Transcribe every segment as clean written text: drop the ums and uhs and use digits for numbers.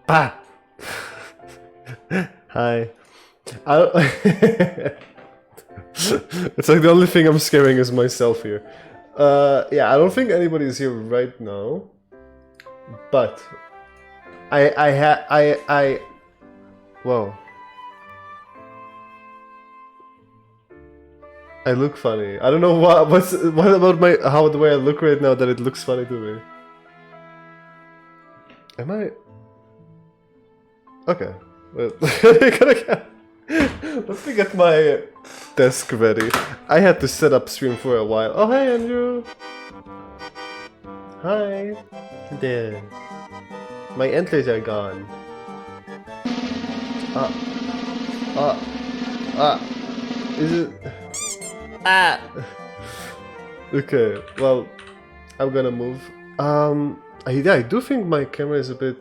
Bah! Hi. It's like the only thing I'm scaring is myself here. Yeah, I don't think anybody's here right now. But whoa. I look funny. I don't know what about how the way I look right now that it looks funny to me. Am I? Okay. Let me get my desk ready. I had to set up stream for a while. Oh, hey, Andrew. Hi. There. My entries are gone. Is it? Okay, well, I'm gonna move. Yeah, I do think my camera is a bit...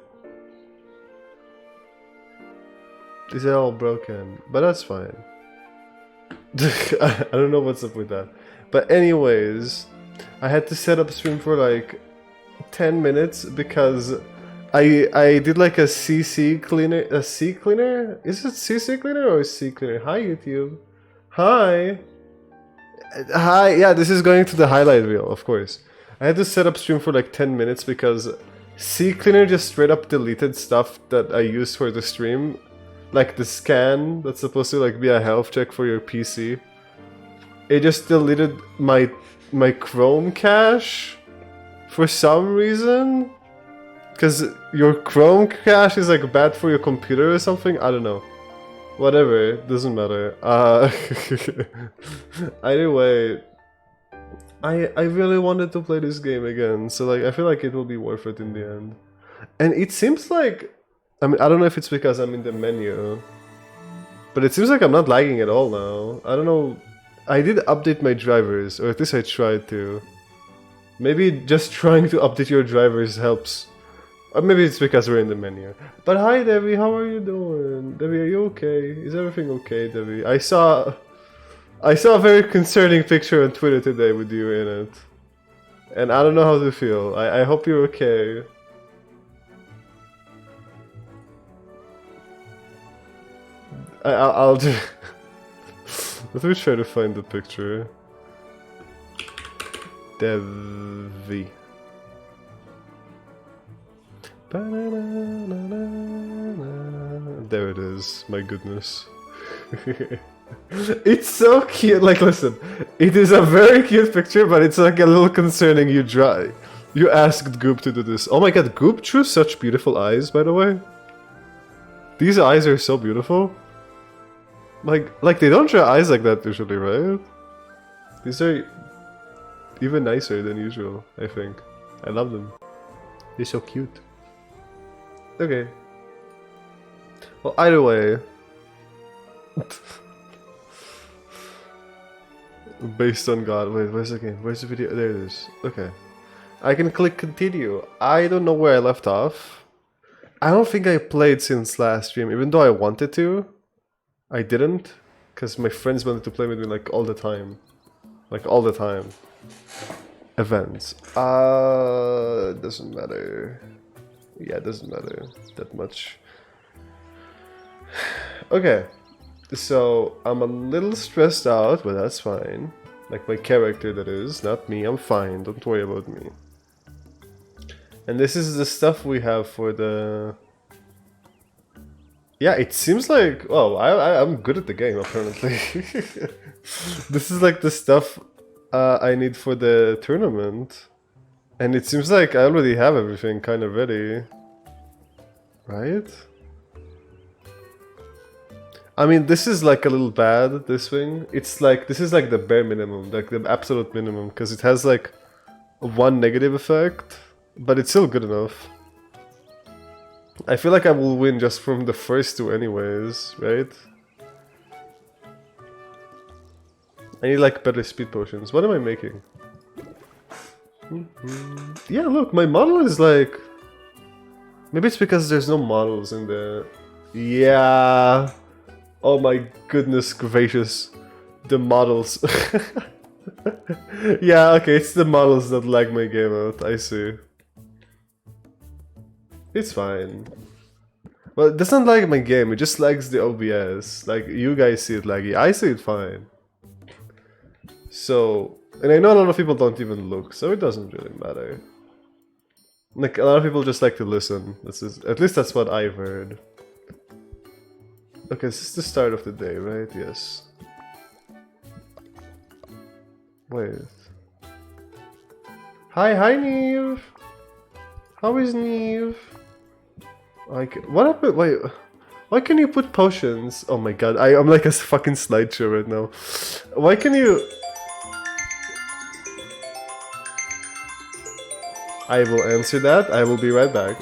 Is it all broken? But that's fine. I don't know what's up with that. But anyways, I had to set up stream for like 10 minutes because I did like a CC cleaner, a C cleaner? Is it CC cleaner or C cleaner? Hi YouTube. Hi. Hi, yeah, this is going to the highlight reel, of course. I had to set up stream for like 10 minutes because C cleaner just straight up deleted stuff that I used for the stream. Like the scan that's supposed to like be a health check for your PC. It just deleted my Chrome cache for some reason. Cause your Chrome cache is like bad for your computer or something. I don't know. Whatever, doesn't matter. Either way, I really wanted to play this game again, so like I feel like it will be worth it in the end. And it seems like, I mean, I don't know if it's because I'm in the menu, but it seems like I'm not lagging at all now. I don't know. I did update my drivers, or at least I tried to. Maybe just trying to update your drivers helps. Or maybe it's because we're in the menu. But hi Debbie, how are you doing? Debbie, are you okay? Is everything okay, Debbie? I saw a very concerning picture on Twitter today with you in it. And I don't know how to feel. I hope you're okay. I'll do... Let me try to find the picture. Devi. There it is, my goodness. It's so cute, like listen, it is a very cute picture, but it's like a little concerning you asked Goop to do this. Oh my god, Goop drew such beautiful eyes, by the way. These eyes are so beautiful. Like they don't draw eyes like that usually, right? These are even nicer than usual, I think. I love them. They're so cute. Okay. Well, either way. Based on God. Wait, where's the game? Where's the video? There it is. Okay. I can click continue. I don't know where I left off. I don't think I played since last stream, even though I wanted to. I didn't. Because my friends wanted to play with me like all the time. Like all the time. Events. Doesn't matter. Yeah, it doesn't matter that much. Okay, so I'm a little stressed out, but that's fine. Like my character, that is, not me. I'm fine, don't worry about me. And this is the stuff we have for the... Yeah, it seems like... Oh, I'm good at the game, apparently. This is like the stuff I need for the tournament. And it seems like I already have everything kind of ready. Right? I mean, this is like a little bad, this thing. It's like, this is like the bare minimum, like the absolute minimum, because it has like one negative effect, but it's still good enough. I feel like I will win just from the first two anyways, right? I need like better speed potions. What am I making? Yeah, look, my model is like... Maybe it's because there's no models in the... Yeah... Oh my goodness gracious. The models. Yeah, okay, it's the models that lag my game out, I see. It's fine. Well, it doesn't lag my game, it just lags the OBS. Like, you guys see it laggy, I see it fine. So, and I know a lot of people don't even look, so it doesn't really matter. Like, a lot of people just like to listen. At least that's what I've heard. Okay, this is the start of the day, right? Yes. Wait. Hi, Neve! How is Neve? Like, what happened? Wait, why can you put potions? Oh my god, I'm like a fucking slideshow right now. Why can you... I will answer that, I will be right back.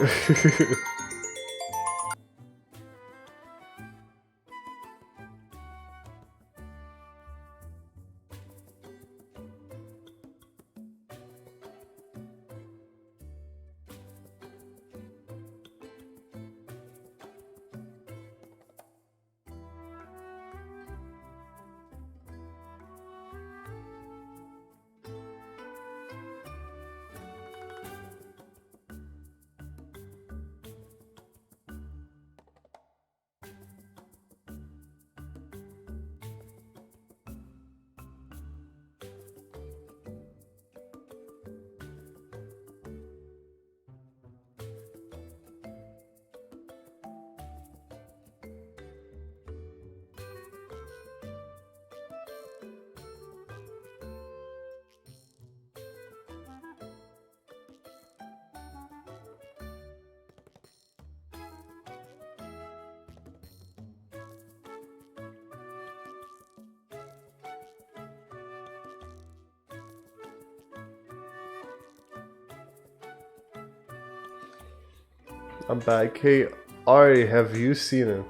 I'm back. Hey, Ari, have you seen it?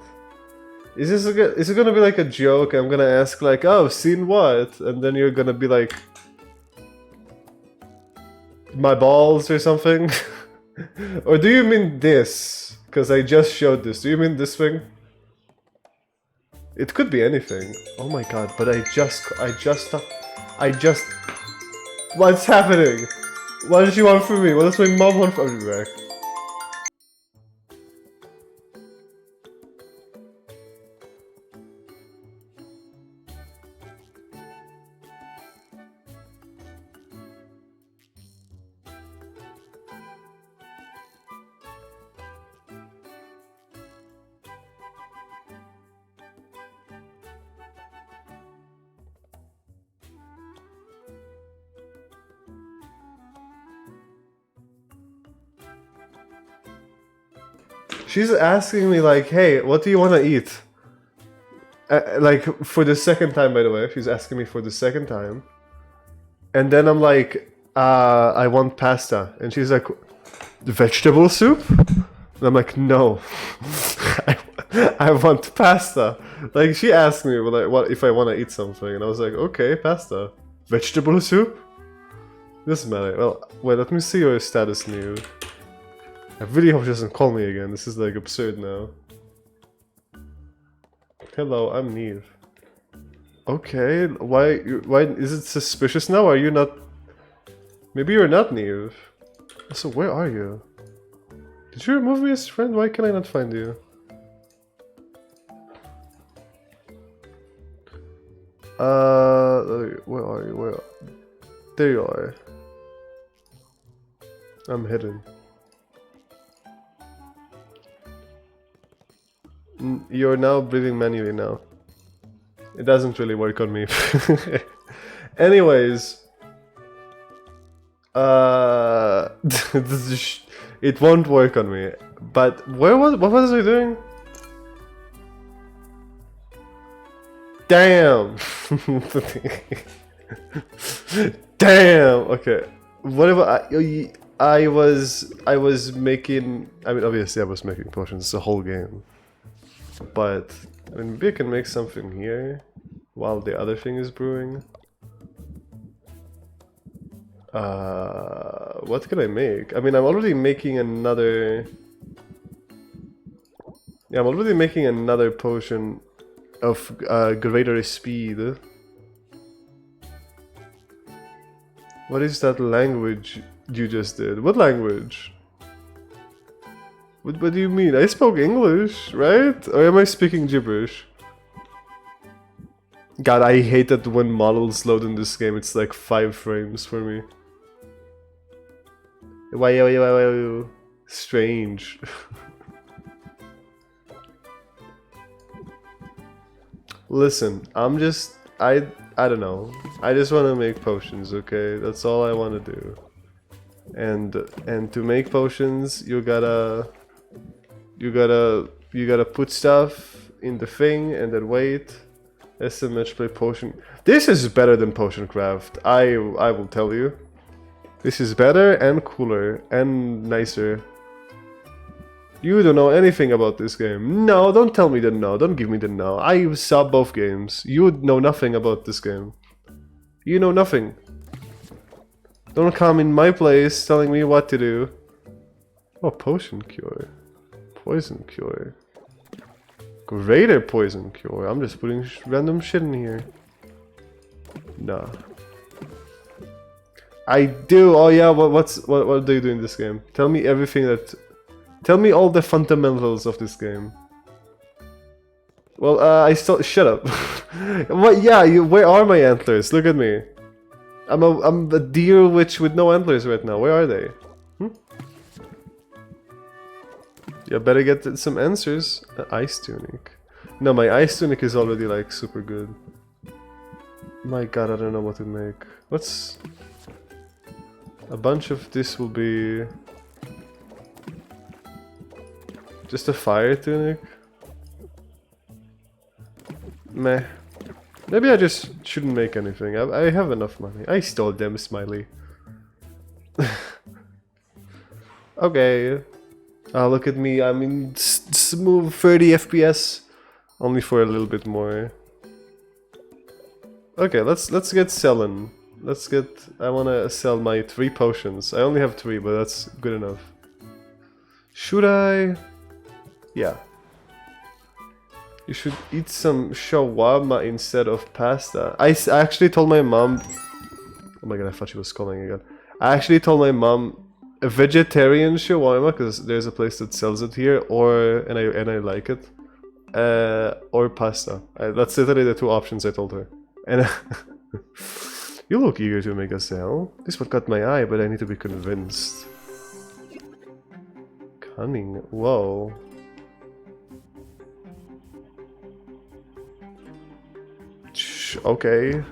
Is it gonna be like a joke? I'm gonna ask like, oh, seen what? And then you're gonna be like, my balls or something? Or do you mean this? Because I just showed this. Do you mean this thing? It could be anything. Oh my god, but I just... What's happening? What does she want from me? What does my mom want from me back? She's asking me like, hey, what do you want to eat? Like, for the second time, by the way. She's asking me for the second time. And then I'm like, I want pasta. And she's like, vegetable soup? And I'm like, no. I want pasta. Like, she asked me what if I want to eat something. And I was like, okay, pasta. Vegetable soup? Doesn't matter. Well, wait, let me see your status new. I really hope she doesn't call me again. This is like absurd now. Hello, I'm Neve. Okay, why is it suspicious now? Are you not... Maybe you're not Neve. So where are you? Did you remove me as friend? Why can I not find you? Where are you? Where? There you are. I'm hidden. You're now breathing manually now. It doesn't really work on me. Anyways. It won't work on me. But what was I doing? Damn! Damn! Okay. Whatever I was making... I mean, obviously I was making potions. It's a whole game. But, I mean, maybe I can make something here while the other thing is brewing. What can I make? I mean, I'm already making another... Yeah, I'm already making another potion of greater speed. What is that language you just did? What language? What do you mean? I spoke English, right? Or am I speaking gibberish? God, I hate that when models load in this game. It's like 5 frames for me. Why? Strange. Listen, I don't know. I just want to make potions, okay? That's all I want to do. And to make potions, you gotta put stuff in the thing and then wait. SMH play potion. This is better than potion craft. I will tell you. This is better and cooler and nicer. You don't know anything about this game. No, don't tell me the no. Don't give me the no. I saw both games. You know nothing about this game. You know nothing. Don't come in my place telling me what to do. Oh, potion cure. Poison cure. Greater poison cure. I'm just putting random shit in here. Nah. I do. Oh yeah. What do you do in this game? Tell me everything that. Tell me all the fundamentals of this game. Well, I still shut up. What? Yeah. Where are my antlers? Look at me. I'm a deer witch with no antlers right now. Where are they? You better get some answers. Ice tunic. No, my ice tunic is already like super good. My god, I don't know what to make. What's... A bunch of this will be... Just a fire tunic? Meh. Maybe I just shouldn't make anything. I have enough money. I stole them, Smiley. Okay. Oh, look at me. I'm in smooth 30 FPS. Only for a little bit more. Okay, let's get selling. Let's get... I wanna sell my 3 potions. I only have 3, but that's good enough. Should I? Yeah. You should eat some shawarma instead of pasta. I actually told my mom... Oh my god, I thought she was calling again. I actually told my mom a vegetarian shawarma, because there's a place that sells it here, or... and I like it. Or pasta. That's literally the 2 options I told her. And... You look eager to make a sale. This what caught my eye, but I need to be convinced. Cunning. Whoa. Okay.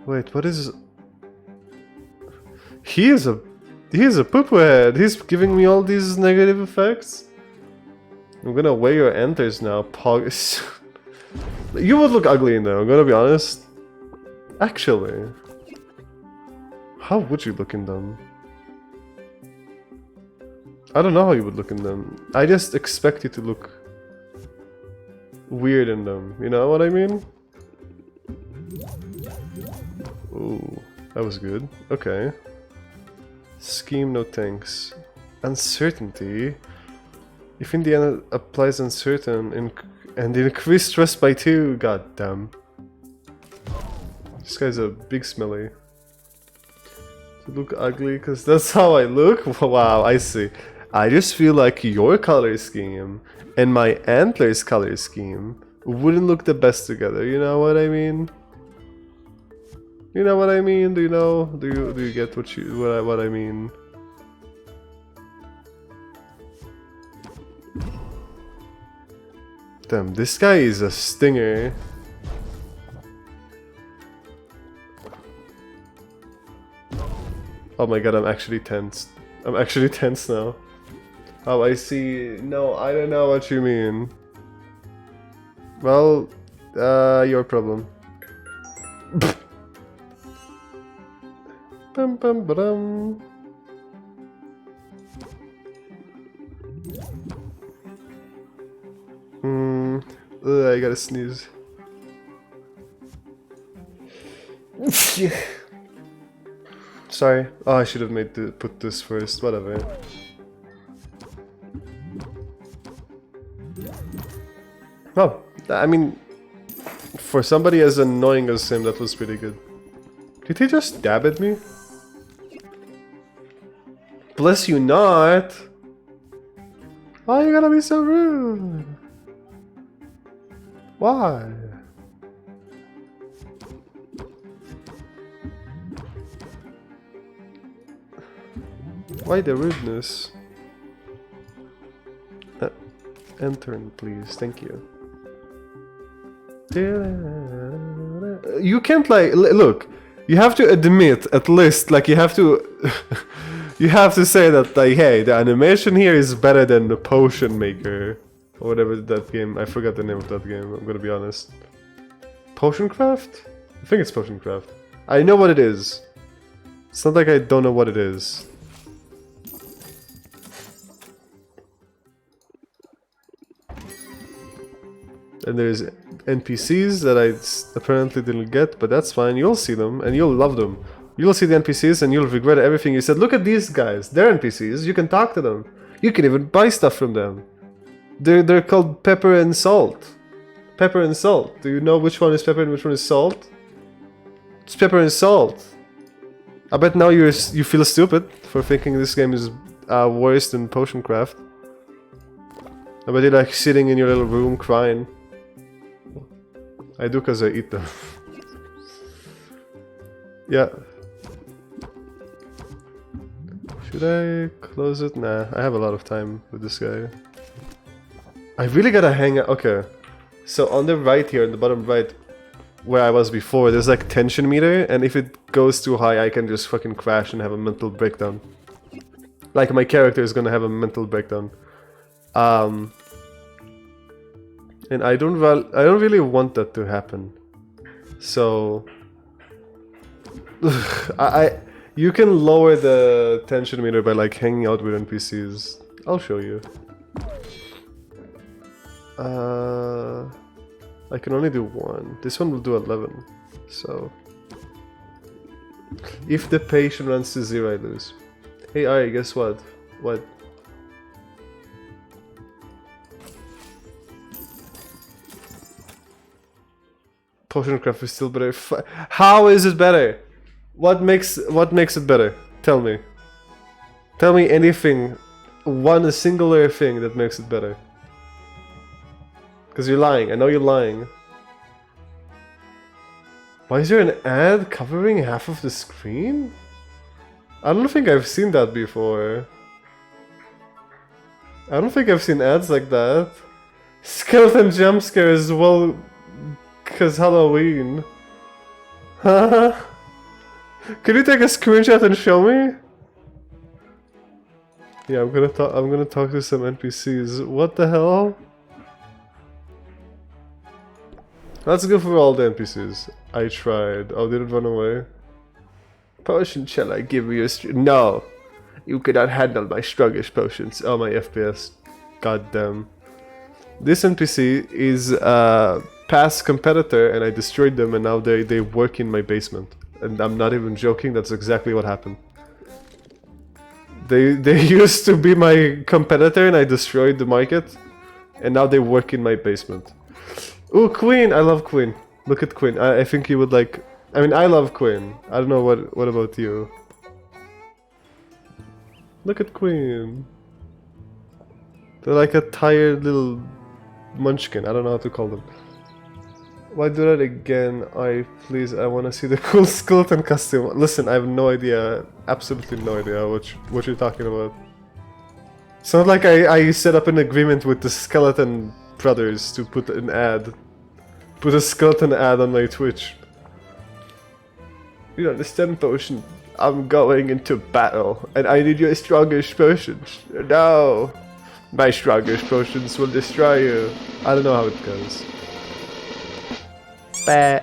Wait, what is... He is a poo-poo head. He's giving me all these negative effects. I'm gonna weigh your antlers now, Pog. You would look ugly in them, I'm gonna be honest. Actually. How would you look in them? I don't know how you would look in them. I just expect you to look weird in them, you know what I mean? Ooh, that was good. Okay. Scheme, no thanks. Uncertainty. If Indiana applies uncertain and increase stress by 2, god damn. This guy's a big smelly. To look ugly, because that's how I look? Wow, I see. I just feel like your color scheme and my antlers color scheme wouldn't look the best together, you know what I mean? You know what I mean? Do you know? Do you get what I mean? Damn, this guy is a stinger. Oh my god, I'm actually tense. I'm actually tense now. Oh, I see. No, I don't know what you mean. Well, your problem. Bum bum ba-dum. I gotta sneeze. Sorry. Oh, I should have put this first. Whatever. Oh, I mean, for somebody as annoying as him, that was pretty good. Did he just stab at me? Bless you not! Why you gotta be so rude? Why? Why the rudeness? Enter, please. Thank you. You can't like look. You have to admit at least, like you have to, you have to say that like, hey, the animation here is better than the Potion Maker or whatever that game. I forgot the name of that game. I'm gonna be honest. Potion Craft? I think it's Potion Craft. I know what it is. It's not like I don't know what it is. And there's NPCs that I apparently didn't get, but that's fine. You'll see them and you'll love them. You'll see the NPCs and you'll regret everything you said. Look at these guys. They're NPCs. You can talk to them. You can even buy stuff from them. They're called Pepper and Salt. Pepper and Salt. Do you know which one is Pepper and which one is Salt? It's Pepper and Salt. I bet now you feel stupid for thinking this game is worse than Potion Craft. I bet you're like sitting in your little room crying. I do because I eat them. Yeah. Should I close it? Nah, I have a lot of time with this guy. I really gotta hang out. Okay. So on the right here, on the bottom right, where I was before, there's like tension meter, and if it goes too high, I can just fucking crash and have a mental breakdown. Like my character is gonna have a mental breakdown. And I don't really want that to happen. So you can lower the tension meter by like hanging out with NPCs. I'll show you. I can only do one. This one will do 11. So if the patient runs to 0, I lose. Hey Ari, guess what? What? Potion Craft is still better. How is it better? What makes it better? Tell me. Tell me anything. One singular thing that makes it better. Because you're lying. I know you're lying. Why is there an ad covering half of the screen? I don't think I've seen that before. I don't think I've seen ads like that. Skeleton jump scares, well, because Halloween. Huh? Could you take a screenshot and show me? Yeah, I'm gonna talk to some NPCs. What the hell? Let's go for all the NPCs. I tried. Oh, did it run away? Potion, shall I give you a No! You cannot handle my strongest potions. Oh, my FPS. God damn. This NPC is a past competitor and I destroyed them and now they work in my basement. And I'm not even joking, that's exactly what happened. They used to be my competitor and I destroyed the market. And now they work in my basement. Ooh, Queen! I love Queen. Look at Queen. I think you would like... I mean, I love Queen. I don't know what about you. Look at Queen. They're like a tired little munchkin. I don't know how to call them. Why do that again? Please, I want to see the cool skeleton costume. Listen, I have no idea. Absolutely no idea what you're talking about. It's not like I set up an agreement with the skeleton brothers to put an ad. Put a skeleton ad on my Twitch. You understand, Potion? I'm going into battle, and I need your strongest potions. No! My strongest potions will destroy you. I don't know how it goes. Bah.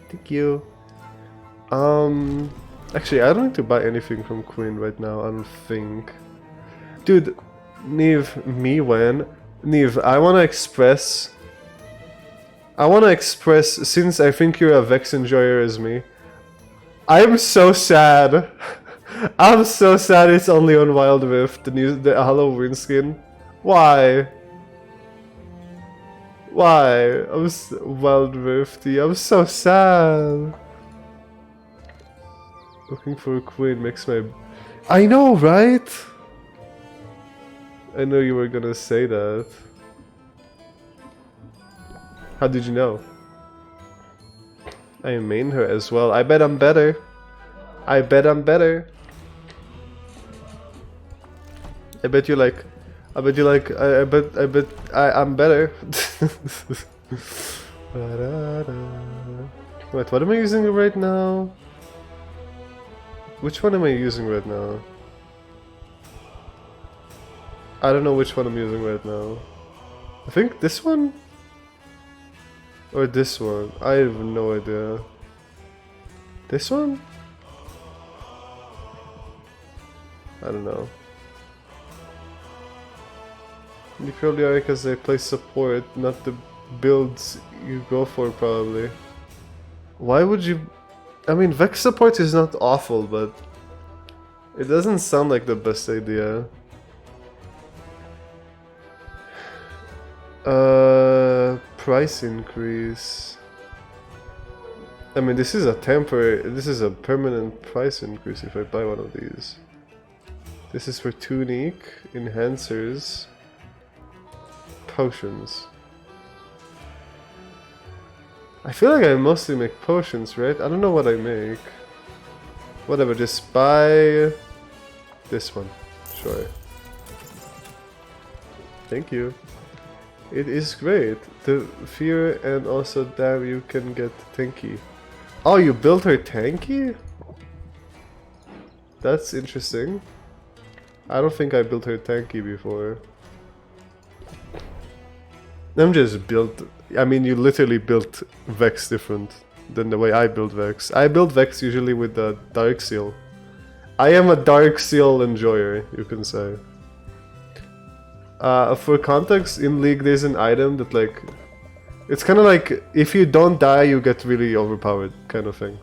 Thank you. Actually, I don't need to buy anything from Queen right now, I don't think. Dude, Neve, me when? Neve, I wanna express, since I think you're a Vex enjoyer as me, I'm so sad. I'm so sad it's only on Wild Rift, the Halloween skin. Why? Why? Wild Rifty, I'm so sad. Looking for a queen makes my... I know, right? I know you were gonna say that. How did you know? I main her as well. I bet I'm better. I bet I'm better. I bet you like. I bet you like. I bet I'm better. Wait, what am I using right now? Which one am I using right now? I don't know which one I'm using right now. I think this one? Or this one? I have no idea. This one? I don't know. You probably are because they play support, not the builds you go for probably. Why would you... I mean, Vex support is not awful, but it doesn't sound like the best idea. Price increase. I mean, this is a permanent price increase if I buy one of these. This is for tunic, enhancers, potions. I feel like I mostly make potions, right? I don't know what I make. Whatever, just buy this one. Sure. Thank you. It is great. The fear and also damn you can get tanky. Oh, you built her tanky? That's interesting. I don't think I built her tanky before. I'm just built... I mean, you literally built Vex different than the way I build Vex. I build Vex usually with the Dark Seal. I am a Dark Seal enjoyer, you can say. For context, in League there's an item that like... It's kind of like, if you don't die, you get really overpowered, kind of thing.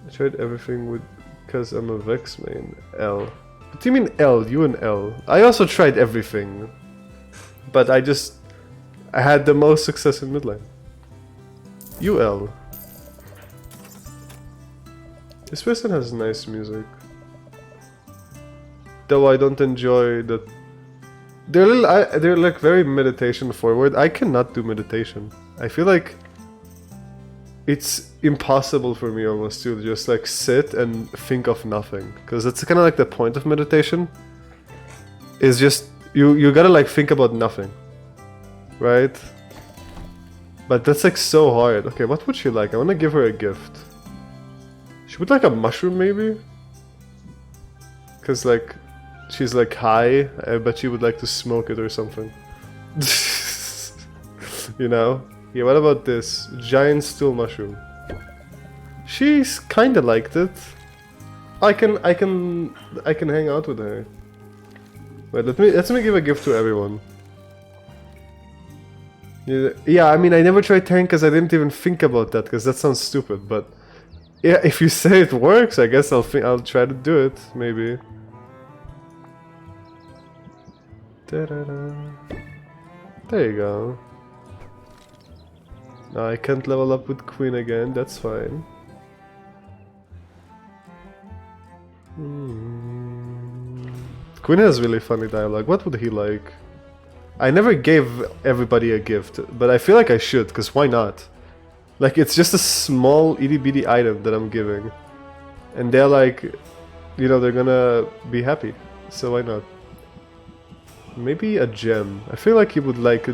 I tried everything with... because I'm a Vex main. L. What do you mean L? You and L. I also tried everything. But I had the most success in mid lane. UL. This person has nice music. Though I don't enjoy the... They're like very meditation forward. I cannot do meditation. I feel like it's impossible for me almost to just like sit and think of nothing. Because that's kind of like the point of meditation. Is just... You gotta like think about nothing. Right? But that's like so hard. Okay, what would she like? I wanna give her a gift. She would like a mushroom maybe? Cause like, she's like high, I bet she would like to smoke it or something. You know? Yeah, what about this? Giant stool mushroom. She's kinda liked it. I can hang out with her. Wait, let me give a gift to everyone. Yeah, I mean, I never tried tank because I didn't even think about that, because that sounds stupid, but... Yeah, if you say it works, I guess I'll try to do it, maybe. Da-da-da. There you go. No, I can't level up with Queen again, that's fine. Queen has really funny dialogue. What would he like? I never gave everybody a gift, but I feel like I should, because why not? Like, it's just a small itty-bitty item that I'm giving. And they're like, you know, they're gonna be happy. So why not? Maybe a gem. I feel like he would like...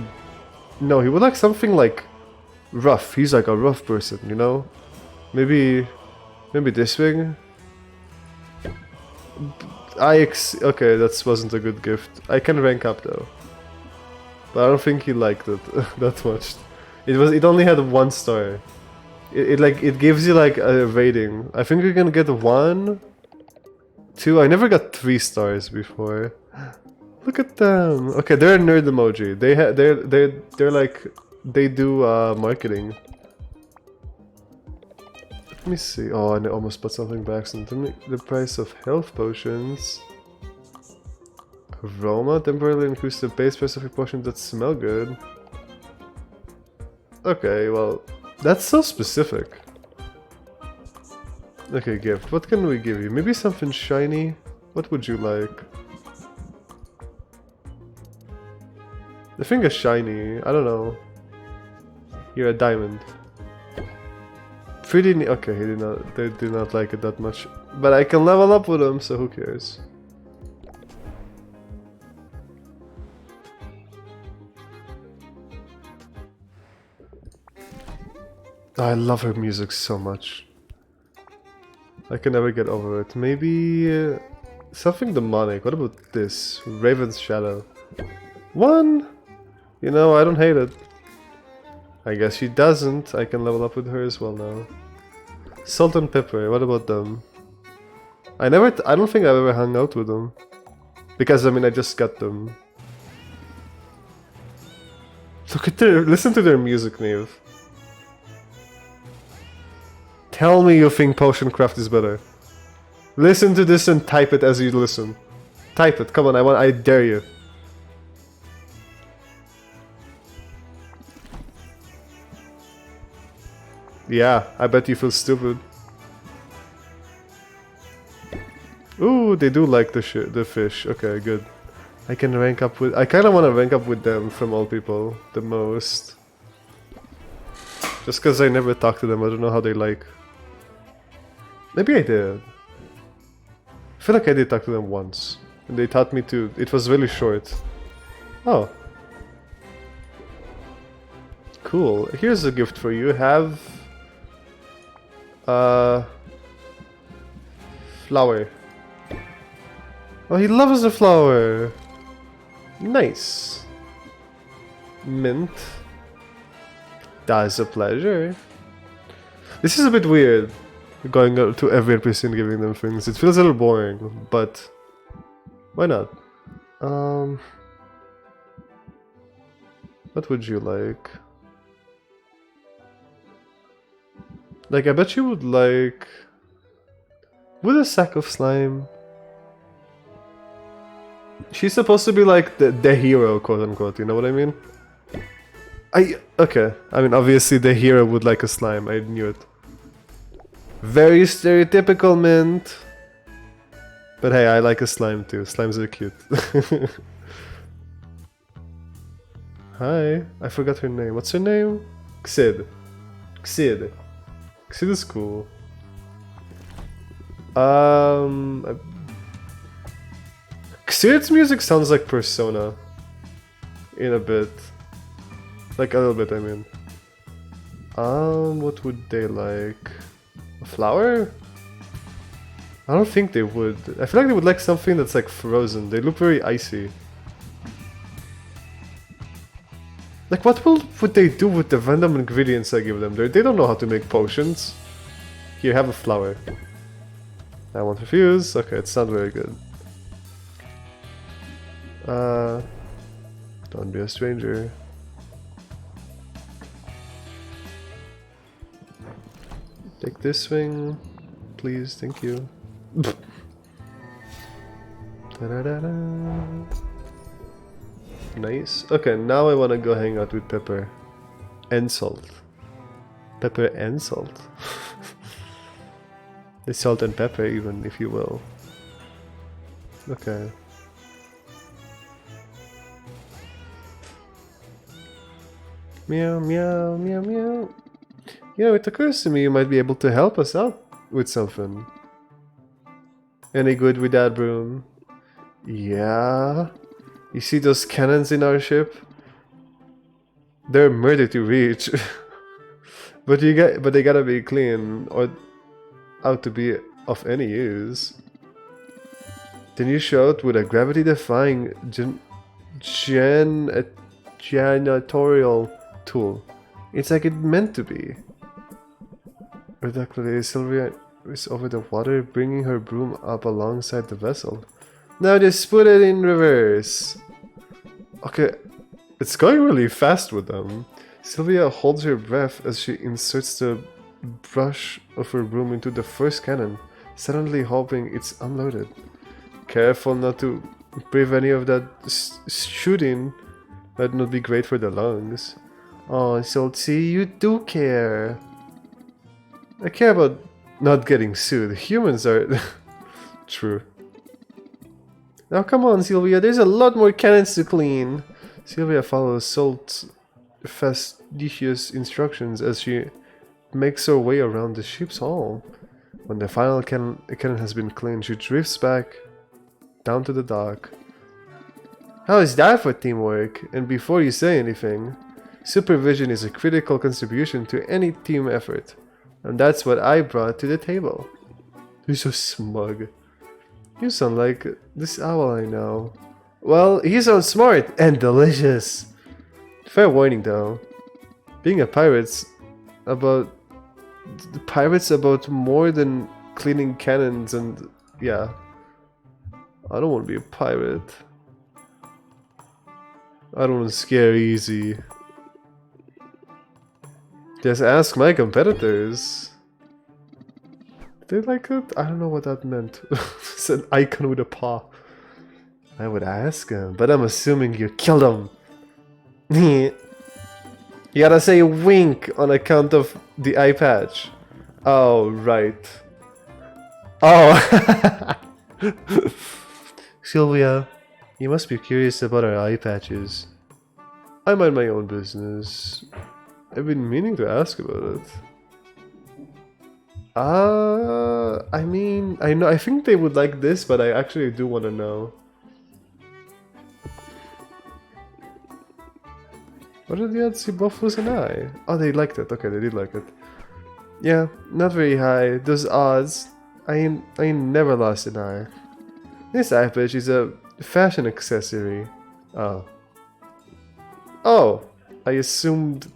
No, he would like something like... rough. He's like a rough person, you know? Maybe this thing? Okay, that wasn't a good gift. I can rank up though. But I don't think he liked it that much. It only had 1 star. It gives you like a rating. I think you're gonna get 1, 2. I never got 3 stars before. Look at them. Okay, they're a nerd emoji. They're like, they do marketing. Let me see. Oh, and I almost put something back. So the price of health potions. Aroma temporarily increase the base price of your potions that smell good. Okay, well, that's so specific. Okay, gift. What can we give you? Maybe something shiny? What would you like? The thing is shiny. I don't know. You're a diamond. 3D. Okay, he did not. They did not like it that much. But I can level up with him, so who cares? I love her music so much. I can never get over it. Maybe something demonic. What about this? Raven's Shadow. 1! You know, I don't hate it. I guess she doesn't. I can level up with her as well now. Salt and Pepper. What about them? I don't think I've ever hung out with them. Because, I mean, I just got them. Look at their... Listen to their music, Neve. Tell me you think Potion Craft is better. Listen to this and type it as you listen. Type it, come on, I dare you. Yeah, I bet you feel stupid. Ooh, they do like the fish. Okay, good. I can rank up with... I kinda wanna rank up with them from all people. The most. Just cause I never talked to them, I don't know how they like. Maybe I did. I feel like I did talk to them once. And they taught me to... It was really short. Oh. Cool. Here's a gift for you. Have... flower. Oh, he loves the flower. Nice. Mint. That's a pleasure. This is a bit weird. Going up to every NPC and giving them things. It feels a little boring, but why not? What would you like? Like, I bet you would like... With a sack of slime. She's supposed to be like the hero, quote unquote, you know what I mean? Okay, I mean, obviously the hero would like a slime, I knew it. Very stereotypical, Mint. But hey, I like a slime too, slimes are cute. Hi, I forgot her name. What's her name? Xid. Xid. Xid is cool. Xid's music sounds like Persona. In a bit. Like a little bit, I mean. What would they like? A flower? I don't think they would. I feel like they would like something that's like frozen. They look very icy. Like, what would they do with the random ingredients I give them? They don't know how to make potions. Here, have a flower. I won't refuse. Okay, it's not very good. Don't be a stranger. Take this thing, please. Thank you. Da-da-da-da. Nice. Okay, now I want to go hang out with Pepper and Salt. Pepper and Salt. The Salt and Pepper, even, if you will. Okay. Meow, meow, meow, meow. You know, it occurs to me you might be able to help us out with something. Any good with that broom? Yeah. You see those cannons in our ship? They're murder to reach. but they gotta be clean or out to be of any use. Then you shout with a gravity-defying janitorial tool. It's like it meant to be. Ridiculously, Sylvia is over the water, bringing her broom up alongside the vessel. Now just put it in reverse. Okay, it's going really fast with them. Sylvia holds her breath as she inserts the brush of her broom into the first cannon, suddenly hoping it's unloaded. Careful not to breathe any of that shooting. That'd not be great for the lungs. Oh, Salty, you do care. I care about not getting sued. Humans are... True. Now come on, Sylvia, there's a lot more cannons to clean. Sylvia follows Salt's fastidious instructions as she makes her way around the ship's hull. When the final cannon has been cleaned, she drifts back down to the dock. How is that for teamwork? And before you say anything, supervision is a critical contribution to any team effort. And that's what I brought to the table. You're so smug. You sound like this owl I know. Well, he sounds smart and delicious. Fair warning though. Being a pirate's about more than cleaning cannons and yeah. I don't want to be a pirate. I don't want to scare easy. Just ask my competitors. They like it? I don't know what that meant. It's an icon with a paw. I would ask him, but I'm assuming you killed him. You gotta say wink on account of the eye patch. Oh, right. Oh! Sylvia, you must be curious about our eye patches. I mind my own business. I've been meaning to ask about it. I mean, I think they would like this, but I actually do want to know. What did the odds see both lose an eye? Oh, they liked it. Okay, they did like it. Yeah, not very high. Those odds, I ain't never lost an eye. This eye patch is a fashion accessory. Oh. Oh, I assumed...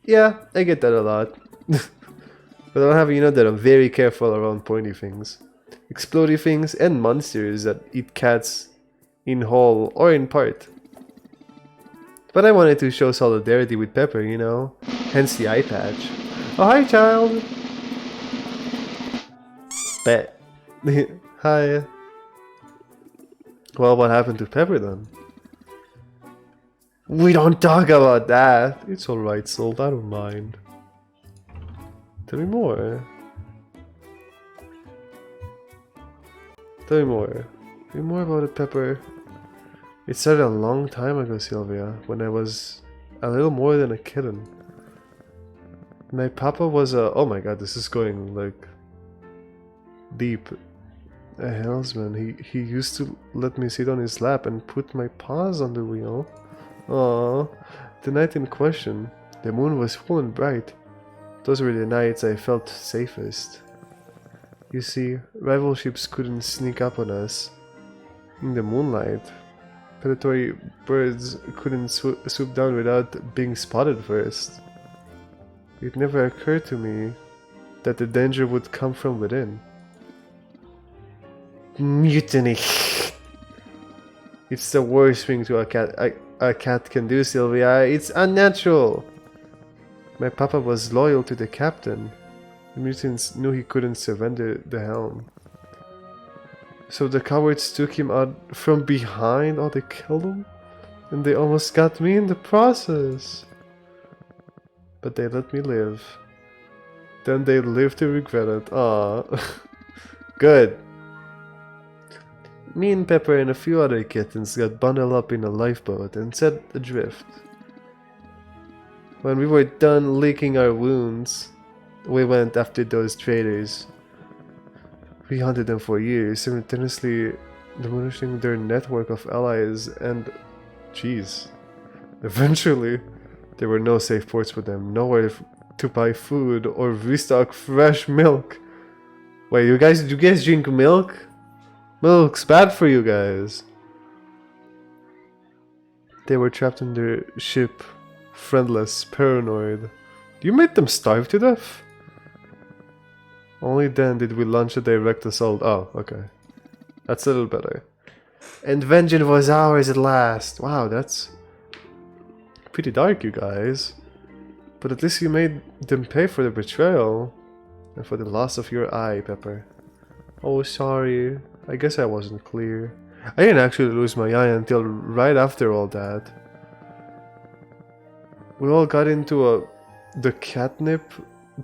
Yeah, I get that a lot. But I'll have you know that I'm very careful around pointy things. Explodey things and monsters that eat cats in whole or in part. But I wanted to show solidarity with Pepper, you know? Hence the eye patch. Oh, hi, child! Bet. Hi. Well, what happened to Pepper then? We don't talk about that! It's alright, Salt, I don't mind. Tell me more. Tell me more. Tell me more about it, Pepper. It started a long time ago, Sylvia, when I was a little more than a kitten. My papa was a... Oh my god, this is going, like, deep. A helmsman. He used to let me sit on his lap and put my paws on the wheel. Aww. The night in question, the moon was full and bright. Those were the nights I felt safest. You see, rival ships couldn't sneak up on us. In the moonlight, predatory birds couldn't swoop down without being spotted first. It never occurred to me that the danger would come from within. Mutiny! It's the worst thing to a cat can do, Sylvia. It's unnatural! My papa was loyal to the captain. The mutants knew he couldn't surrender the helm. So the cowards took him out from behind. Oh, they killed him? And they almost got me in the process. But they let me live. Then they lived to regret it. Aww. Good. Me and Pepper and a few other kittens got bundled up in a lifeboat and set adrift. When we were done licking our wounds, we went after those traitors. We hunted them for years, simultaneously diminishing their network of allies and... Jeez. Eventually, there were no safe ports for them, nowhere to buy food or restock fresh milk. Wait, do you guys drink milk? Milk's bad for you guys. They were trapped in their ship, friendless, paranoid. You made them starve to death? Only then did we launch a direct assault. Oh, okay. That's a little better. And vengeance was ours at last. Wow, that's pretty dark, you guys. But at least you made them pay for the betrayal and for the loss of your eye, Pepper. Oh, sorry. I guess I wasn't clear. I didn't actually lose my eye until right after all that. We all got into the catnip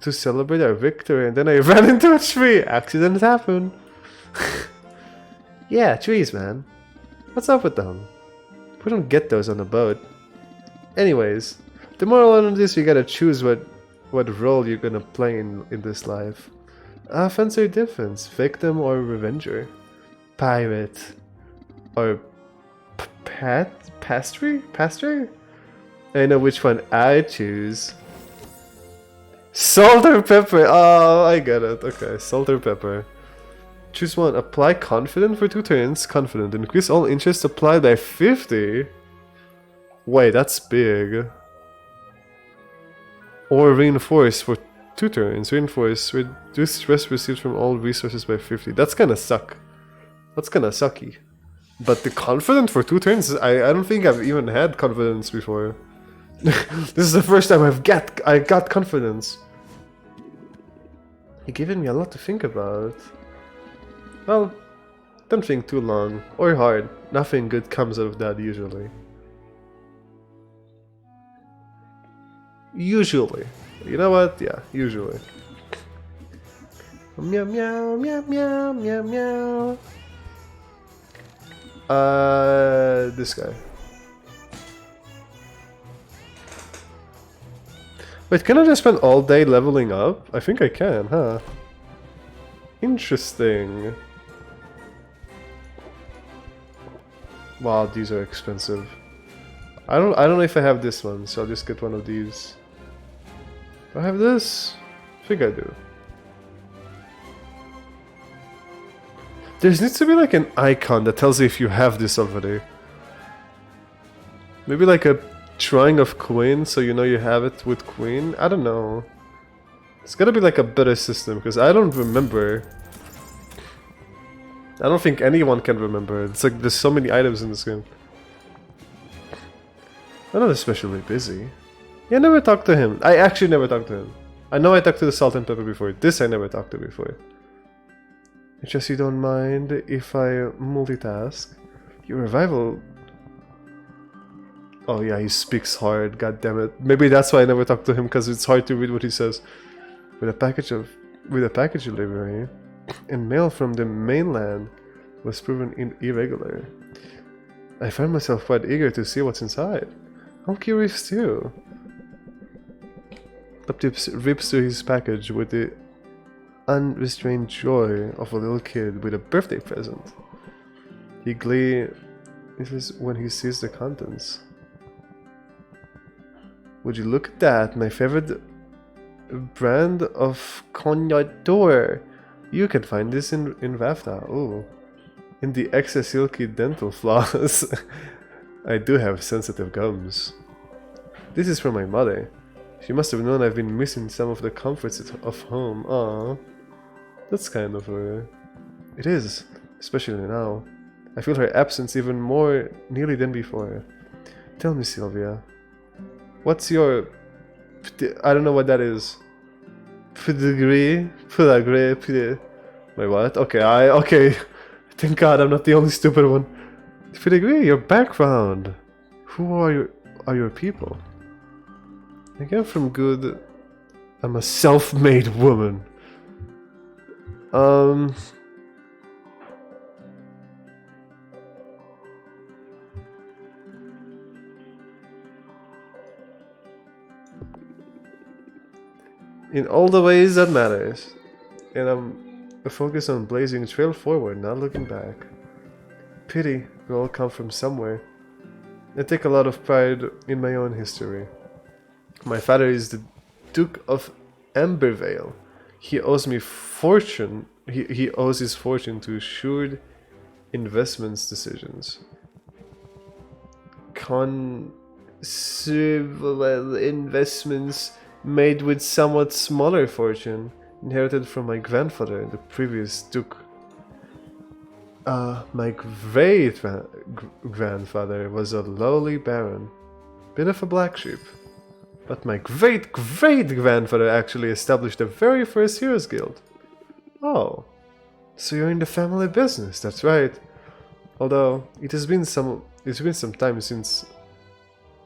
to celebrate our victory, and then I ran into a tree. Accidents happen. Yeah, trees, man. What's up with them? We don't get those on the boat. Anyways, the moral of this, you gotta choose what role you're gonna play in this life. Offense or defense, victim or revenger, pirate or pastor? I know which one I choose. Salt or pepper? Oh, I get it. Okay, salt or pepper. Choose one. Apply confident for 2 turns. Confident. Increase all interest applied by 50. Wait, that's big. Or reinforce for 2 turns. Reinforce. Reduce stress received from all resources by 50. That's gonna suck. That's kinda sucky. But the confident for 2 turns, I don't think I've even had confidence before. This is the first time I got confidence. You're giving me a lot to think about. Well, don't think too long or hard. Nothing good comes out of that usually. Usually. You know what? Yeah, usually. Meow meow meow meow meow meow. This guy. Wait, can I just spend all day leveling up? I think I can, huh? Interesting. Wow, these are expensive. I don't know if I have this one, so I'll just get one of these. Do I have this? I think I do. There needs to be like an icon that tells you if you have this already. Maybe like a drawing of queen, so you know you have it with queen. I don't know. It's gotta be like a better system, because I don't remember. I don't think anyone can remember. It's like there's so many items in this game. I'm not especially busy. Yeah, I never talked to him. I actually never talked to him. I know I talked to the salt and pepper before. This I never talked to before. It's just you don't mind if I multitask. Your revival... Oh yeah, he speaks hard, god damn it. Maybe that's why I never talked to him, because it's hard to read what he says. With a package delivery and mail from the mainland was proven irregular. I found myself quite eager to see what's inside. I'm curious too. Uptips rips through his package with the unrestrained joy of a little kid with a birthday present. He glees when he sees the contents. Would you look at that? My favorite brand of cognac. You can find this in Vafta. Oh, in the extra silky dental floss. I do have sensitive gums. This is from my mother. She must have known I've been missing some of the comforts of home. Aww. That's kind of her. It is, especially now. I feel her absence even more nearly than before. Tell me, Sylvia. What's your... I don't know what that is. Pedigree? Wait, what? Okay. Thank God I'm not the only stupid one. Pedigree, your background. Who are your people? I came from good... I'm a self-made woman. In all the ways that matters. And I'm focused on blazing a trail forward, not looking back. Pity, we all come from somewhere. I take a lot of pride in my own history. My father is the Duke of Ambervale. He owes me fortune. He owes his fortune to assured investments decisions. Considerable investments made with somewhat smaller fortune, inherited from my grandfather, the previous Duke. My great-grandfather was a lowly baron, bit of a black sheep. But my great-great-grandfather actually established the very first Heroes Guild. Oh, so you're in the family business, that's right. Although, it's been some time since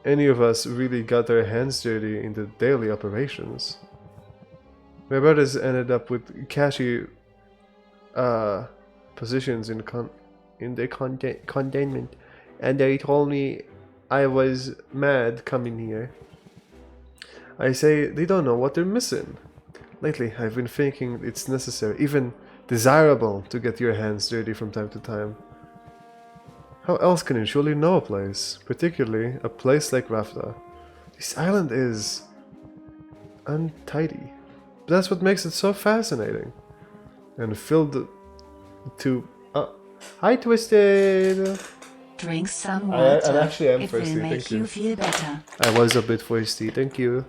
any of us really got our hands dirty in the daily operations. My brothers ended up with cashy positions in the containment, and they told me I was mad coming here. I say they don't know what they're missing. Lately, I've been thinking it's necessary, even desirable, to get your hands dirty from time to time. How else can you surely know a place, particularly a place like Rafta? This island is untidy. But that's what makes it so fascinating. And filled to... hi, Twisted! Drink some water. I actually am it thirsty, will make thank you. you feel better. I was a bit thirsty, thank you.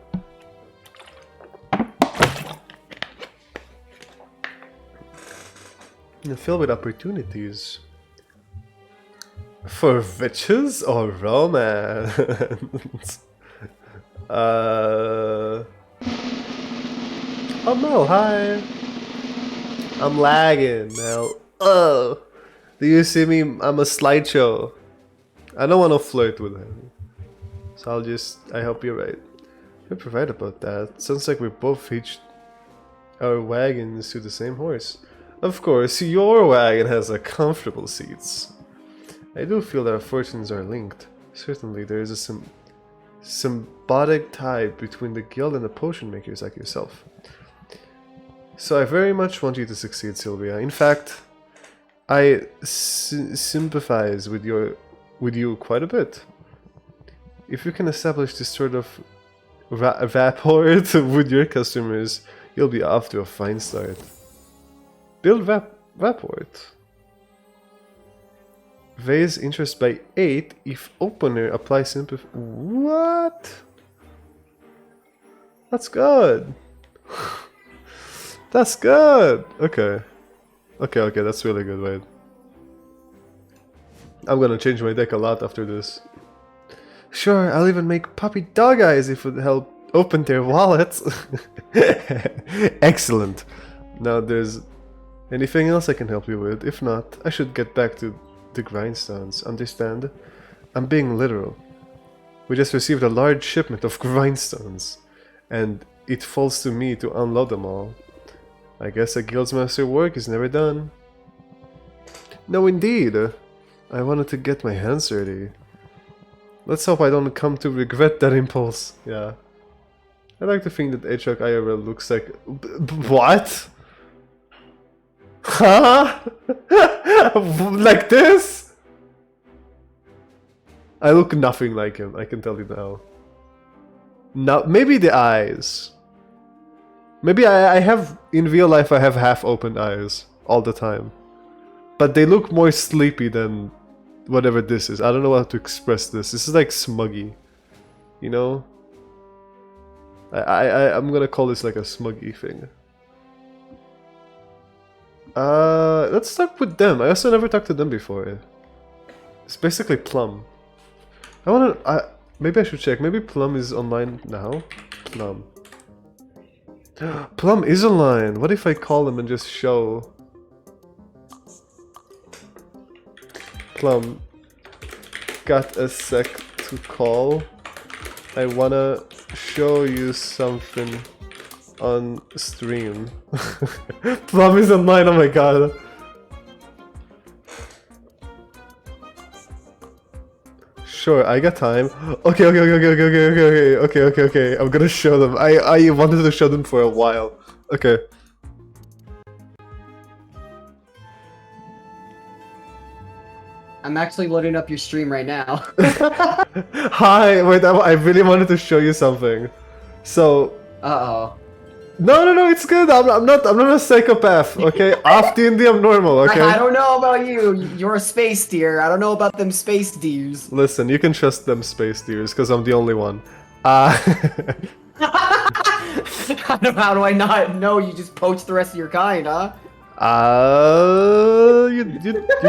And filled with opportunities. For riches or romance? Oh Mel, hi! I'm lagging, Mel. Oh! Do you see me? I'm a slideshow. I don't want to flirt with him. So I hope you're right. You're right about that. Sounds like we both hitched our wagons to the same horse. Of course, your wagon has a comfortable seats. I do feel that our fortunes are linked. Certainly, there is a symbiotic tie between the guild and the potion makers like yourself. So I very much want you to succeed, Sylvia. In fact, I sympathize with you quite a bit. If you can establish this sort of rapport with your customers, you'll be off to a fine start. Build rapport. Raise interest by 8 if opener applies sympathy. What? That's good. That's good. Okay. Okay, that's really good, wait. I'm gonna change my deck a lot after this. Sure, I'll even make puppy dog eyes if it would help open their wallets. Excellent. Now there's anything else I can help you with? If not, I should get back to the grindstones. Understand? I'm being literal. We just received a large shipment of grindstones, and it falls to me to unload them all. I guess a guildmaster's work is never done. No, indeed. I wanted to get my hands dirty. Let's hope I don't come to regret that impulse. Yeah. I like to think that HROC IRL looks like... what? Huh? Like this? I look nothing like him, I can tell you now. Now, maybe the eyes. Maybe I have, in real life I have half opened eyes all the time. But they look more sleepy than whatever this is. I don't know how to express this. This is like smuggy. You know? I'm gonna call this like a smuggy thing. Let's start with them. I also never talked to them before. It's basically Plum. Maybe I should check. Maybe Plum is online now? Plum. Plum is online! What if I call them and just show... Plum, got a sec to call? I wanna show you something on stream. Plum is online, oh my god. Sure, I got time. Okay. I'm gonna show them. I wanted to show them for a while. Okay. I'm actually loading up your stream right now. Hi, wait, I really wanted to show you something. So... Uh-oh. No, it's good. I'm not a psychopath, okay? Off D&D, I'm normal, okay? I don't know about you. You're a space deer. I don't know about them space deers. Listen, you can trust them space deers, because I'm the only one. How do I not know you just poached the rest of your kind, huh? You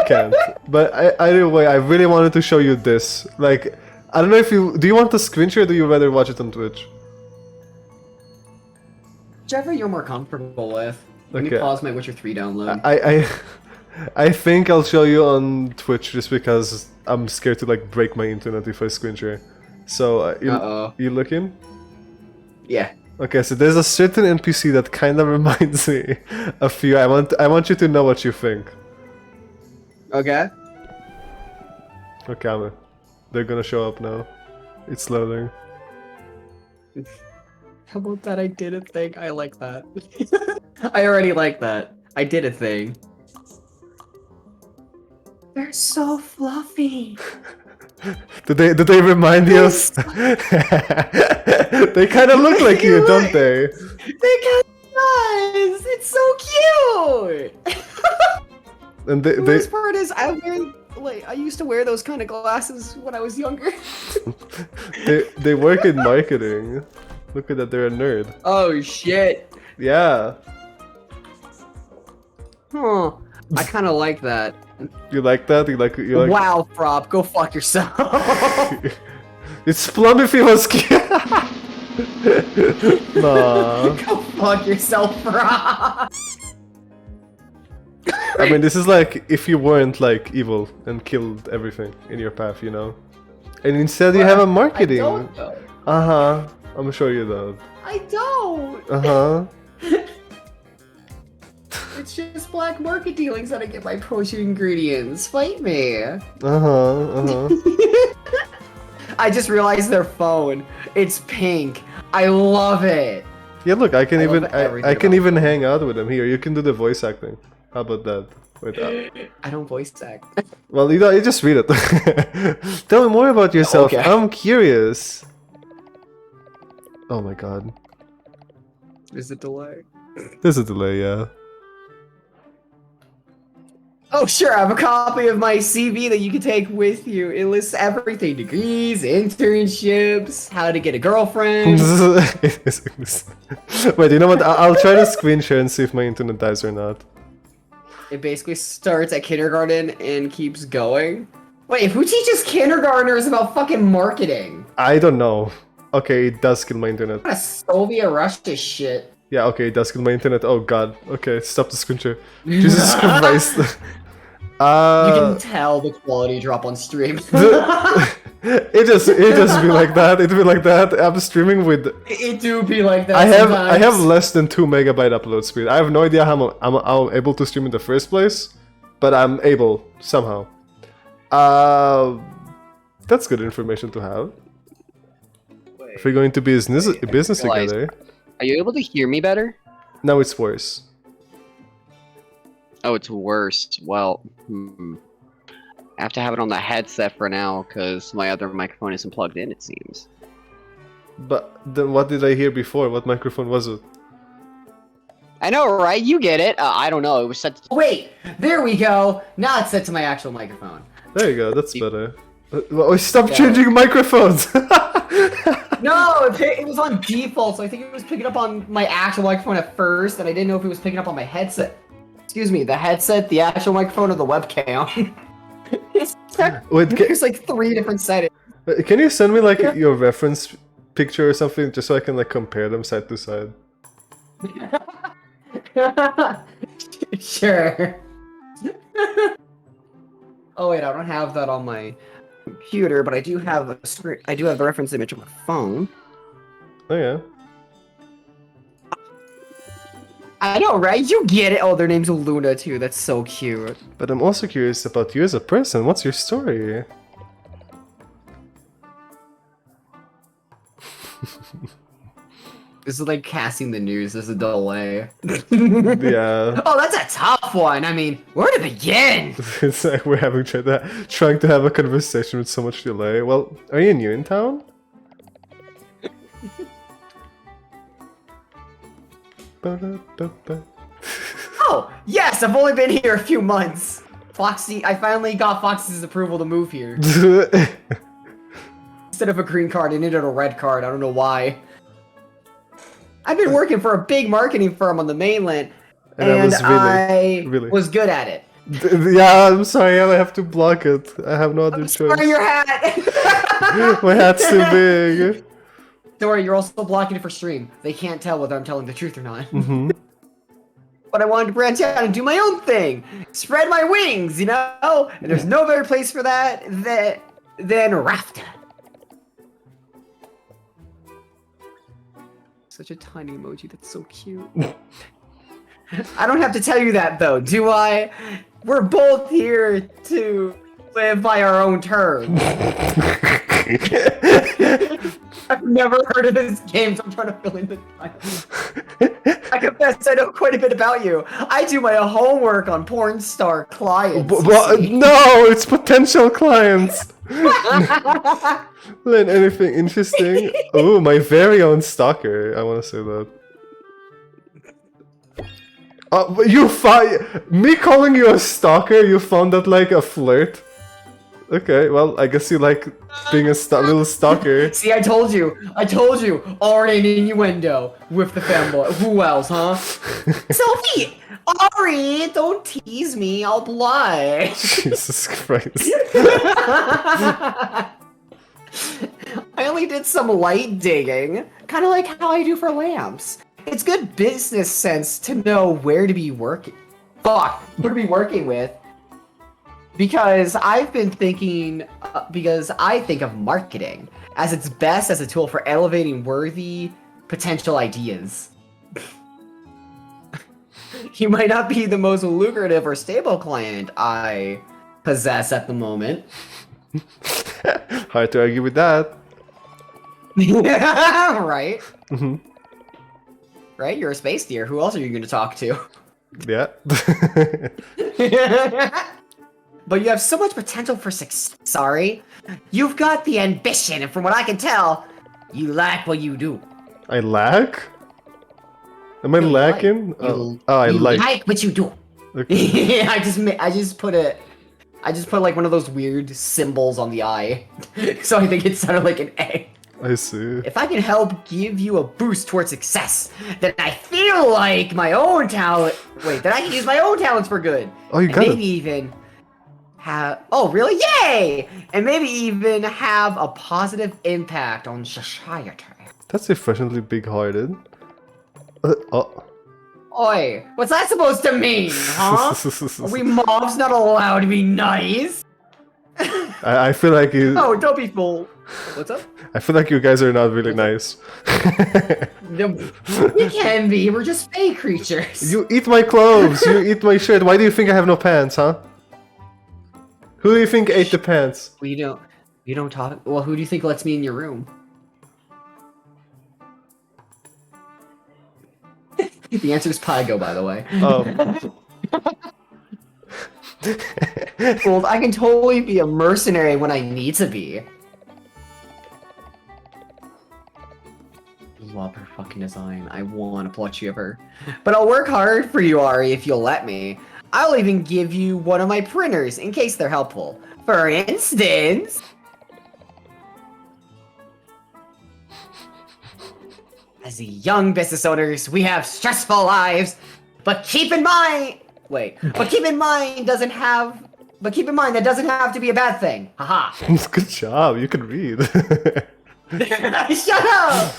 can't. But either way, I really wanted to show you this. Like, I don't know if you... Do you want the screen share or do you rather watch it on Twitch? Whichever you're more comfortable with. Let me pause my Witcher 3 download. I think I'll show you on Twitch just because I'm scared to like break my internet if I screen share. So, you looking? Yeah. Okay, so there's a certain NPC that kind of reminds me of you. I want you to know what you think. Okay. Okay, They're gonna show up now. It's loading. How about that? I did a thing. I like that. I already like that. I did a thing. They're so fluffy. Do they remind you of... They kind of look like you, don't they? They kind of does. It's so cute. And The worst part is I used to wear those kind of glasses when I was younger. they work in marketing. Look at that, they're a nerd. Oh shit. Yeah. Huh. I kind of like that. You like that? You like? Wow, Frop, go fuck yourself. It's Plum if he was cute. Nah. Go fuck yourself, Frop. I mean, this is like if you weren't like evil and killed everything in your path, you know. And instead you have a marketing. I don't though. Uh-huh. I'm sure you don't. I don't. Uh-huh. It's just black market dealings that I get my potion ingredients. Fight me. Uh-huh. I just realized their phone. It's pink. I love it. Yeah, look, I can I can even hang out with him here. You can do the voice acting. How about that? Wait, I don't voice act. well, you just read it. Tell me more about yourself. Okay. I'm curious. Oh my god. There's a delay. There's a delay, yeah. Oh, sure, I have a copy of my CV that you can take with you. It lists everything: degrees, internships, how to get a girlfriend. Wait, you know what? I'll try to screen share and see if my internet dies or not. It basically starts at kindergarten and keeps going. Wait, who teaches kindergartners about fucking marketing? I don't know. Okay, it does kill my internet. What a Soviet Russia shit. Yeah, okay, it does kill my internet. Oh god. Okay, stop the screen share. Jesus Christ. You can tell the quality drop on stream. it just be like that. It be like that. I'm streaming with. It do be like that. I have sometimes. less than 2 megabyte upload speed. I have no idea how I'm able to stream in the first place, but I'm able somehow. That's good information to have. If we're going to be business together. Are you able to hear me better? Now it's worse. Oh, it's worse. Well, I have to have it on the headset for now because my other microphone isn't plugged in, it seems. But then what did I hear before? What microphone was it? I know, right? You get it. I don't know. It was set to... Wait, there we go. Now it's set to my actual microphone. There you go, that's better. Oh, stop changing microphones! No, it was on default, so I think it was picking up on my actual microphone at first, and I didn't know if it was picking up on my headset. Excuse me, the headset, the actual microphone, or the webcam. Wait, There's like 3 different settings. can you send me like your reference picture or something, just so I can like compare them side to side? Sure. Oh wait, I don't have that on my computer, but I do have a screen. I do have the reference image on my phone. Oh yeah. I know, right? You get it. Oh, their name's Luna too. That's so cute. But I'm also curious about you as a person. What's your story? This is like casting the news. There's a delay. Yeah. Oh, that's a tough one. I mean, where to begin? It's like we're trying to have a conversation with so much delay. Well, are you new in town? Oh, yes, I've only been here a few months. Foxy, I finally got Foxy's approval to move here. Instead of a green card, I needed a red card. I don't know why. I've been working for a big marketing firm on the mainland, and I was good at it. Yeah, I'm sorry, I have to block it. I have no other choice. Sorry, your hat! My hat's too big. Don't worry, you're also blocking it for stream. They can't tell whether I'm telling the truth or not. Mm-hmm. But I wanted to branch out and do my own thing. Spread my wings, you know? And there's no better place for that than Rafta. Such a tiny emoji, that's so cute. I don't have to tell you that though, do I? We're both here to live by our own terms. I've never heard of this game, so I'm trying to fill in the time. I confess I know quite a bit about you. I do my homework on porn star clients. No, it's potential clients. Learn anything interesting? Oh, my very own stalker. I want to say that. Me calling you a stalker, you found that like a flirt? Okay, well, I guess you like being a little stalker. See, I told you. Already an innuendo with the fanboy. Who else, huh? Sophie! Ari, don't tease me, I'll blush. Jesus Christ. I only did some light digging, kind of like how I do for lamps. It's good business sense to know where to be working. Where to be working with. Because I've been thinking, because I think of marketing as its best as a tool for elevating worthy potential ideas. You might not be the most lucrative or stable client I possess at the moment. Hard to argue with that. Right? Mm-hmm. Right? You're a space deer. Who else are you going to talk to? Yeah. But you have so much potential for success, Sorry. You've got the ambition, and from what I can tell, you like what you do. I lack? Am I lacking? I you like. like what you do. Okay. I just put like one of those weird symbols on the eye, so I think it sounded like an A. I see. If I can help give you a boost towards success, then I feel like my own talent. Wait, that I can use my own talents for good. Oh, you and got maybe it. even have. Oh, really? Yay! And maybe even have a positive impact on society. That's refreshingly big-hearted. Oh. Oi, what's that supposed to mean, huh? Are we mobs not allowed to be nice? I feel like you. Oh, don't be fooled. What's up? I feel like you guys are not really nice. We can be. We're just fey creatures. You eat my clothes. You eat my shirt. Why do you think I have no pants, huh? Who do you think ate the pants? Well, you don't talk. Well, who do you think lets me in your room? The answer is Pygo, by the way. Oh. Well, I can totally be a mercenary when I need to be. Love her fucking design. I want to pluck you of her. But I'll work hard for you, Ari, if you'll let me. I'll even give you one of my printers in case they're helpful. For instance... As young business owners, we have stressful lives, but keep in mind... But keep in mind that doesn't have to be a bad thing. Haha. Good job. You can read. Shut up!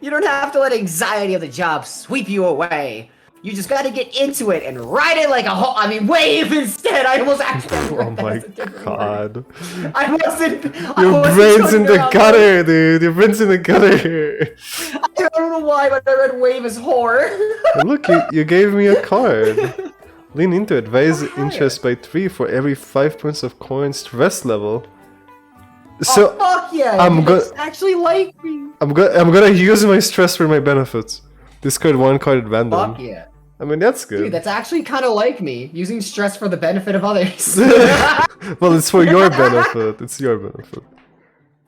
You don't have to let anxiety of the job sweep you away. You just gotta get into it and ride it like a wave instead. I almost actually. Oh my god. I wasn't. Your brain's in the gutter, dude. Your brain's in the gutter. I don't know why, but I read wave as whore. Look, you gave me a card. Lean into it. Raise interest by 3 for every 5 points of coin stress level. So fuck yeah! I'm actually like me. I'm gonna use my stress for my benefits. Discard 1 card at random. Fuck yeah. I mean, that's good. Dude, that's actually kind of like me, using stress for the benefit of others. Well, it's for your benefit. It's your benefit.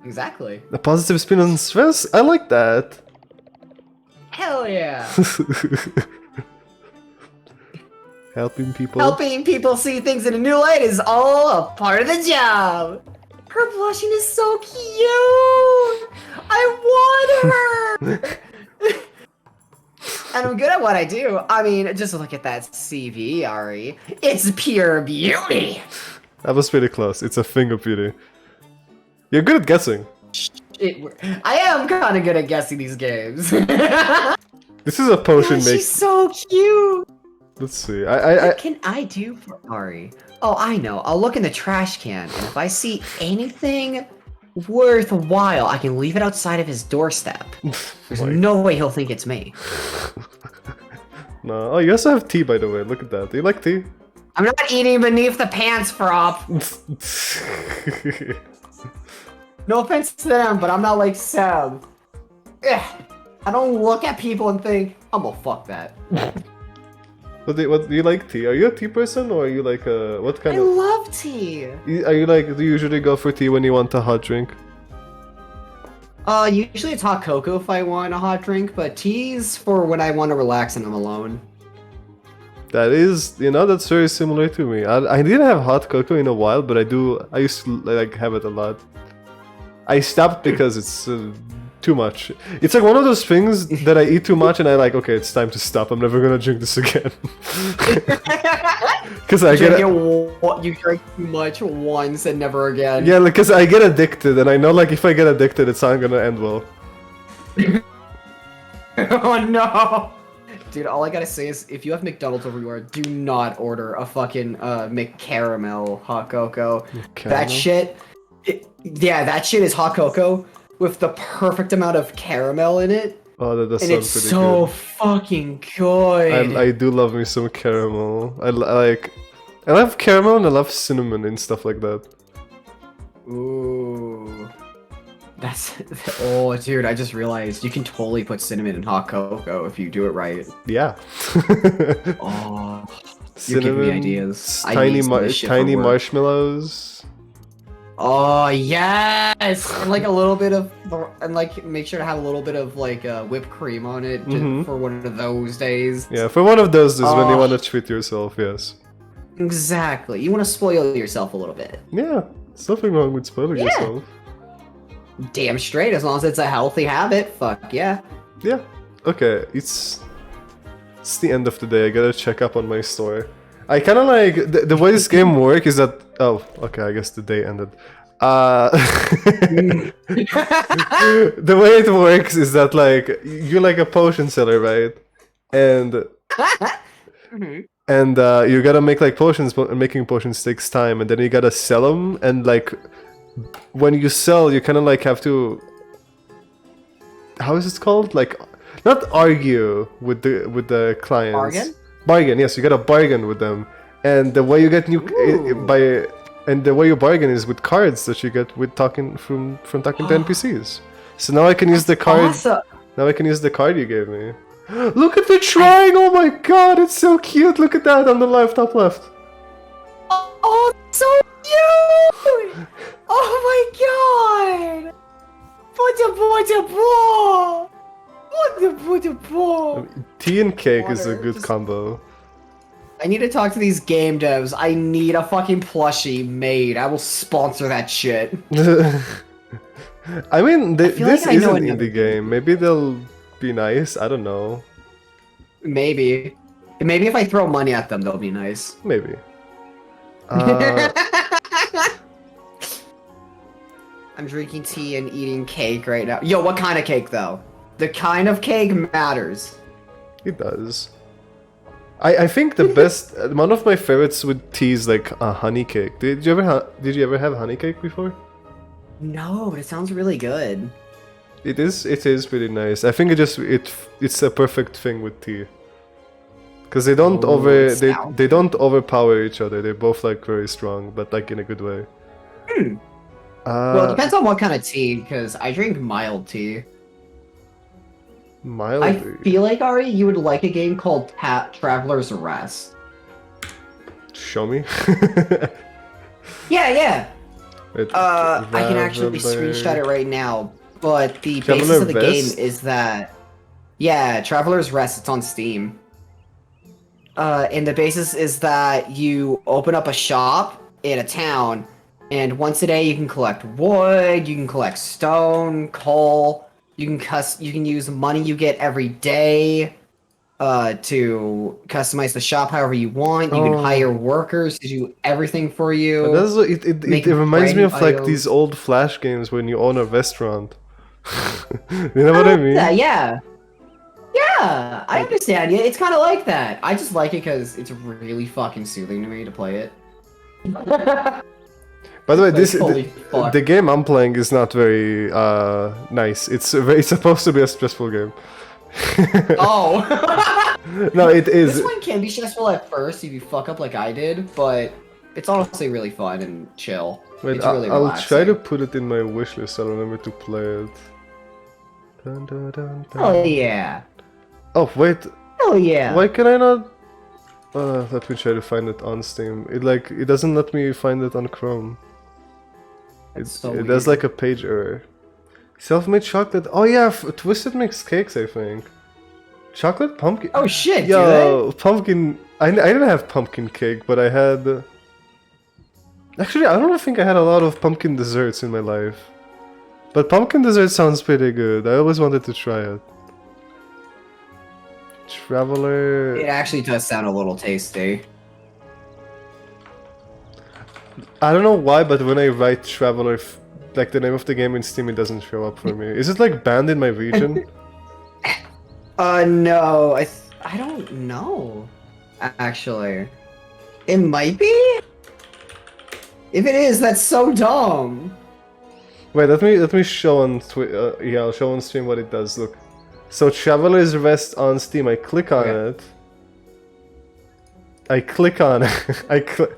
Exactly. A positive spin on stress? I like that. Hell yeah. Helping people. Helping people see things in a new light is all a part of the job. Her blushing is so cute. I want her. And I'm good at what I do. I mean, just look at that CV, Ari. It's pure beauty. That was pretty close. It's a finger beauty. You're good at guessing. I am kind of good at guessing these games. This is a potion God, make. she's so cute. Let's see. What can I do for Ari? Oh, I know. I'll look in the trash can, and if I see anything worthwhile, I can leave it outside of his doorstep. There's no way he'll think it's me. No. Oh, you also have tea, by the way. Look at that. Do you like tea? I'm not eating beneath the pants, Frop. No offense to them, but I'm not like Seb. Ugh. I don't look at people and think, I'm gonna fuck that. What do you like tea? Are you a tea person or are you like a what kind I of? love tea. Are you like? Do you usually go for tea when you want a hot drink? Usually it's hot cocoa if I want a hot drink, but tea's for when I want to relax and I'm alone. That is, that's very similar to me. I didn't have hot cocoa in a while, but I used to like have it a lot. I stopped because it's too much. It's like one of those things that I eat too much and I like, okay, it's time to stop. I'm never gonna drink this again. Because you drink too much once and never again. Yeah, because I get addicted, and I know like if I get addicted, it's not gonna end well. Oh no! Dude, all I gotta say is, if you have McDonald's over you, do not order a fucking McCaramel hot cocoa. That shit, that shit is hot cocoa with the perfect amount of caramel in it. Oh, that does and sound it's pretty so good. fucking good. I do love me some caramel. I love caramel and I love cinnamon and stuff like that. Ooh. That's... Oh, dude, I just realized you can totally put cinnamon in hot cocoa if you do it right. Yeah. Oh, Cinnamon, you're giving me ideas. tiny marshmallows. Oh, yes! And like a little bit of... And like, make sure to have a little bit of like whipped cream on it for one of those days. Yeah, for one of those days when you want to treat yourself, yes. Exactly. You want to spoil yourself a little bit. Yeah, there's nothing wrong with spoiling yourself. Damn straight, as long as it's a healthy habit. Fuck yeah. Yeah. Okay, it's the end of the day. I gotta check up on my store. I kind of like the way this game works is that. Oh, okay. I guess the day ended. The way it works is that like you're like a potion seller, right? And you gotta make like potions, but making potions takes time, and then you gotta sell them, and like when you sell, you kind of like have to. How is it called? Like, not argue with the clients. Bargain. Yes, you gotta bargain with them, and the way you get the way you bargain is with cards that you get with talking from talking to NPCs. So now I can use the card. Awesome. Now I can use the card you gave me. Look at the shrine! Oh my god, it's so cute! Look at that on the left, top left. Oh, so cute! Oh my god! Tea and cake is a good combo. I need to talk to these game devs. I need a fucking plushie made. I will sponsor that shit. I mean, this like is I know an another indie game. Maybe they'll be nice. I don't know. Maybe. Maybe if I throw money at them, they'll be nice. Maybe. I'm drinking tea and eating cake right now. Yo, what kind of cake, though? The kind of cake matters. It does. I think the best, one of my favorites with tea is like a honey cake. Did you ever have honey cake before? No, but it sounds really good. It is pretty nice. I think it's a perfect thing with tea. Because they don't they don't overpower each other. They're both like very strong, but like in a good way. Well, it depends on what kind of tea, because I drink mild tea. Mild. I feel like, Ari, you would like a game called Traveler's Rest. Show me. Yeah. Wait, I can actually screenshot it right now. But the basis of the game is that, yeah, Traveler's Rest. It's on Steam. And the basis is that you open up a shop in a town, and once a day you can collect wood, you can collect stone, coal. You can use money you get every day to customize the shop however you want. You can hire workers to do everything for you. It reminds me of like these old Flash games when you own a restaurant. You know what I mean? Yeah, I understand. Yeah, it's kind of like that. I just like it because it's really fucking soothing to me to play it. By the way, the game I'm playing is not very nice. It's supposed to be a stressful game. Oh. No, it is. This one can be stressful at first if you fuck up like I did, but it's honestly really fun and chill. Wait, It's really I'll try to relaxing. put it in my wish list. I'll remember to play it. Dun, dun, dun, dun. Oh yeah. Oh wait, Oh yeah. why can I not? Let me try to find it on Steam. It doesn't let me find it on Chrome. That's so It weird. does like a page error. Self-made chocolate. Oh yeah, Twisted makes cakes, I think. Chocolate pumpkin. Oh shit, Yo, pumpkin. I didn't have pumpkin cake, but I had. Actually, I don't think I had a lot of pumpkin desserts in my life. But pumpkin dessert sounds pretty good. I always wanted to try it. Traveler. It actually does sound a little tasty. I don't know why, but when I write Traveler, like the name of the game in Steam, it doesn't show up for me. Is it like banned in my region? No, I don't know. Actually, it might be. If it is, that's so dumb. Wait, let me show on yeah, I'll show on stream what it does. Look, so Traveler's Rest on Steam. I click on Okay. it. I click on it. I click.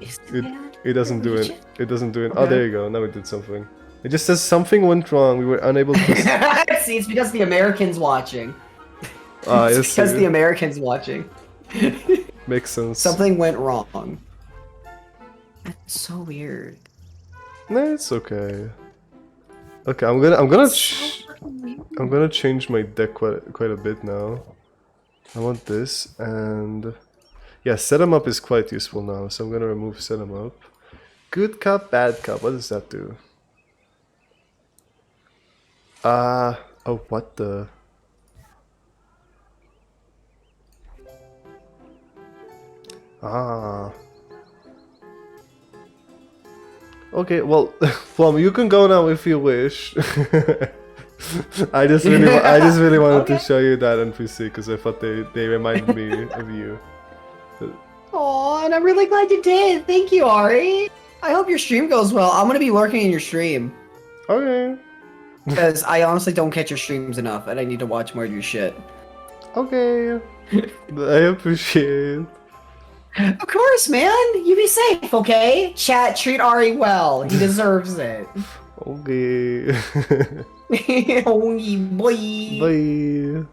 Is It, that? it doesn't do it. Legit? It doesn't do it. Oh, Okay. there you go. Now it did something. It just says something went wrong. We were unable to. See, it's because the Americans watching. Ah, It's yes, because the Americans watching. makes sense. Something went wrong. That's so weird. Nah, it's okay. Okay, I'm gonna So fucking weird. I'm gonna change my deck quite a bit now. I want this and yeah, set 'em up is quite useful now, so I'm gonna remove set 'em up. Good cup, bad cup. What does that do? Oh, what the? Ah. Okay, well, Plum, you can go now if you wish. I just really wanted to Okay. show you that NPC because I thought they reminded me of you. Aw, and I'm really glad you did. Thank you, Ari. I hope your stream goes well. I'm gonna be lurking in your stream. Okay, Because I honestly don't catch your streams enough, and I need to watch more of your shit. okay. I appreciate. Of course, man. You be safe, okay? Chat, treat Ari well. He deserves it. Okay. Oh, boy. Bye.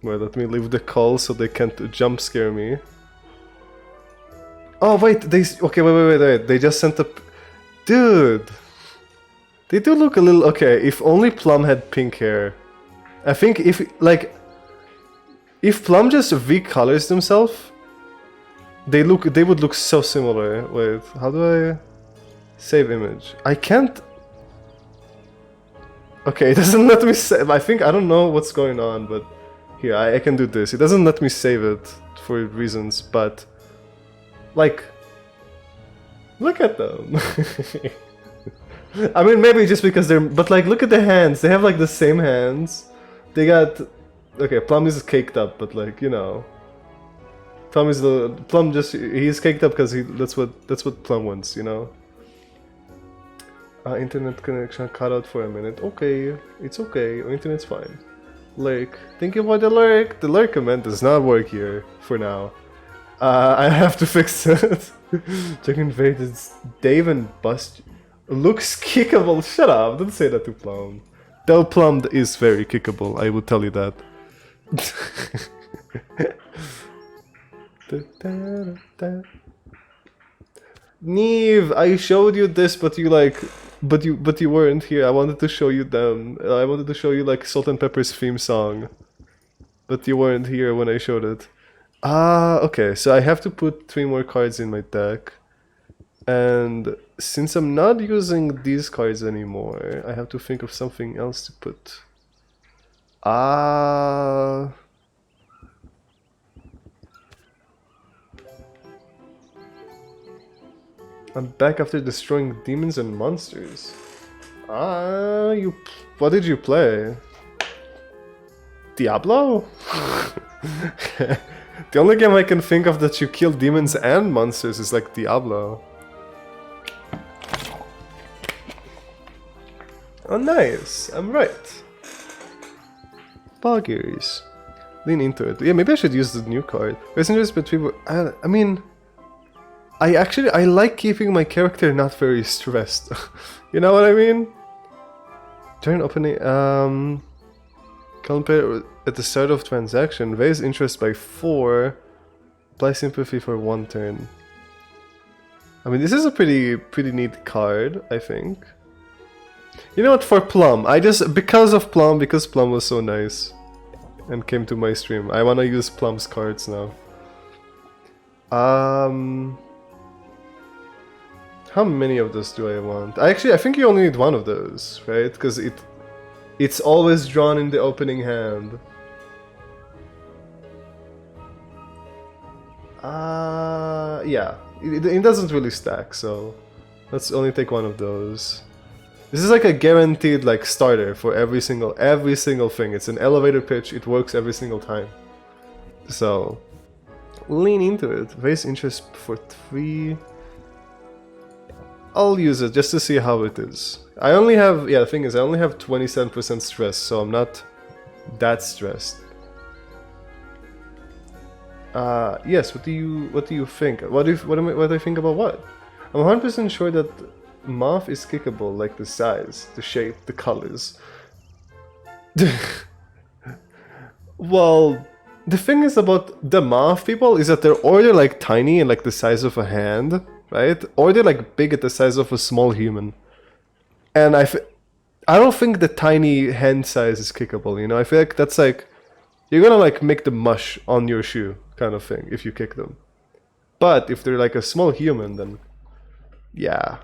Well, let me leave the call so they can't jump scare me. Oh wait, okay, wait. They just sent a. Dude, they do look a little okay. If only Plum had pink hair. I think if Plum just recolors themselves, they would look so similar. Wait, how do I save image? I can't. Okay, it doesn't let me save. I don't know what's going on, but here I can do this. It doesn't let me save it for reasons, but like, look at them. I mean, maybe just because they're, but like, look at the hands. They have like the same hands. They got. Okay, Plum is caked up, but like, you know, Plum just he's caked up because that's what Plum wants, you know. Internet connection cut out for a minute. Okay, it's okay. Internet's fine. Lurk. Thank you for the lurk. The lurk command does not work here for now. I have to fix it. Check invaded Dave and Bust. Looks kickable. Shut up. Don't say that to Plum. Though Plum is very kickable, I will tell you that. Neve, I showed you this, but you weren't here. I wanted to show you them. I wanted to show you like Salt and Pepper's theme song, but you weren't here when I showed it. Okay. So I have to put 3 more cards in my deck, and since I'm not using these cards anymore, I have to think of something else to put. I'm back after destroying demons and monsters. What did you play? Diablo? The only game I can think of that you kill demons and monsters is like Diablo. Oh nice, I'm right. Buggers. Lean into it. Yeah, maybe I should use the new card. Base interest, but people. I mean, I like keeping my character not very stressed. You know what I mean? Turn opening. Compare at the start of transaction. Raise interest by 4. Apply sympathy for 1 turn. I mean, this is a pretty neat card, I think. You know what? For Plum, because Plum was so nice and came to my stream, I wanna use Plum's cards now. How many of those do I want? I think you only need 1 of those, right? Because it's always drawn in the opening hand. Yeah, it doesn't really stack, so let's only take 1 of those. This is like a guaranteed like starter for every single thing. It's an elevator pitch. It works every single time. So lean into it. Raise interest for 3. I'll use it just to see how it is. I only have the thing is I only have 27% stress, so I'm not that stressed. Yes. What do you think? What do I think about what? I'm 100% sure that Moth is kickable, like the size, the shape, the colors. Well, the thing is about the Moth people is that they're either like tiny and like the size of a hand, right? Or they're like big at the size of a small human. And I don't think the tiny hand size is kickable, you know? I feel like that's like, you're gonna like make the mush on your shoe kind of thing if you kick them. But if they're like a small human, then yeah.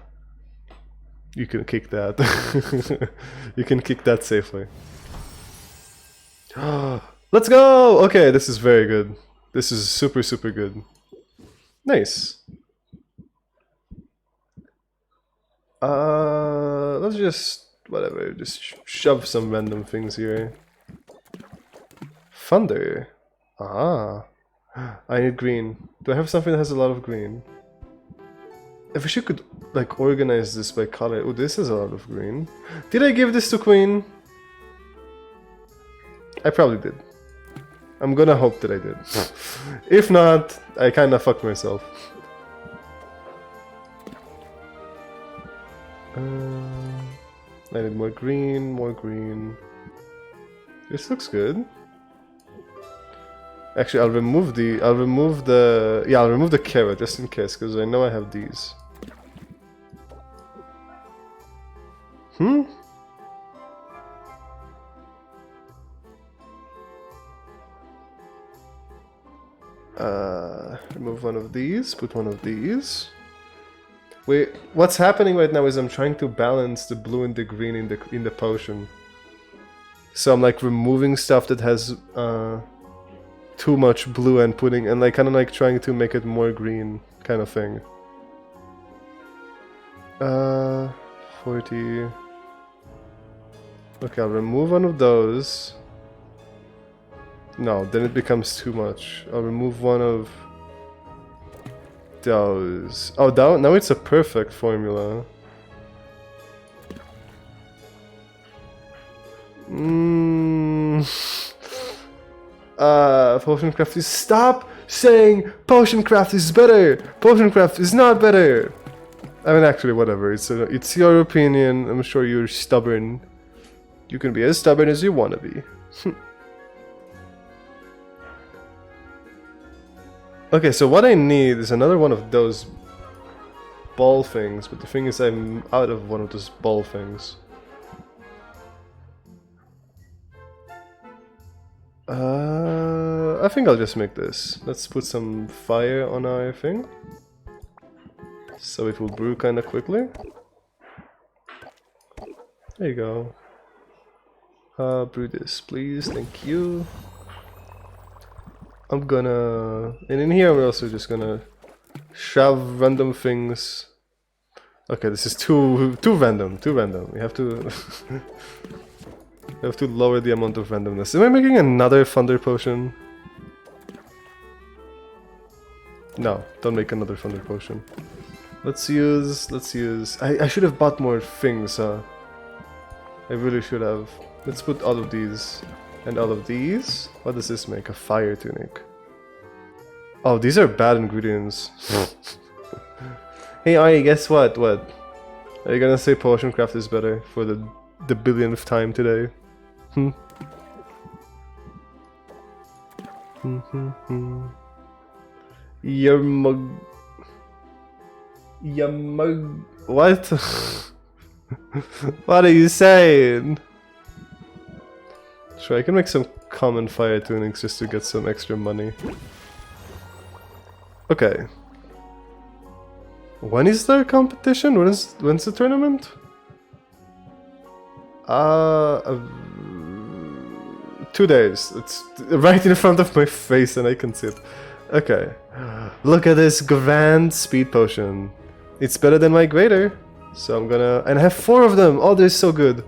You can kick that. You can kick that safely. Let's go! Okay, this is very good. This is super, super good. Nice. Let's just... whatever, just shove some random things here. Thunder. Ah. I need green. Do I have something that has a lot of green? I wish you could like organize this by color. Oh, this is a lot of green. Did I give this to Queen? I probably did. I'm gonna hope that I did. If not, I kinda fucked myself. I need more green, more green. This looks good. Actually, I'll remove the carrot just in case, because I know I have these. Remove one of these, put one of these. Wait, what's happening right now is I'm trying to balance the blue and the green in the potion. So I'm like removing stuff that has too much blue and putting and like kind of like trying to make it more green kind of thing. 40. Okay, I'll remove one of those. No, then it becomes too much. I'll remove one of those. Oh, now it's a perfect formula. Potion craft is... Stop saying potion craft is better! Potion craft is not better! I mean, actually, whatever. It's your opinion. I'm sure you're stubborn. You can be as stubborn as you want to be. Okay, so what I need is another one of those ball things, but the thing is I'm out of one of those ball things. I think I'll just make this. Let's put some fire on our thing, so it will brew kind of quickly. There you go. Brew this, please. Thank you. I'm gonna... and in here we're also just gonna shove random things. Okay, this is too random, We have to... we have to lower the amount of randomness. Am I making another thunder potion? No, don't make another thunder potion. Let's use... I should have bought more things, I really should have. Let's put all of these. And all of these. What does this make? A fire tunic. Oh, these are bad ingredients. Hey Ari, guess what? What? Are you gonna say potion craft is better for the billionth time today? Your mug. Your mug. What? What are you saying? Sure, I can make some common fire tunics just to get some extra money. Okay. When is there a competition? When's the tournament? 2 days. It's right in front of my face and I can see it. Okay. Look at this grand speed potion. It's better than my greater. So I'm gonna... And I have 4 of them! Oh, they're so good!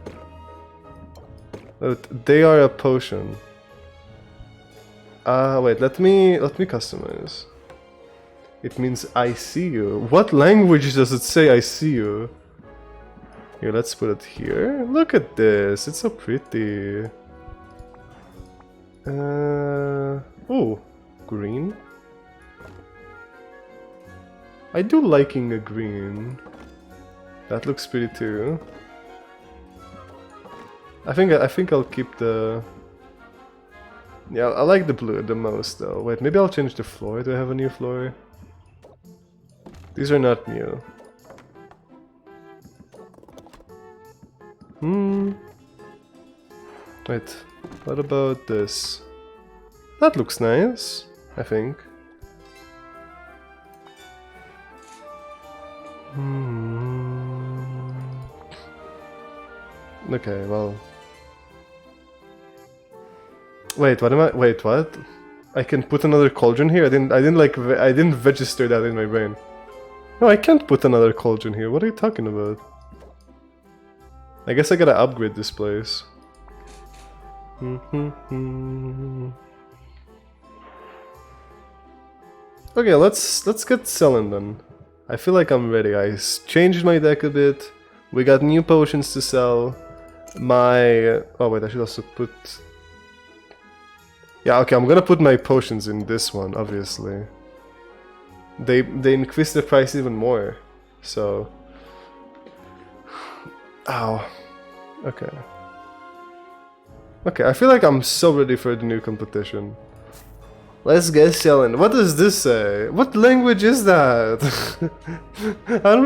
They are a potion. Wait, let me customize. It means I see you. What language does it say I see you? Here, let's put it here. Look at this, it's so pretty. Oh, green. I do liking a green. That looks pretty too. I think I'll keep the... Yeah, I like the blue the most though. Wait, maybe I'll change the floor. Do I have a new floor? These are not new. Wait, what about this? That looks nice, I think. Okay, well... Wait, what am I? Wait, what? I can put another cauldron here? I didn't register that in my brain. No, I can't put another cauldron here. What are you talking about? I guess I gotta upgrade this place. Okay, let's get selling then. I feel like I'm ready. I changed my deck a bit. We got new potions to sell. Oh wait, I should also put... Yeah, okay, I'm gonna put my potions in this one, obviously. They increase the price even more, so... Ow. Okay. Okay, I feel like I'm so ready for the new competition. Let's get selling. What does this say? What language is that?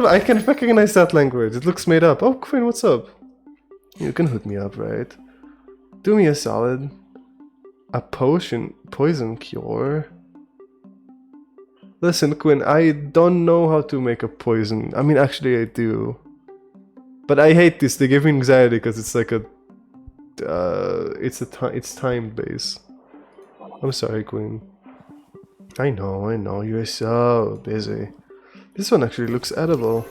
I can recognize that language. It looks made up. Oh, Quinn, what's up? You can hook me up, right? Do me a solid. A poison cure? Listen, Quinn, I don't know how to make a poison. I mean, actually I do. But I hate this. They give me anxiety because it's like a... it's time-based. I'm sorry, Queen. I know, you're so busy. This one actually looks edible.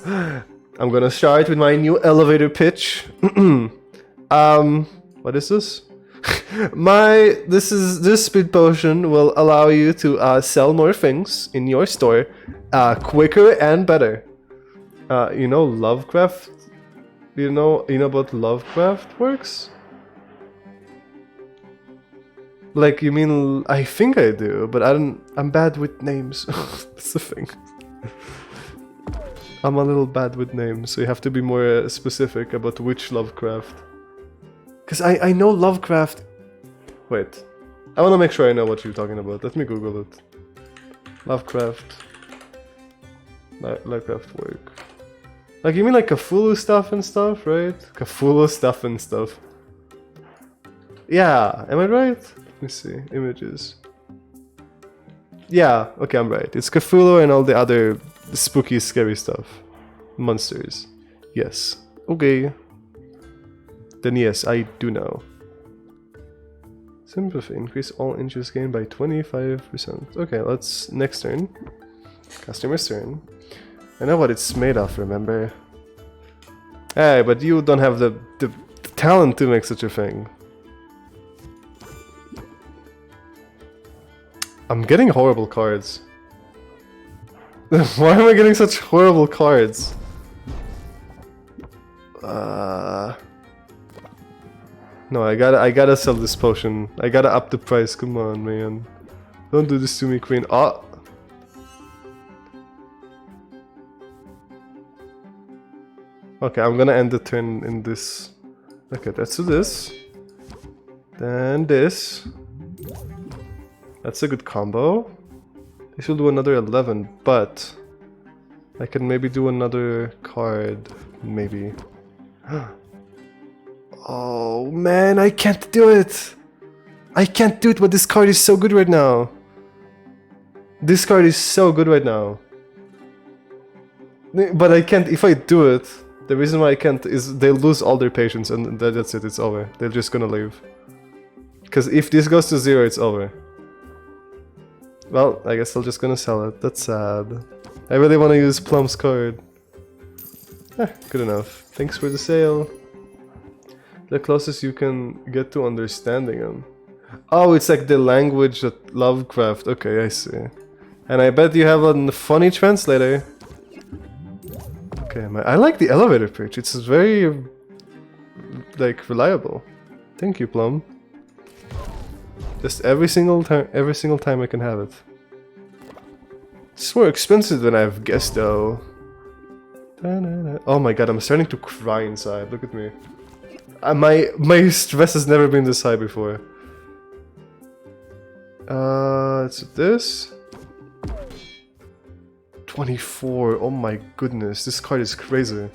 I'm gonna start with my new elevator pitch. What is this? This speed potion will allow you to sell more things in your store quicker and better. You know Lovecraft? You know about Lovecraft works? Like, you mean... I think I do, but I'm bad with names. That's the thing. I'm a little bad with names, so you have to be more specific about which Lovecraft. Because I know Lovecraft... Wait. I want to make sure I know what you're talking about. Let me Google it. Lovecraft. Lovecraft work. Like, you mean like Cthulhu stuff and stuff, right? Cthulhu stuff and stuff. Yeah, am I right? Let me see. Images. Yeah, okay, I'm right. It's Cthulhu and all the other spooky, scary stuff. Monsters. Yes. Okay. Then yes, I do know. Simplify. Increase all interest gain by 25%. Okay, let's... Next turn. Customer's turn. I know what it's made of, remember? Hey, but you don't have the talent to make such a thing. I'm getting horrible cards. Why am I getting such horrible cards? No, I gotta sell this potion. I gotta up the price. Come on, man. Don't do this to me, queen. Oh. Okay, I'm gonna end the turn in this. Okay, let's do this. Then this. That's a good combo. I should do another 11, but I can maybe do another card. Maybe. Oh man, I can't do it! I can't do it, but this card is so good right now. This card is so good right now. But I can't, if I do it, the reason why I can't is they'll lose all their patience and that's it, it's over. They're just gonna leave. Because if this goes to 0, it's over. Well, I guess I'm just gonna sell it. That's sad. I really want to use Plum's card. Good enough. Thanks for the sale. The closest you can get to understanding him. Oh, it's like the language that Lovecraft. Okay, I see. And I bet you have a funny translator. Okay, I like the elevator pitch. It's very, like, reliable. Thank you, Plum. Just every single time I can have it. It's more expensive than I've guessed, though. Oh my god, I'm starting to cry inside. Look at me. My stress has never been this high before. It's this. 24. Oh my goodness, this card is crazy.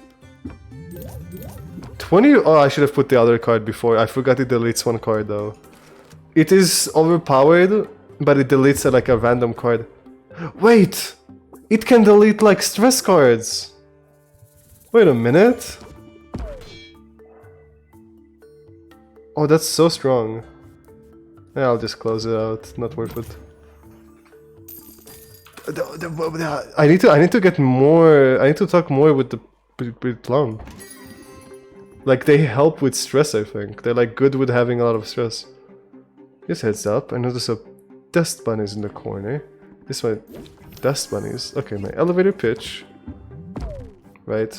20. Oh, I should have put the other card before. I forgot it deletes one card though. It is overpowered, but it deletes like a random card. Wait! It can delete like stress cards! Wait a minute. Oh, that's so strong. Yeah, I'll just close it out. Not worth it. I need to get more. I need to talk more with Plum. Like they help with stress. I think they're like good with having a lot of stress. Just heads up. I notice a dust bunnies in the corner. This one, dust bunnies. Okay, my elevator pitch. Right.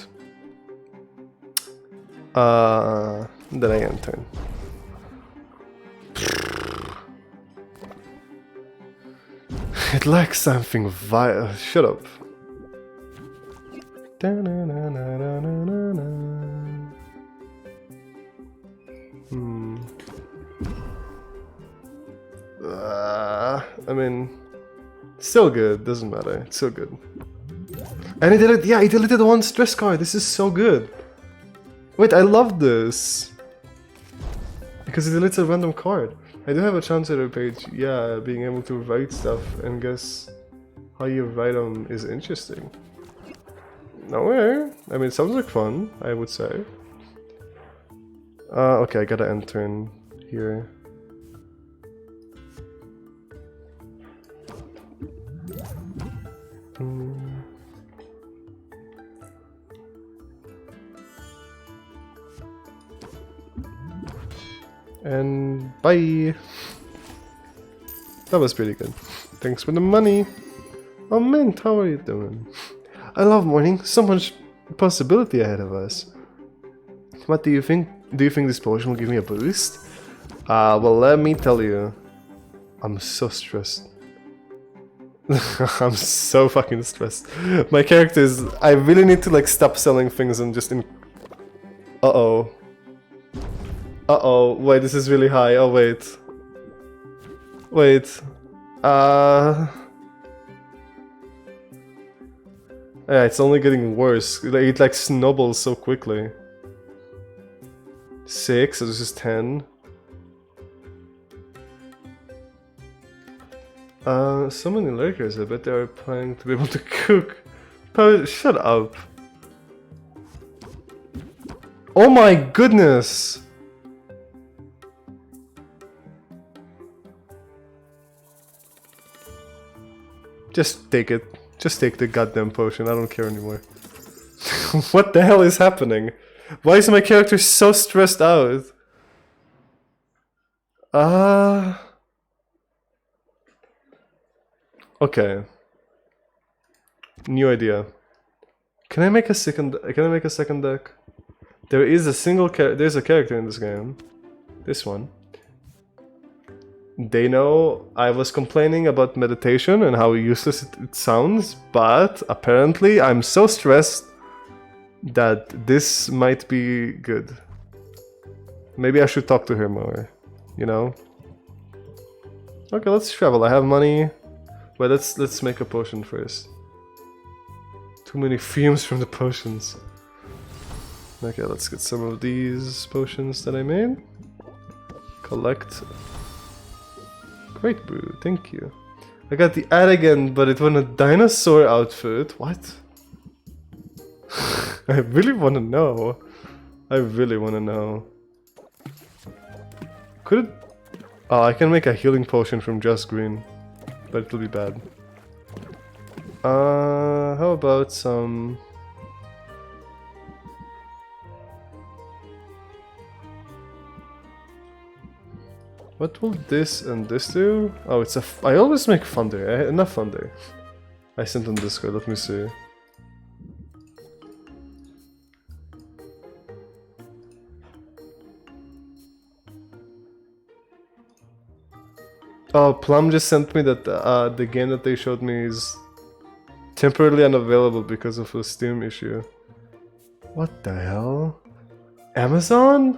Then I enter. It lacks something vile. Shut up. I mean, still good. Doesn't matter. It's so good. And he deleted. Yeah, he deleted one stress card. This is so good. Wait, I love this because it deletes a random card. I do have a translator page. Yeah, being able to write stuff and guess how you write them is interesting. No, I mean, it sounds like fun, I would say. Okay, I gotta enter in here. And bye! That was pretty good. Thanks for the money! Oh Mint, how are you doing? I love morning, so much possibility ahead of us. What do you think? Do you think this potion will give me a boost? Well let me tell you. I'm so stressed. I'm so fucking stressed. My character is... I really need to like stop selling things and just Uh-oh. Uh-oh, wait, this is really high. Oh, wait. Wait. Yeah, it's only getting worse. It like snowballs so quickly. 6, so this is 10. So many lurkers, I bet they are planning to be able to cook. Shut up. Oh my goodness! Just take it. Just take the goddamn potion, I don't care anymore. What the hell is happening? Why is my character so stressed out? Okay. New idea. Can I make a second deck? There is a single there's a character in this game This one. They know I was complaining about meditation and how useless it sounds, but apparently I'm so stressed that this might be good. Maybe I should talk to her more, you know? Okay, let's travel. I have money. But let's make a potion first. Too many fumes from the potions. Okay, let's get some of these potions that I made. Collect. Great brew, thank you. I got the ad again, but it was a dinosaur outfit. What? I really want to know. I really want to know. Could it... Oh, I can make a healing potion from just green. But it'll be bad. How about some... What will this and this do? Oh, it's a... I always make thunder. Enough thunder. I sent on Discord, let me see. Oh, Plum just sent me that the game that they showed me is temporarily unavailable because of a Steam issue. What the hell? Amazon?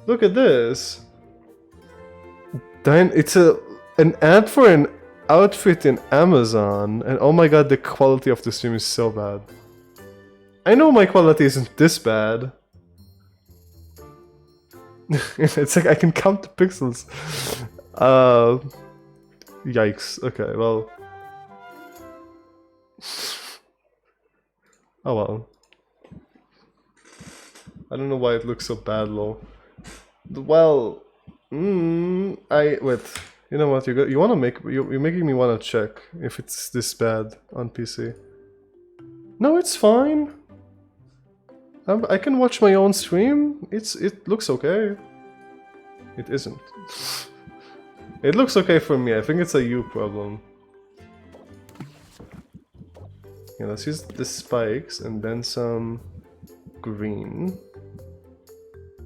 Look at this. It's an ad for an outfit in Amazon, and oh my god, the quality of the stream is so bad. I know my quality isn't this bad. It's like I can count the pixels. Yikes. Okay, well. Oh well. I don't know why it looks so bad, lol. Well, wait. You know what? You wanna make? You're making me wanna check if it's this bad on PC. No, it's fine. I can watch my own stream. It looks okay. It isn't. It looks okay for me. I think it's a you problem. Yeah, let's use the spikes and then some green.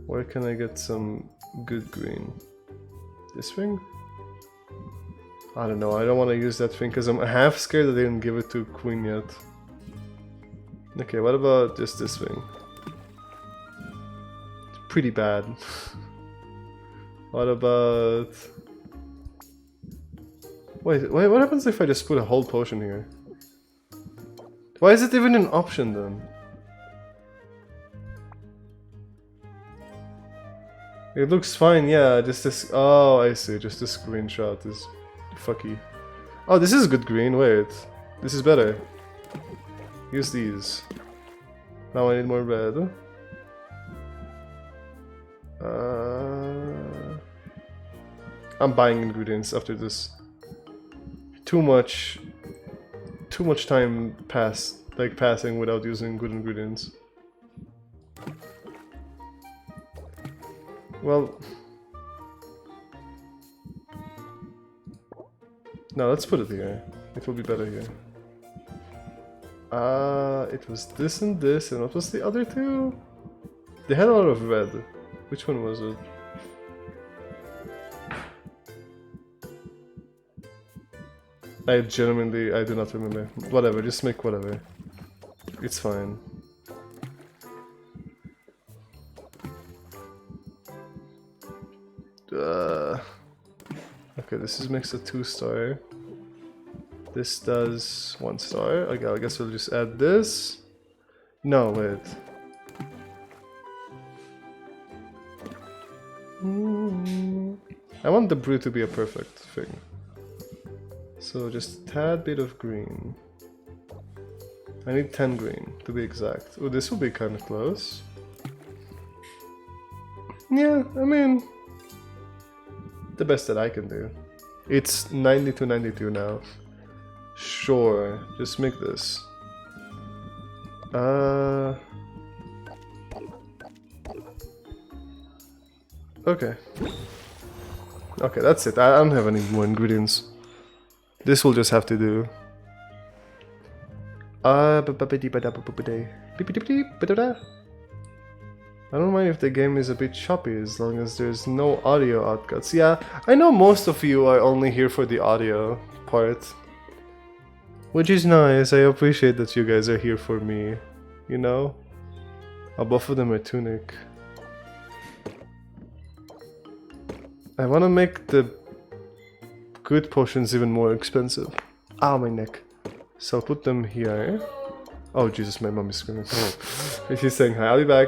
Where can I get some good green? This thing? I don't know. I don't want to use that thing because I'm half scared that they didn't give it to Queen yet. Okay, what about just this thing? It's pretty bad. What about... Wait, what happens if I just put a whole potion here? Why is it even an option then? It looks fine, yeah, just this... Oh, I see, just this screenshot is fucky. Oh, this is good green, wait. This is better. Use these. Now I need more red. I'm buying ingredients after this. Too much time passing without using good ingredients. Well, no, let's put it here. It will be better here. It was this and this, and what was the other two? They had a lot of red. Which one was it? I do not remember. Whatever, just make whatever. It's fine. Okay, this makes a 2-star. This does 1 star. Okay, I guess we'll just add this. No, wait. I want the brew to be a perfect thing. So just a tad bit of green. I need 10 green to be exact. Oh, this will be kind of close. Yeah, I mean, the best that I can do. It's 90 to 92 now. Sure, just make this. Okay. Okay, that's it. I don't have any more ingredients. This will just have to do. I don't mind if the game is a bit choppy as long as there's no audio outcuts. Yeah, I know most of you are only here for the audio part. Which is nice, I appreciate that you guys are here for me. You know? I'll buff them a tunic. I wanna make the good potions even more expensive. Ow, my neck. So I'll put them here. Oh Jesus, my mom is screaming. She's saying hi, I'll be back.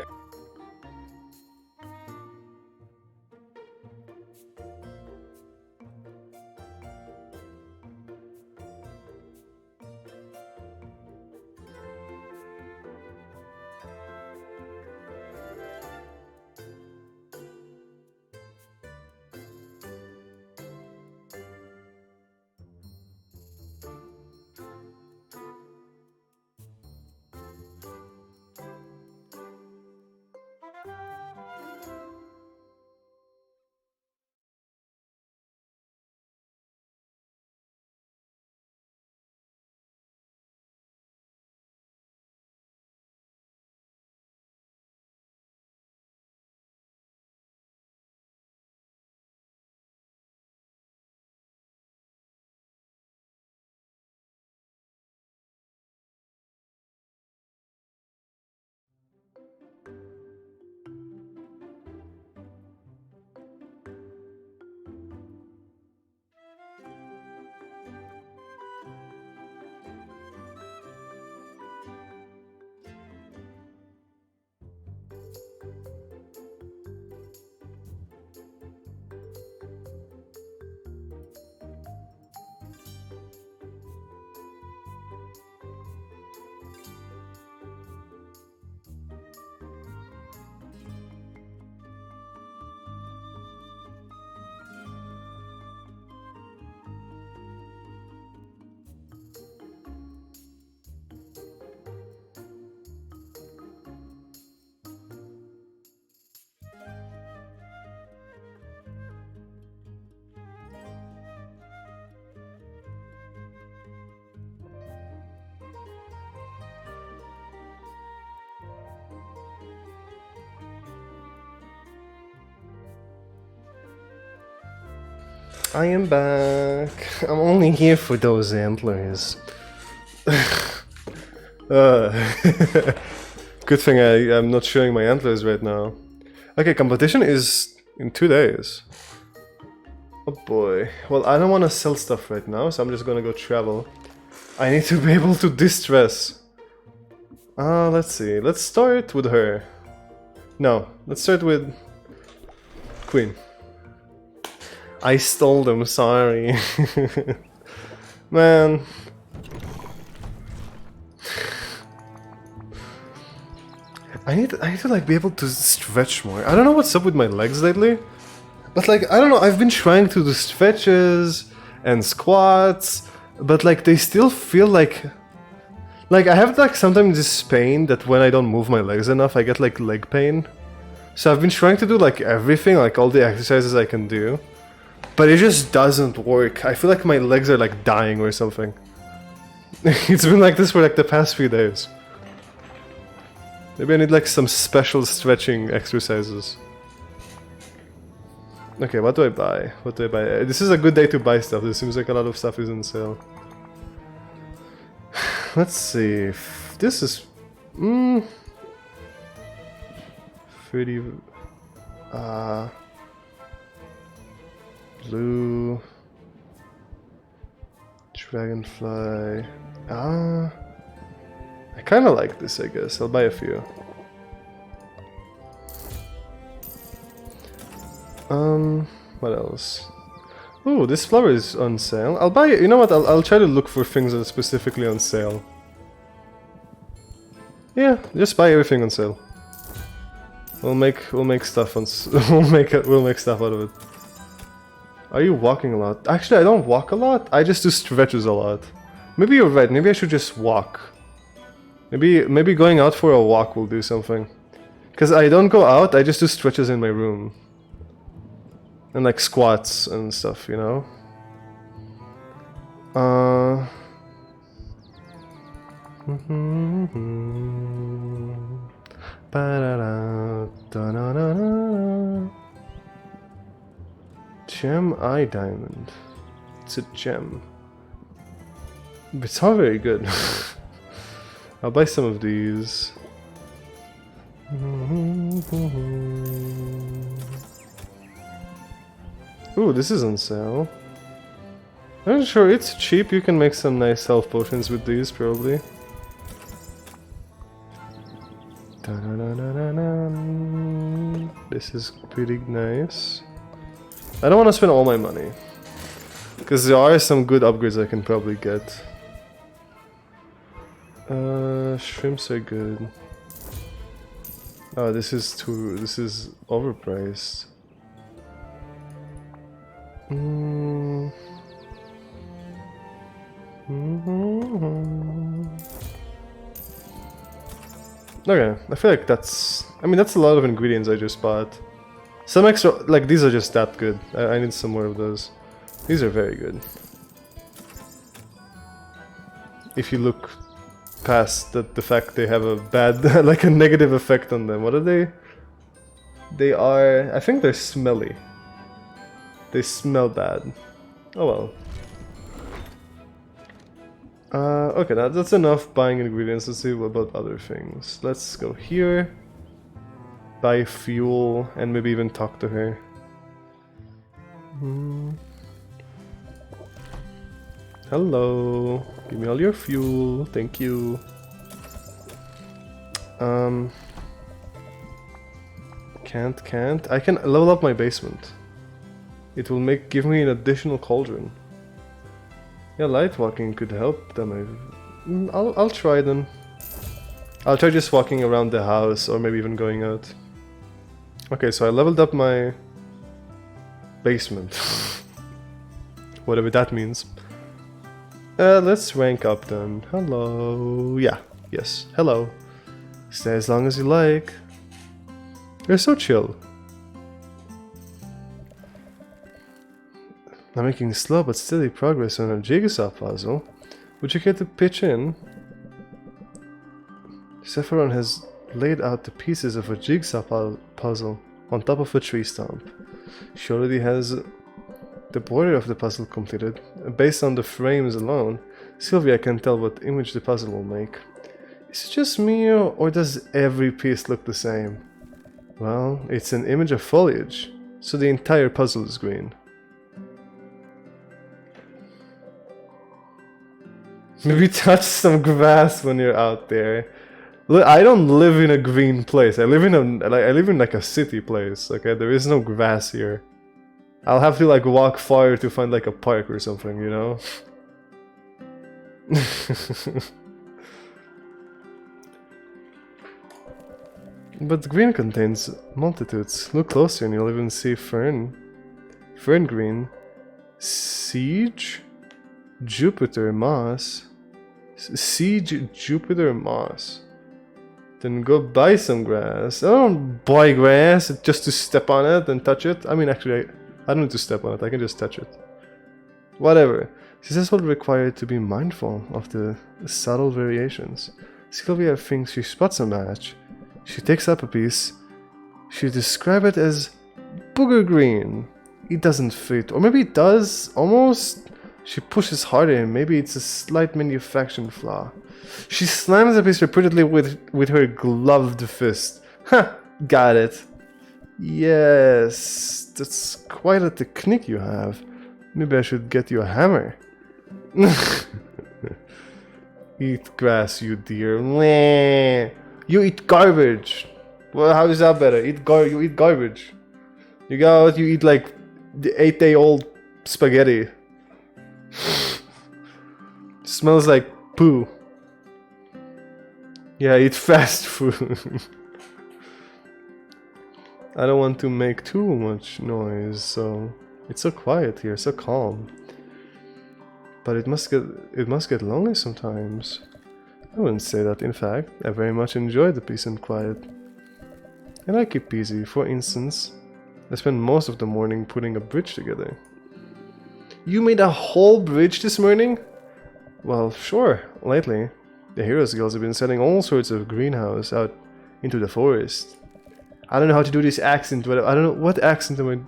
I am back. I'm only here for those antlers. Good thing I'm not showing my antlers right now. Okay, competition is in 2 days. Oh boy. Well, I don't want to sell stuff right now, so I'm just gonna go travel. I need to be able to distress. Let's see. Let's start with her. No, let's start with Queen. I stole them, sorry. Man. I need to like be able to stretch more. I don't know what's up with my legs lately. But like, I don't know, I've been trying to do stretches and squats, but like they still feel like I have like sometimes this pain that when I don't move my legs enough, I get like leg pain. So I've been trying to do like everything, like all the exercises I can do. But it just doesn't work. I feel like my legs are like dying or something. It's been like this for like the past few days. Maybe I need like some special stretching exercises. Okay, what do I buy? What do I buy? This is a good day to buy stuff. This seems like a lot of stuff is on sale. Let's see. This is... 30... Blue... Dragonfly... I kinda like this, I guess. I'll buy a few. What else? Ooh, this flower is on sale. I'll buy it. You know what? I'll try to look for things that are specifically on sale. Yeah, just buy everything on sale. We'll make stuff on we'll make stuff out of it. Are you walking a lot? Actually, I don't walk a lot. I just do stretches a lot. Maybe you're right. Maybe I should just walk. Maybe going out for a walk will do something. Cause I don't go out. I just do stretches in my room. And like squats and stuff, you know? Gem eye diamond. It's a gem. It's not very good. I'll buy some of these. Ooh, this is on sale. I'm sure it's cheap. You can make some nice health potions with these, probably. This is pretty nice. I don't want to spend all my money, because there are some good upgrades I can probably get. Shrimps are good. Oh, this is overpriced. Okay, I feel like that's a lot of ingredients I just bought. Some extra, like these are just that good. I need some more of those. These are very good. If you look past the fact they have a bad, like a negative effect on them. What are they? They are, I think they're smelly. They smell bad. Oh well. Okay, that's enough buying ingredients. Let's see about other things. Let's go here. Buy fuel and maybe even talk to her. Hello. Give me all your fuel. Thank you. Can't. I can level up my basement. It will give me an additional cauldron. Yeah, light walking could help them. I'll try then. I'll try just walking around the house or maybe even going out. Okay, so I leveled up my basement. Whatever that means. Let's rank up then. Hello. Yeah, yes. Hello. Stay as long as you like. You're so chill. I'm making slow but steady progress on a jigsaw puzzle. Would you care to pitch in? Sephiron has laid out the pieces of a jigsaw puzzle on top of a tree stump. She already has the border of the puzzle completed. Based on the frames alone, Sylvia can tell what image the puzzle will make. Is it just me, or does every piece look the same? Well, it's an image of foliage, so the entire puzzle is green. Maybe touch some grass when you're out there. Look, I don't live in a green place. I live in like a city place. Okay, there is no grass here. I'll have to like walk far to find like a park or something, you know? But green contains multitudes. Look closer and you'll even see fern. Fern green. Siege? Jupiter moss. Siege Jupiter moss. Then go buy some grass. I don't buy grass just to step on it and touch it. I mean, actually, I don't need to step on it. I can just touch it. Whatever. She says we'll require to be mindful of the subtle variations. Sylvia thinks she spots a match. She takes up a piece. She describes it as booger green. It doesn't fit. Or maybe it does, almost. She pushes harder and maybe it's a slight manufacturing flaw. She slams the piece repeatedly with her gloved fist. Ha! Got it. Yes, that's quite a technique you have. Maybe I should get you a hammer. Eat grass, you dear. Meh. You eat garbage. Well, how is that better? You eat garbage. You go out, you eat like the 8-day-old spaghetti. Smells like poo. Yeah, eat fast food. I don't want to make too much noise, so it's so quiet here, so calm. But it must get lonely sometimes. I wouldn't say that. In fact, I very much enjoy the peace and quiet. I like it busy. For instance, I spent most of the morning putting a bridge together. You made a whole bridge this morning? Well, sure. Lately, the Heroes Guilds have been sending all sorts of greenhouse out into the forest. I don't know how to do this accent. I don't know what accent am I...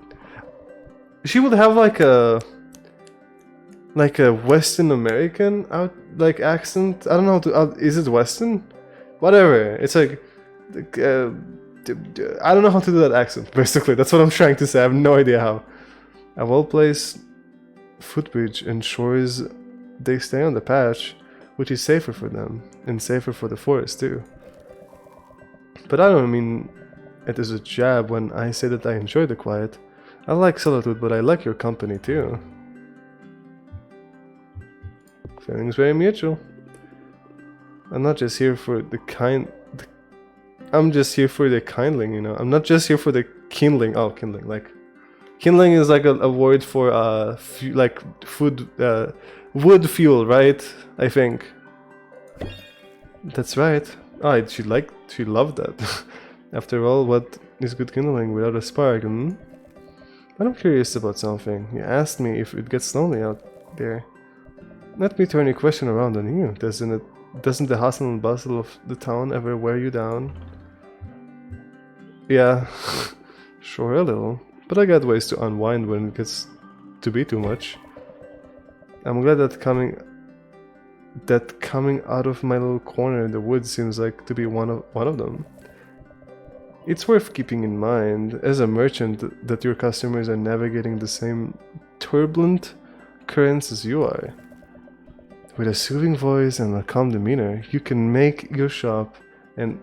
She would have like a Western American accent. I don't know how to. Is it Western? Whatever. It's like. I don't know how to do that accent. Basically, that's what I'm trying to say. I have no idea how. A well-placed footbridge ensures they stay on the patch, which is safer for them and safer for the forest too. But I don't mean it as a jab when I say that I enjoy the quiet. I like solitude, but I like your company too. Feelings very mutual. I'm not just here for the I'm just here for the kindling, you know. I'm not just here for the kindling. Oh, kindling, like kindling is like a word for like food, wood fuel, right? I think. That's right. Oh, she loved that. After all, what is good kindling without a spark? Hmm? But I'm curious about something. You asked me if it gets lonely out there. Let me turn your question around on you. Doesn't the hustle and bustle of the town ever wear you down? Yeah, sure a little. But I got ways to unwind when it gets to be too much. I'm glad that coming out of my little corner in the woods seems like to be one of them. It's worth keeping in mind, as a merchant, that your customers are navigating the same turbulent currents as you are. With a soothing voice and a calm demeanor, you can make your shop an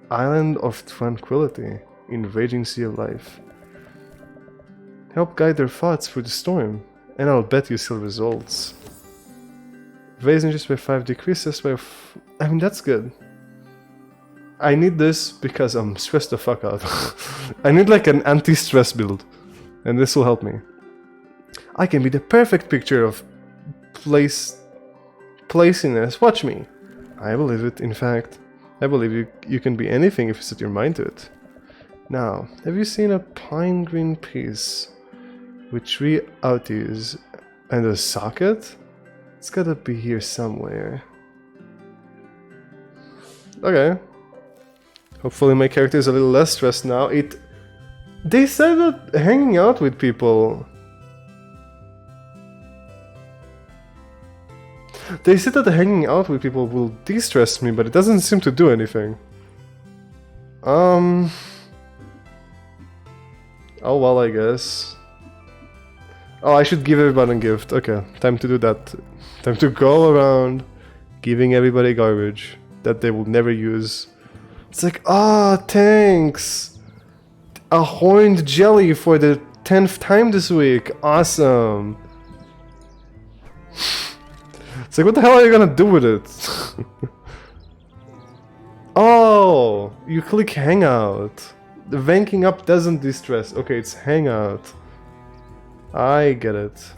island of tranquility in the raging sea of life. Help guide their thoughts through the storm, and I'll bet you see results. Raise interest by 5, decreases by I mean, that's good. I need this because I'm stressed the fuck out. I need like an anti-stress build, and this will help me. I can be the perfect picture of placiness. Watch me. I believe it, in fact. I believe you can be anything if you set your mind to it. Now, have you seen a pine green piece with 3 outies and a socket? It's gotta be here somewhere. Okay. Hopefully my character is a little less stressed now. They said that hanging out with people... They said that hanging out with people will de-stress me, but it doesn't seem to do anything. Oh well, I guess. Oh, I should give everybody a gift. Okay, time to do that. Time to go around giving everybody garbage that they will never use. It's like, thanks! A horned jelly for the 10th time this week. Awesome! It's like, what the hell are you gonna do with it? Oh! You click Hangout. The vanking up doesn't distress. Okay, it's Hangout. I get it.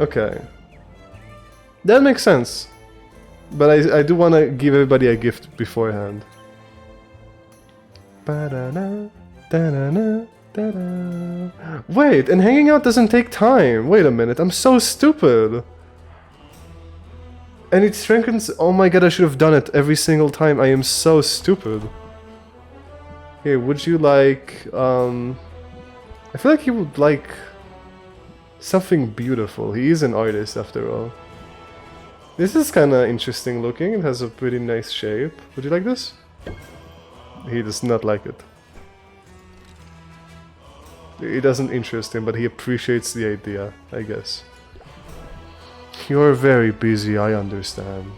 Okay. That makes sense. But I do want to give everybody a gift beforehand. Ba-da-da, da-da-da, da-da. Wait, and hanging out doesn't take time. Wait a minute, I'm so stupid. And it strengthens... Oh my god, I should have done it every single time. I am so stupid. Here, would you like... I feel like he would like... something beautiful. He is an artist after all. This is kinda interesting looking. It has a pretty nice shape. Would you like this? He does not like it. It doesn't interest him, but he appreciates the idea, I guess. You're very busy, I understand.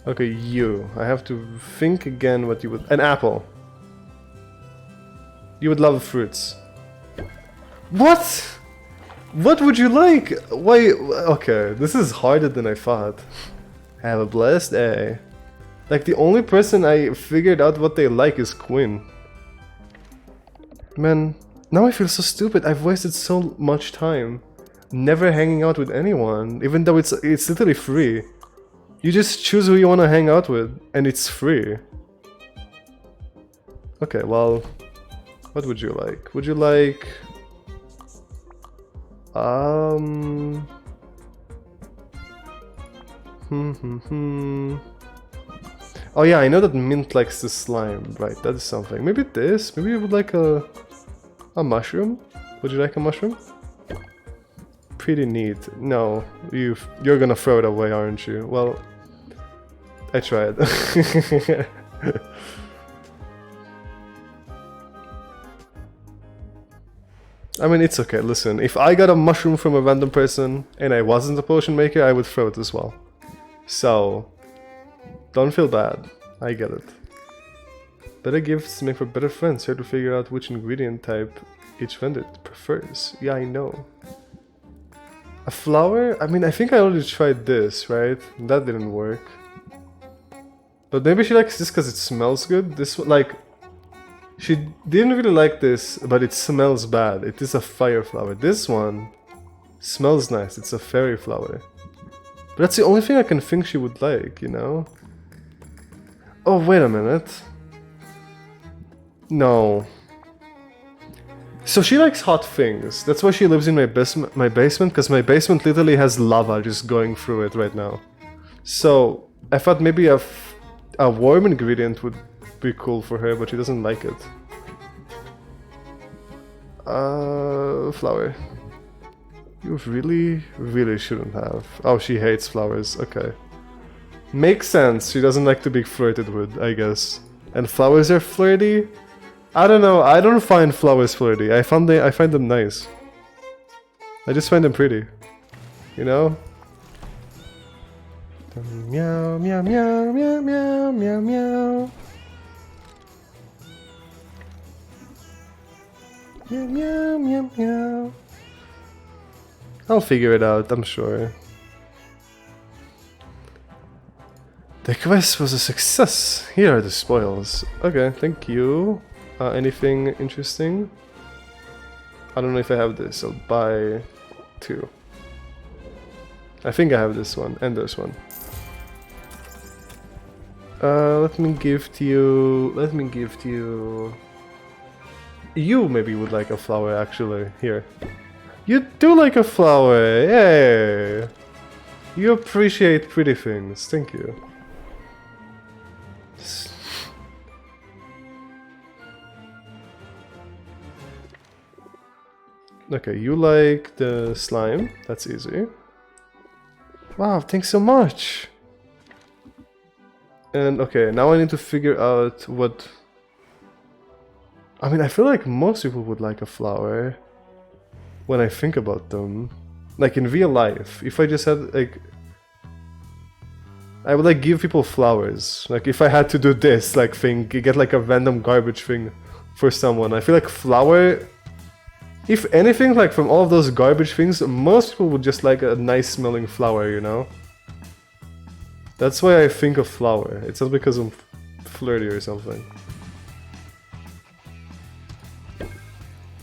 Okay, you. I have to think again what you would... An apple. You would love fruits. What? What would you like? Wait, okay, this is harder than I thought. Have a blessed day. Like, the only person I figured out what they like is Quinn. Man, now I feel so stupid. I've wasted so much time never hanging out with anyone, even though it's literally free. You just choose who you want to hang out with, and it's free. Okay, well, what would you like? Would you like... Oh yeah, I know that Mint likes the slime, right? That is something. Maybe this? Maybe you would like a mushroom? Would you like a mushroom? Pretty neat. No, you're gonna throw it away, aren't you? Well, I tried. I mean, it's okay. Listen, if I got a mushroom from a random person and I wasn't a potion maker, I would throw it as well. So, don't feel bad. I get it. Better gifts make for better friends. Here to figure out which ingredient type each vendor prefers. Yeah, I know. A flower? I mean, I think I already tried this, right? That didn't work. But maybe she likes this because it smells good. This one, like, she didn't really like this, but it smells bad. It is a fire flower. This one smells nice. It's a fairy flower. But that's the only thing I can think she would like, you know? Oh, wait a minute. No. So she likes hot things. That's why she lives in my basement, because my basement literally has lava just going through it right now. So I thought maybe a warm ingredient would be cool for her, but she doesn't like it. Flower. You really shouldn't have. Oh, she hates flowers. Okay. Makes sense. She doesn't like to be flirted with, I guess. And flowers are flirty? I don't know. I don't find flowers flirty. I find them nice. I just find them pretty. You know? Meow, meow, meow, meow, meow, meow, meow. Meow, meow, meow, meow. I'll figure it out, I'm sure. The quest was a success. Here are the spoils. Okay, thank you. Anything interesting? I don't know if I have this. I'll buy 2. I think I have this one and this one. Let me gift you. You maybe would like a flower, actually. Here. You do like a flower! Yay! You appreciate pretty things. Thank you. Okay, you like the slime. That's easy. Wow, thanks so much! And okay, now I need to figure out what... I mean, I feel like most people would like a flower when I think about them. Like in real life, if I just had like... I would like give people flowers. Like if I had to do this like thing, you get like a random garbage thing for someone. I feel like flower... If anything, like from all of those garbage things, most people would just like a nice smelling flower, you know? That's why I think of flower. It's not because I'm flirty or something.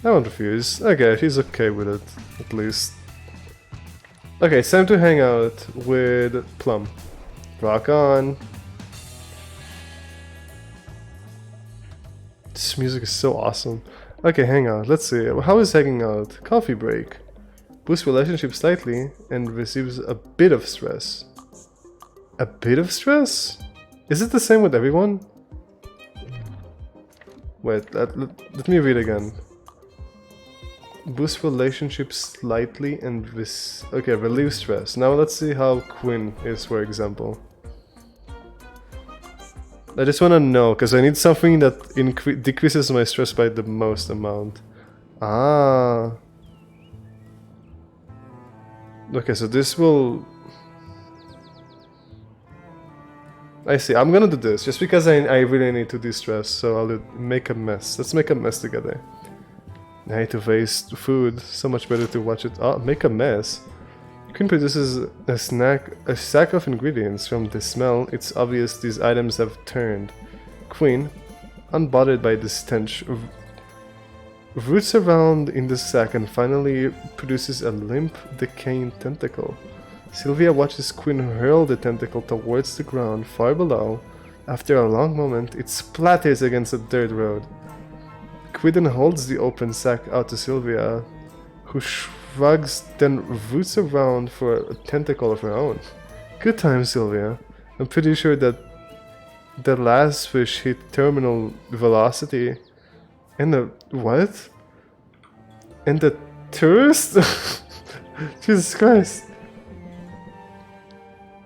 I won't refuse. Okay, she's okay with it, at least. Okay, it's time to hang out with Plum. Rock on. This music is so awesome. Okay, hang out. Let's see. How is hanging out? Coffee break. Boosts relationship slightly and receives a bit of stress. A bit of stress? Is it the same with everyone? Wait, let me read again. Boost relationship slightly and okay, relieve stress. Now let's see how Quinn is, for example. I just want to know, because I need something that decreases my stress by the most amount. Ah. Okay, so this will... I see, I'm gonna do this, just because I really need to de-stress, so I'll make a mess. Let's make a mess together. I hate to waste food, so much better to watch it. Oh, make a mess. Queen produces a sack of ingredients. From the smell, it's obvious these items have turned. Queen, unbothered by the stench, roots around in the sack and finally produces a limp, decaying tentacle. Sylvia watches Quinn hurl the tentacle towards the ground far below. After a long moment, it splatters against a dirt road. Quinn holds the open sack out to Sylvia, who shrugs, then roots around for a tentacle of her own. Good time, Sylvia. I'm pretty sure that The last fish hit terminal velocity. And the what? And the tourist? Jesus Christ.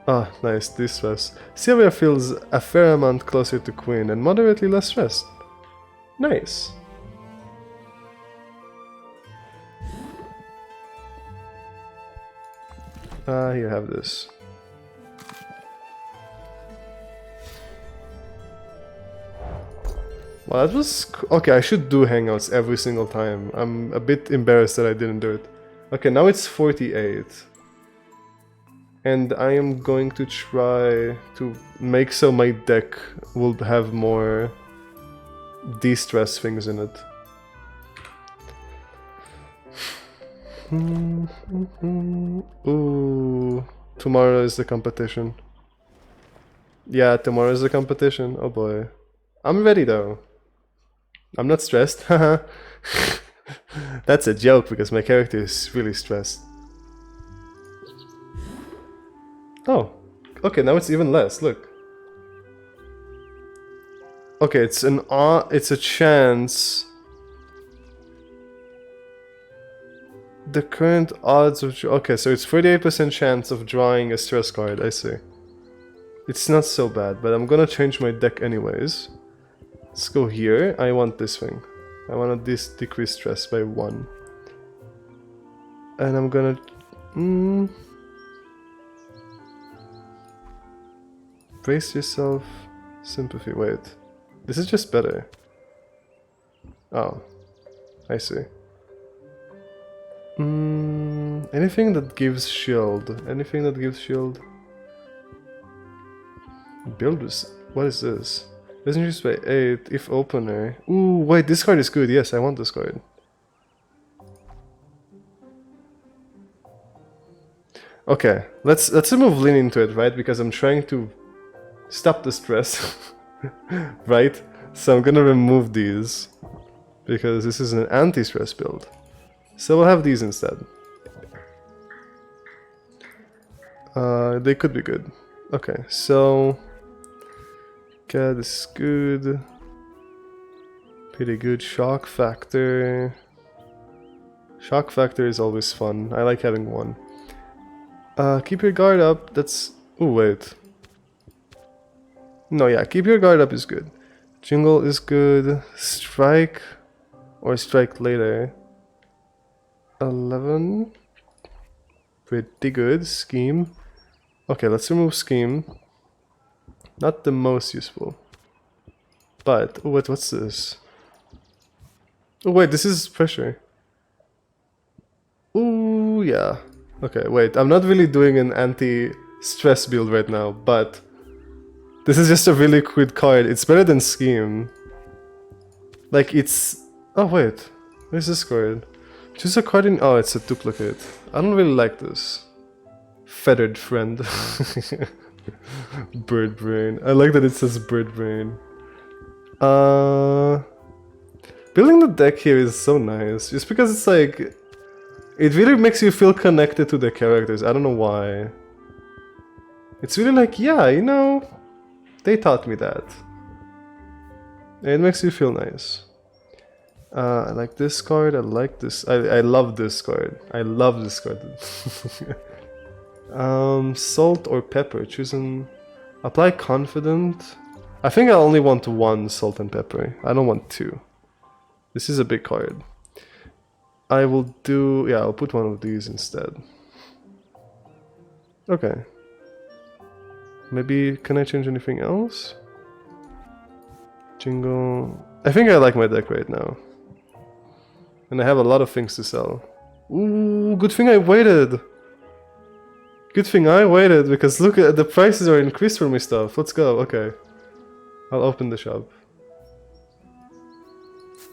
Ah, nice, distress. Sylvia feels a fair amount closer to Queen and moderately less stressed. Nice. You have this. Well, that was... Okay, I should do hangouts every single time. I'm a bit embarrassed that I didn't do it. Okay, now it's 48. And I am going to try to make so my deck will have more de-stress things in it. Ooh, tomorrow is the competition. Yeah, tomorrow is the competition. Oh boy. I'm ready though. I'm not stressed. Haha. That's a joke because my character is really stressed. Oh, okay, now it's even less. Look. Okay, it's a chance. The current odds of okay, so it's 38% chance of drawing a stress card. I see. It's not so bad, but I'm gonna change my deck anyways. Let's go here. I want this thing. I want to decrease stress by 1. And I'm gonna... brace yourself. Sympathy. Wait. This is just better. Oh. I see. Anything that gives shield. Anything that gives shield. Build this. What is this? Doesn't use by 8 if opener. Ooh, wait, this card is good. Yes, I want this card. Okay, let's remove lean into it, right? Because I'm trying to stop the stress, right? So I'm gonna remove these because this is an anti-stress build. So we'll have these instead. They could be good. Okay, so okay, this is good. Pretty good. Shock factor. Shock factor is always fun. I like having one. Keep your guard up. That's... Oh, wait. No, yeah, keep your guard up is good. Jingle is good. Strike or strike later. 11. Pretty good. Scheme. Okay, let's remove scheme. Not the most useful. But, oh wait, what's this? Oh wait, this is pressure. Ooh, yeah. Okay, wait, I'm not really doing an anti-stress build right now, but this is just a really good card. It's better than scheme. Like, it's... Oh wait, where's this card? Choose a card in... Oh, it's a duplicate. I don't really like this. Feathered friend. Bird brain. I like that it says bird brain. Building the deck here is so nice. Just because it's like... It really makes you feel connected to the characters. I don't know why. It's really like, yeah, you know... They taught me that. It makes you feel nice. I like this card. I like this. I love this card. I love this card. Salt or pepper. Choosing. Apply confident. I think I only want 1 salt and pepper. I don't want 2. This is a big card. I will do... Yeah, I'll put one of these instead. Okay. Maybe... Can I change anything else? Jingle... I think I like my deck right now. And I have a lot of things to sell. Ooh, good thing I waited! Good thing I waited, because look at the prices are increased for my stuff. Let's go, okay. I'll open the shop.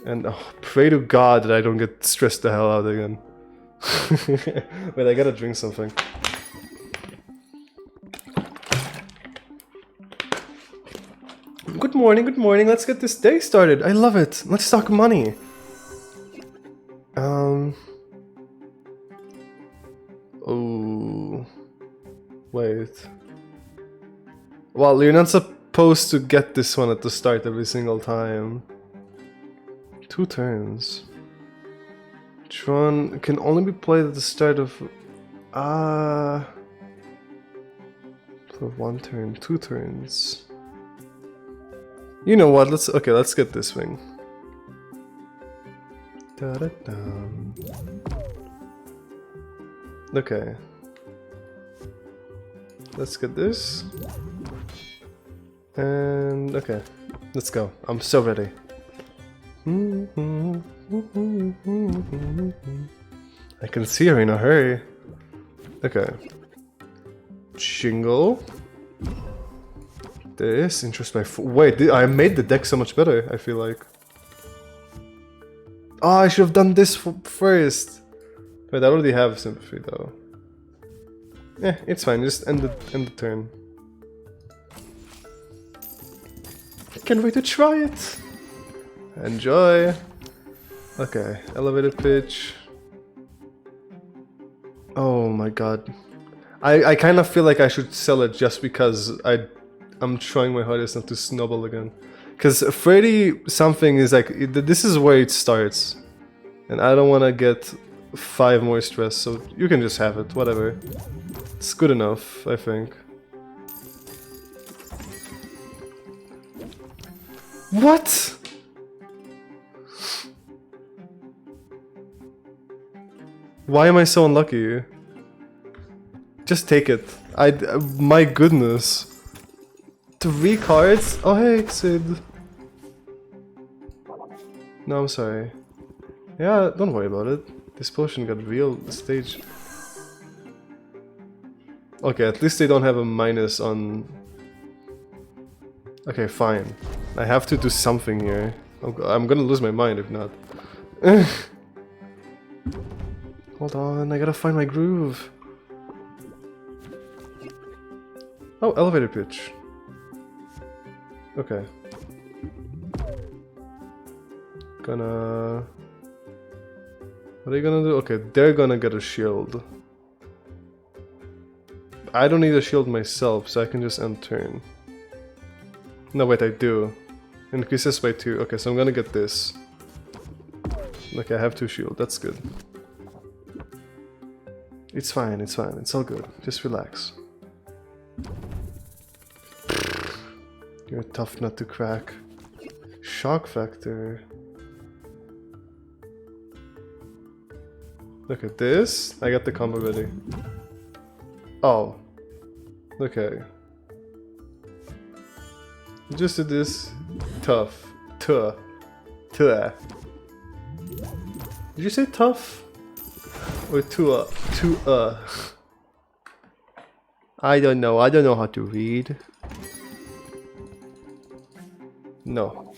And oh, pray to God that I don't get stressed the hell out again. Wait, I gotta drink something. Good morning, let's get this day started. I love it. Let's talk money. Oh. Wait. Well, you're not supposed supposed to get this one at the start every single time. 2 turns. Tron can only be played at the start of... for 1 turn, 2 turns. You know what, let's get this thing. Da-da-da. Okay. Let's get this. And okay, let's go. I'm so ready. I can see her in a hurry. Okay. Jingle. This, interest by wait, I made the deck so much better, I feel like. Oh, I should have done this first. Wait, I already have sympathy though. Eh, it's fine, just end the turn. I can't wait to try it. Enjoy. Okay, elevated pitch. Oh my god. I kind of feel like I should sell it just because I'm trying my hardest not to snowball again. Because 30 something is like, this is where it starts. And I don't want to get 5 more stress, so you can just have it, whatever. It's good enough, I think. What? Why am I so unlucky? Just take it. My goodness. 3 cards? Oh hey, Sid. No, I'm sorry. Yeah, don't worry about it. This potion got real stage. Okay, at least they don't have a minus on... Okay, fine. I have to do something here. I'm gonna lose my mind if not. Hold on, I gotta find my groove. Oh, elevator pitch. Okay. Gonna... What are you gonna do? Okay, they're gonna get a shield. I don't need a shield myself, so I can just end turn. No, wait, I do. Increases by 2. Okay, so I'm gonna get this. Okay, I have 2 shield. That's good. It's fine, it's fine. It's all good. Just relax. You're a tough nut to crack. Shock factor. Look at this. I got the combo ready. Oh. Okay. Just did this. Tough. Tuh. Tuh. Did you say tough? Or tuh? Tuh. I don't know. I don't know how to read. No.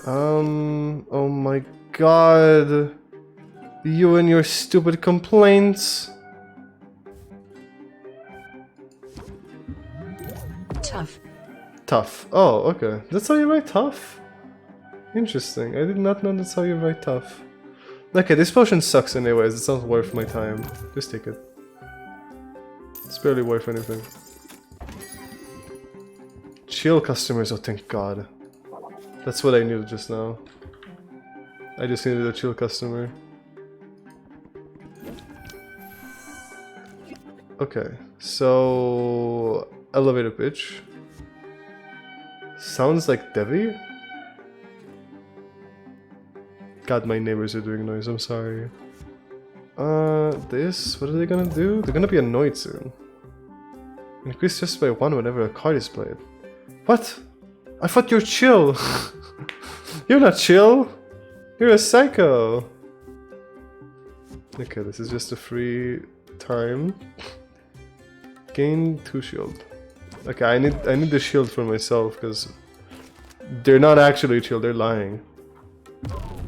Oh my god. You and your stupid complaints. Tough. Tough. Oh, okay. That's how you write tough? Interesting. I did not know that's how you write tough. Okay, this potion sucks anyways. It's not worth my time. Just take it. It's barely worth anything. Chill customers, oh thank god. That's what I needed just now. I just needed a chill customer. Okay, so... Elevator pitch. Sounds like Devi? God, my neighbors are doing noise, I'm sorry. This? What are they gonna do? They're gonna be annoyed soon. Increase just by 1 whenever a card is played. What? I thought you're chill! You're not chill! You're a psycho! Okay, this is just a free time. Gain 2 shield. Okay, I need the shield for myself, because they're not actually chill, they're lying.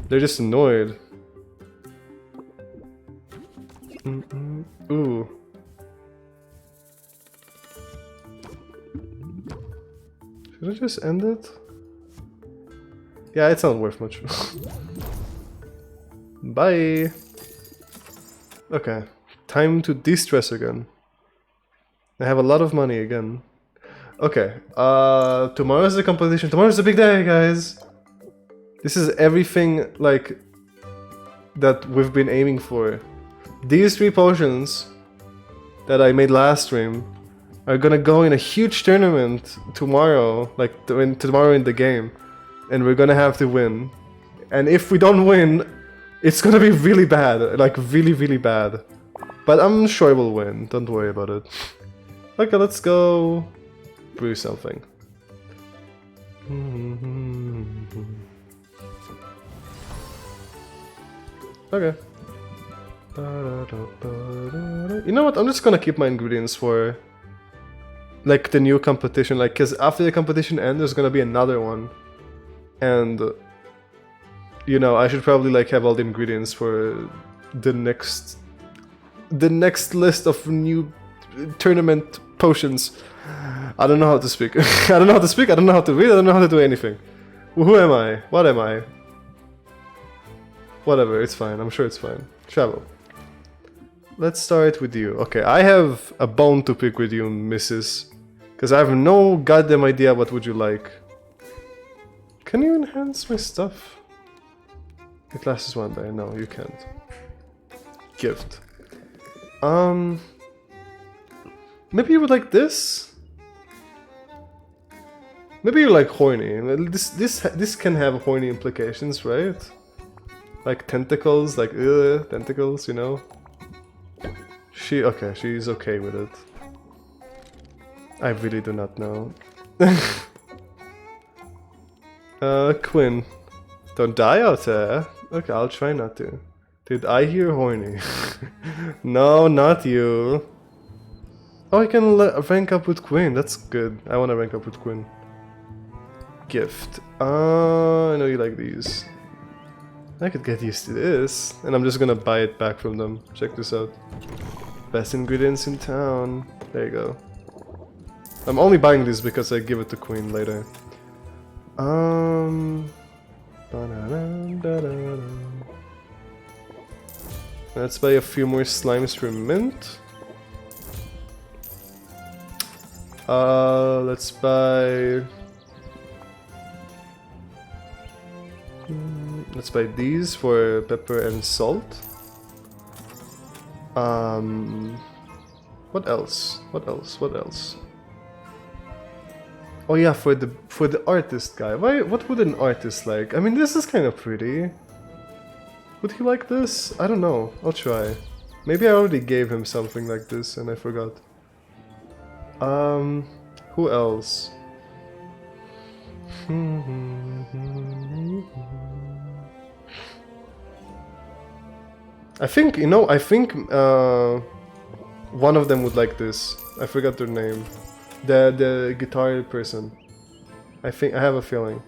They're just annoyed. Ooh. Should I just end it? Yeah, it's not worth much. Bye! Okay, time to de-stress again. I have a lot of money again. Okay, tomorrow's the competition. Tomorrow's the big day, guys. This is everything, like, that we've been aiming for. These 3 potions that I made last stream are gonna go in a huge tournament tomorrow, like, tomorrow in the game. And we're gonna have to win. And if we don't win, it's gonna be really bad. Like, really, really bad. But I'm sure we'll win. Don't worry about it. Okay, let's go brew something. Okay. You know what? I'm just gonna keep my ingredients for like the new competition, like, cause after the competition ends, there's gonna be another one, and you know, I should probably like have all the ingredients for the next list of new tournament potions. I don't know how to speak. I don't know how to speak. I don't know how to read. I don't know how to do anything. Who am I? What am I? Whatever. It's fine. I'm sure it's fine. Travel. Let's start with you. Okay, I have a bone to pick with you, Mrs. Because I have no goddamn idea what would you like. Can you enhance my stuff? It lasts 1 day. No, you can't. Gift. Maybe you would like this? Maybe you like horny. This can have horny implications, right? Like tentacles, like tentacles, you know? She's okay with it. I really do not know. Quinn. Don't die out there. Okay, I'll try not to. Did I hear horny? No, not you. Oh, I can rank up with Quinn. That's good. I want to rank up with Quinn. Gift. I know you like these. I could get used to this. And I'm just gonna buy it back from them. Check this out. Best ingredients in town. There you go. I'm only buying this because I give it to Queen later. Let's buy a few more slimes for mint. Let's buy... Let's buy these for pepper and salt. What else? What else? What else? Oh yeah, for the artist guy. What would an artist like? I mean, this is kind of pretty. Would he like this? I don't know. I'll try. Maybe I already gave him something like this and I forgot. Who else? I think, you know, one of them would like this. I forgot their name. The guitar person. I have a feeling.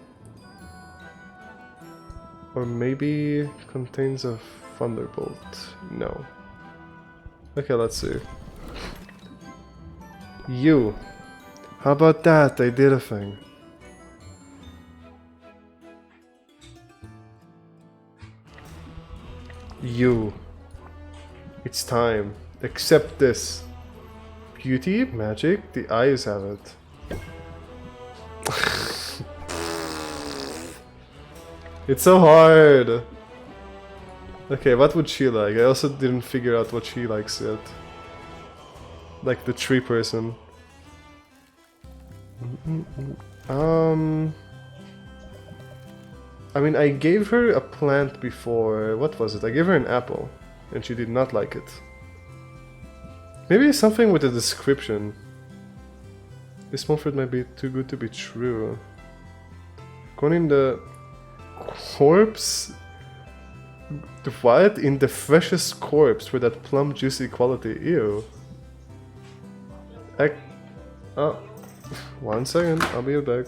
Or maybe contains a thunderbolt. No. Okay, let's see. You. How about that? I did a thing. You. It's time. Accept this. Beauty, magic, the eyes have it. It's so hard. Okay, what would she like? I also didn't figure out what she likes yet. Like the tree person. I mean, I gave her a plant before. What was it? I gave her an apple, and she did not like it. Maybe something with the description. This Mumford might be too good to be true. Going in the corpse? What? In the freshest corpse for that plump juicy quality. Ew. Oh. 1 second, I'll be right back.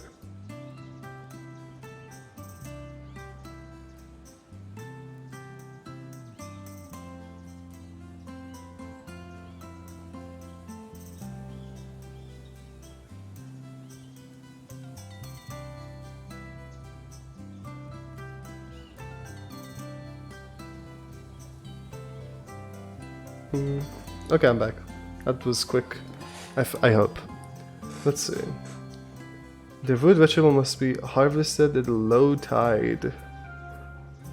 Okay, I'm back. That was quick. I hope. Let's see. The root vegetable must be harvested at low tide.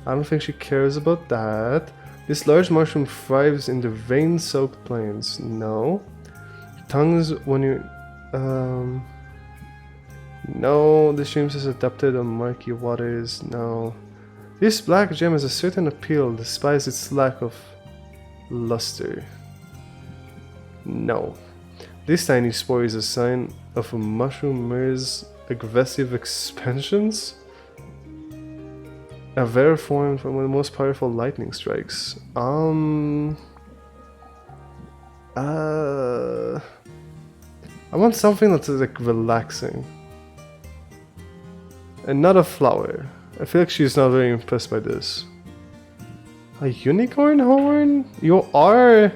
I don't think she cares about that. This large mushroom thrives in the rain-soaked plains. No. Tongues when you... No, the streams is adapted on murky waters. No. This black gem has a certain appeal despite its lack of luster. No. This tiny spore is a sign of a mushroom mirror's aggressive expansions. A rare form from one of the most powerful lightning strikes. I want something that's like relaxing. And not a flower. I feel like she's not very impressed by this. A unicorn horn? You are...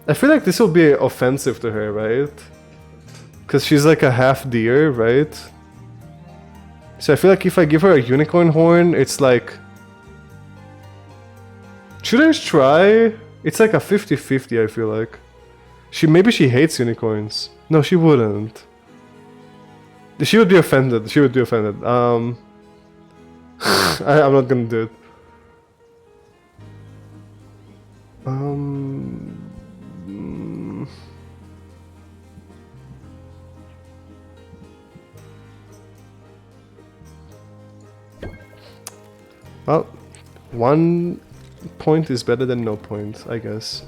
I feel like this will be offensive to her, right? Because she's like a half deer, right? So I feel like if I give her a unicorn horn, it's like... Should I try? It's like a 50-50, I feel like. Maybe she hates unicorns. No, she wouldn't. She would be offended. She would be offended. I'm not gonna do it. Well, 1 point is better than no point, I guess.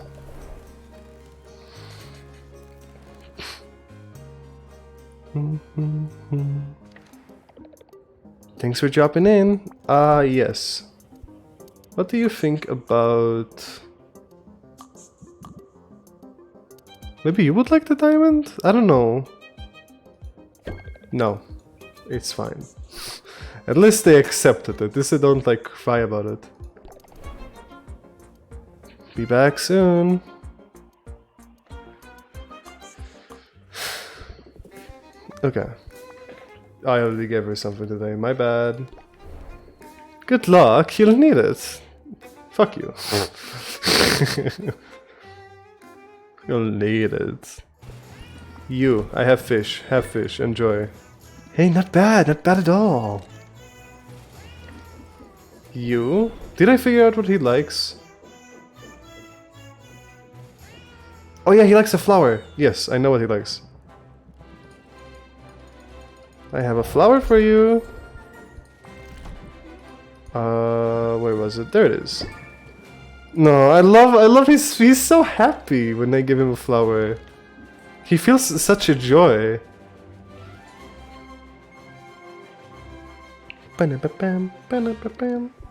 Thanks for dropping in. Yes. What do you think about... Maybe you would like the diamond? I don't know. No. It's fine. At least they accepted it. This they don't like cry about it. Be back soon. Okay. I already gave her something today, my bad. Good luck, you'll need it. Fuck you. You'll need it. You, I have fish, enjoy. Hey, not bad at all. You? Did I figure out what he likes? Oh yeah, he likes a flower. Yes, I know what he likes. I have a flower for you. Where was it? There it is. No, I love he's so happy when I give him a flower. He feels such a joy.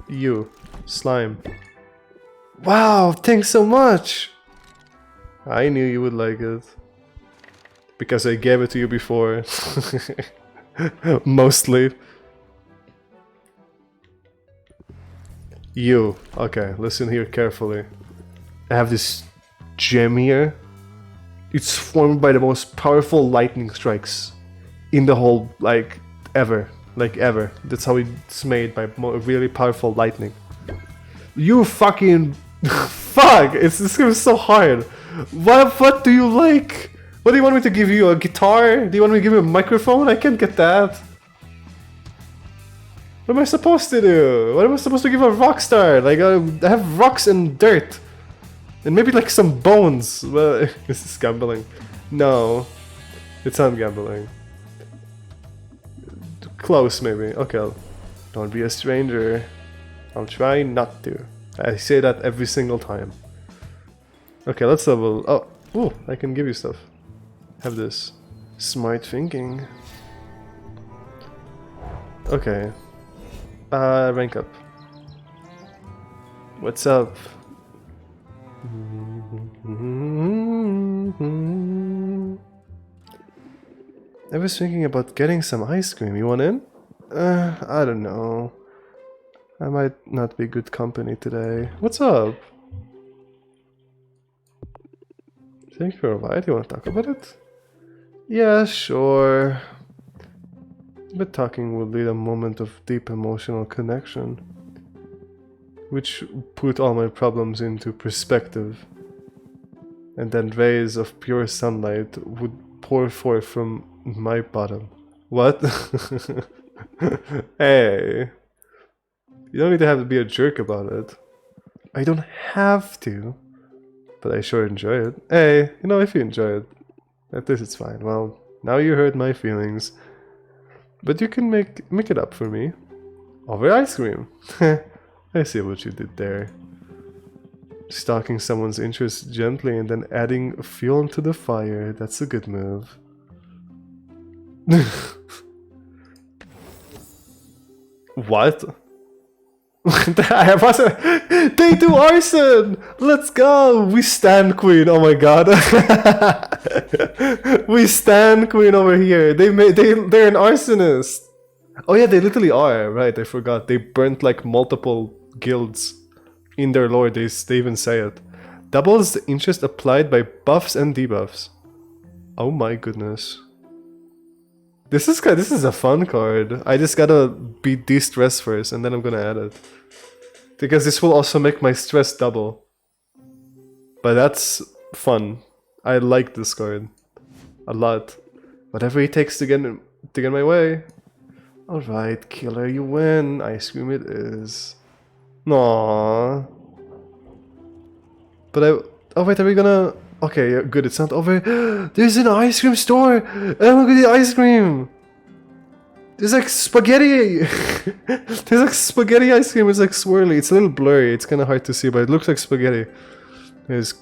You, slime. Wow, thanks so much. I knew you would like it. Because I gave it to you before. Mostly. You. Okay, listen here carefully. I have this gem here. It's formed by the most powerful lightning strikes in the whole, like, ever. Like, ever. That's how it's made, by really powerful lightning. You fucking... Fuck! This game is so hard. What do you like? What do you want me to give you? A guitar? Do you want me to give you a microphone? I can't get that. What am I supposed to do? What am I supposed to give a rock star? Like, I have rocks and dirt. And maybe like some bones. Well, this is gambling. No. It's not gambling. Close, maybe. Okay. Don't be a stranger. I'll try not to. I say that every single time. Okay, let's level... Oh, ooh, I can give you stuff. Have this. Smart thinking. Okay. Rank up. What's up? I was thinking about getting some ice cream. You want in? I don't know. I might not be good company today. What's up? Think for a while. You want to talk about it? Yeah, sure. But talking will lead a moment of deep emotional connection, which put all my problems into perspective. and then rays of pure sunlight would pour forth from my bottom. What? Hey, you don't need to have to be a jerk about it. I don't have to, but I sure enjoy it. Hey, you know, if you enjoy it, at least it's fine. Well, now you hurt my feelings, but you can make it up for me over ice cream. I see what you did there. Stalking someone's interest gently and then adding fuel to the fire. That's a good move. What? I wasn't. They do arson! Let's go! We stand Queen, oh my god. We stand Queen over here. They're an arsonist. Oh yeah, they literally are, right, I forgot. They burnt like multiple guilds. In their lore, they even say it. Doubles the interest applied by buffs and debuffs. Oh my goodness. This is a fun card. I just gotta beat de-stress first, and then I'm gonna add it. Because this will also make my stress double. But that's fun. I like this card. A lot. Whatever it takes to get my way. Alright, killer, you win. Ice cream it is. Aww. But oh wait, are we gonna... Okay, yeah, good, it's not over. There's an ice cream store! And look at the ice cream! There's like spaghetti! There's like spaghetti ice cream, it's like swirly. It's a little blurry, it's kinda hard to see, but it looks like spaghetti. There's...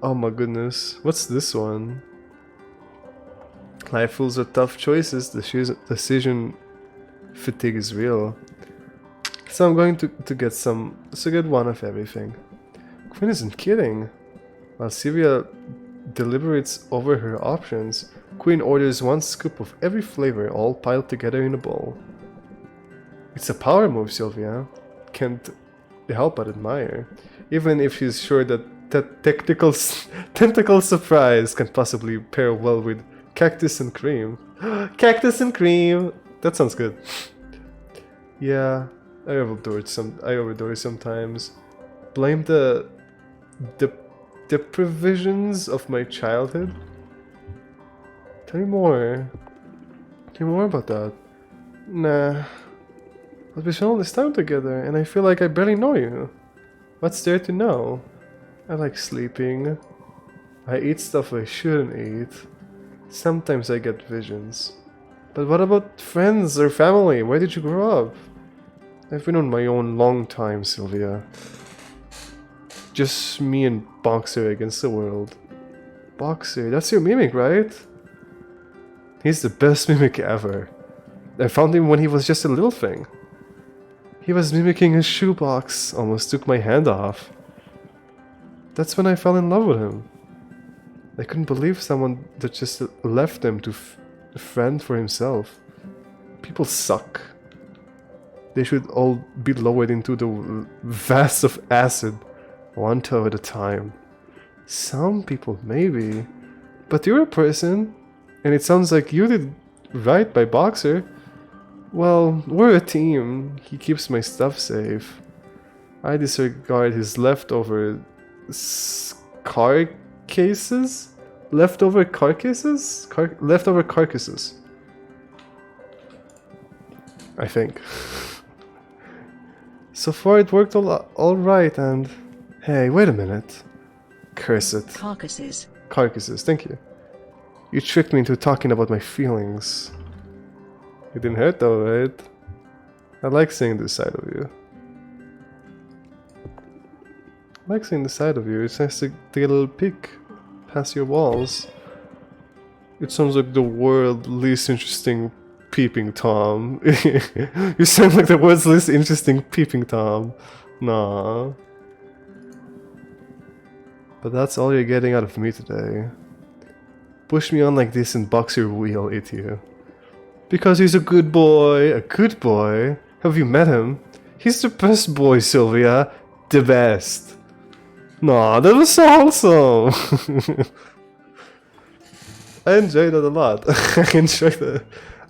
Oh my goodness. What's this one? Life full of tough choices, decision fatigue is real. So I'm going to get some... It's a good one of everything. Quinn isn't kidding. While Sylvia deliberates over her options, Queen orders 1 scoop of every flavor, all piled together in a bowl. It's a power move, Sylvia. Can't help but admire. Even if she's sure that tentacle surprise can possibly pair well with cactus and cream. Cactus and cream! That sounds good. Yeah, I overdo it sometimes. Blame the provisions of my childhood? Tell me more. Tell me more about that. Nah. But we spent all this time together, and I feel like I barely know you. What's there to know? I like sleeping. I eat stuff I shouldn't eat. Sometimes I get visions. But what about friends or family? Where did you grow up? I've been on my own long time, Sylvia. Just me and Boxer against the world. Boxer, that's your mimic, right? He's the best mimic ever. I found him when he was just a little thing. He was mimicking a shoebox, almost took my hand off. That's when I fell in love with him. I couldn't believe someone that just left him to fend for himself. People suck. They should all be lowered into the vats of acid. One toe at a time. Some people, maybe. But you're a person, and it sounds like you did right by Boxer. Well, we're a team. He keeps my stuff safe. I disregard his leftover carcasses? Leftover carcasses? Leftover carcasses. I think. So far it worked all right, and... Hey, wait a minute. Curse it. Carcasses. Carcasses, thank you. You tricked me into talking about my feelings. It didn't hurt though, right? I like seeing this side of you. I like seeing this side of you. It's nice to get a little peek past your walls. It sounds like the world's least interesting peeping Tom. You sound like the world's least interesting peeping Tom. Nah. But that's all you're getting out of me today. Push me on like this and Boxer will eat you. Because he's a good boy. A good boy? Have you met him? He's the best boy, Sylvia. The best. Nah, that was so wholesome. I enjoyed that a lot. I enjoyed that.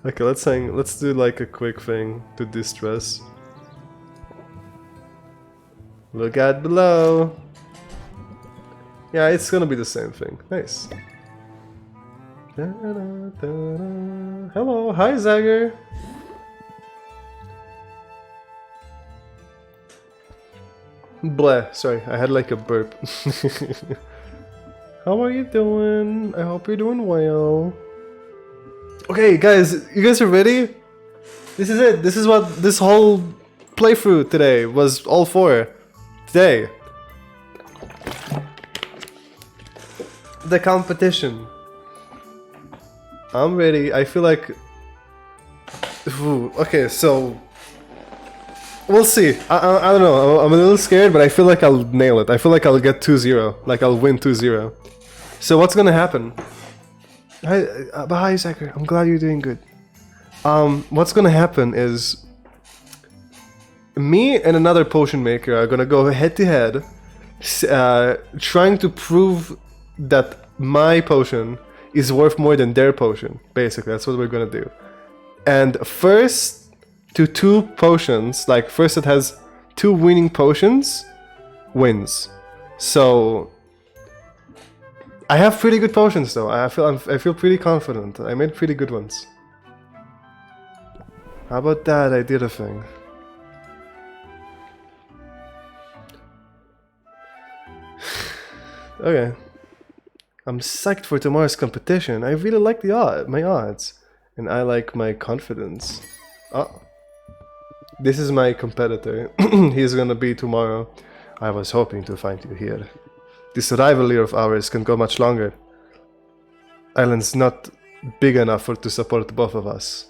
Okay, let's do like a quick thing to distress. Look at below. Yeah, it's gonna be the same thing. Nice. Da-da-da-da. Hello, hi Zagger. Bleh, sorry, I had like a burp. How are you doing? I hope you're doing well. Okay, guys, you guys are ready? This is it. This is what this whole playthrough today was all for. Today. The competition. I'm ready. I feel like... Ooh, okay, so... We'll see. I don't know. I'm a little scared, but I feel like I'll nail it. I feel like I'll get 2-0. Like I'll win 2-0. So what's gonna happen? Hi, Zachary. I'm glad you're doing good. What's gonna happen is... Me and another potion maker are gonna go head to head, trying to prove that my potion is worth more than their potion. Basically, that's what we're gonna do. And first to 2 potions, like first that has 2 winning potions, wins. So I have pretty good potions though. I feel pretty confident. I made pretty good ones. How about that? I did a thing. Okay. I'm psyched for tomorrow's competition. I really like my odds. And I like my confidence. Oh. This is my competitor. He's gonna be tomorrow. I was hoping to find you here. This rivalry of ours can go much longer. Island's not big enough to support both of us.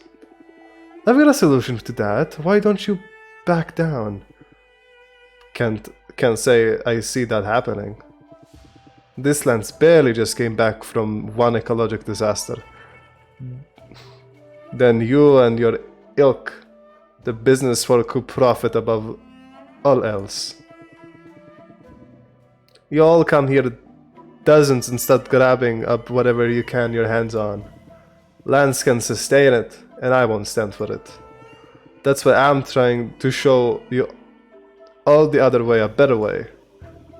I've got a solution to that. Why don't you back down? Can't say I see that happening. This land's barely just came back from one ecologic disaster. Then you and your ilk, the business folk who profit above all else. You all come here dozens and start grabbing up whatever you can your hands on. Lands can sustain it, and I won't stand for it. That's why I'm trying to show you all the other way, a better way.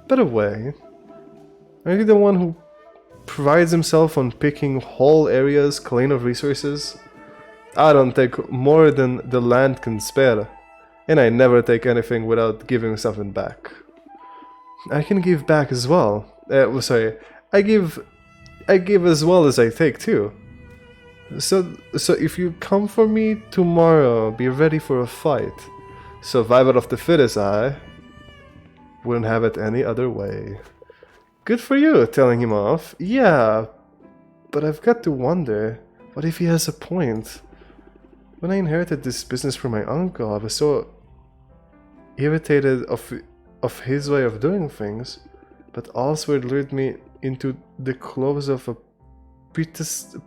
Better way? Are you the one who prides himself on picking whole areas clean of resources? I don't take more than the land can spare, and I never take anything without giving something back. I can give back as well. I give as well as I take too. So if you come for me tomorrow, be ready for a fight. Survivor of the fittest, I wouldn't have it any other way. Good for you, telling him off. Yeah, but I've got to wonder, what if he has a point? When I inherited this business from my uncle, I was so irritated of his way of doing things, but also it lured me into the clothes of a pitiless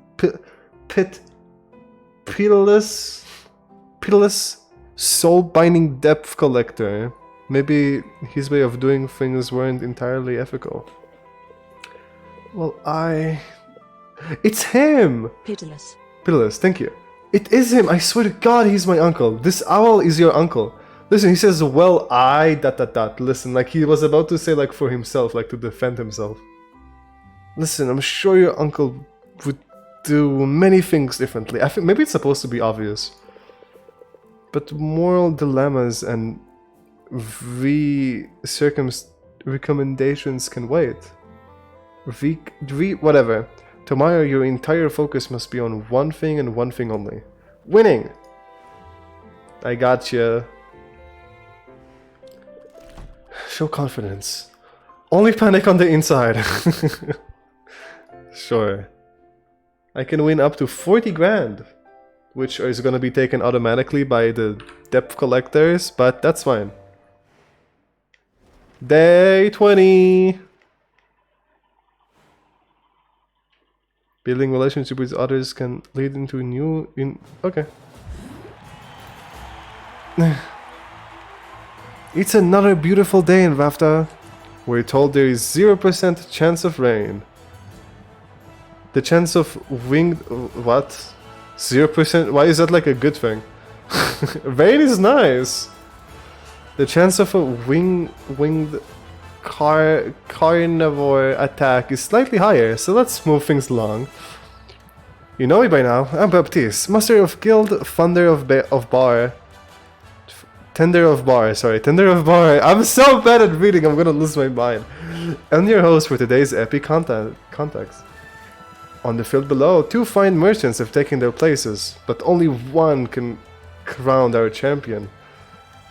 soul-binding depth collector. Maybe his way of doing things weren't entirely ethical. Well, it's him! Pitiless. Pitiless, thank you. It is him, I swear to God he's my uncle. This owl is your uncle. Listen, he says, well, listen, like he was about to say like for himself, like to defend himself. Listen, I'm sure your uncle would do many things differently. I think maybe it's supposed to be obvious. But moral dilemmas and recommendations can wait. Whatever. Tomorrow your entire focus must be on one thing and one thing only. Winning! I gotcha. Show confidence. Only panic on the inside. Sure. I can win up to 40 grand, which is gonna be taken automatically by the depth collectors, but that's fine. Day 20! Building relationship with others can lead into okay. It's another beautiful day in Vafta. We're told there is 0% chance of rain. The chance of winged... what? 0%? Why is that like a good thing? Rain is nice! The chance of a winged carnivore attack is slightly higher, so let's move things along. You know me by now. I'm Baptiste, Master of Guild, Thunder of Bar. Tender of Bar, sorry, Tender of Bar. I'm so bad at reading, I'm gonna lose my mind. I'm your host for today's epic context. On the field below, 2 fine merchants have taken their places, but only one can crown our champion.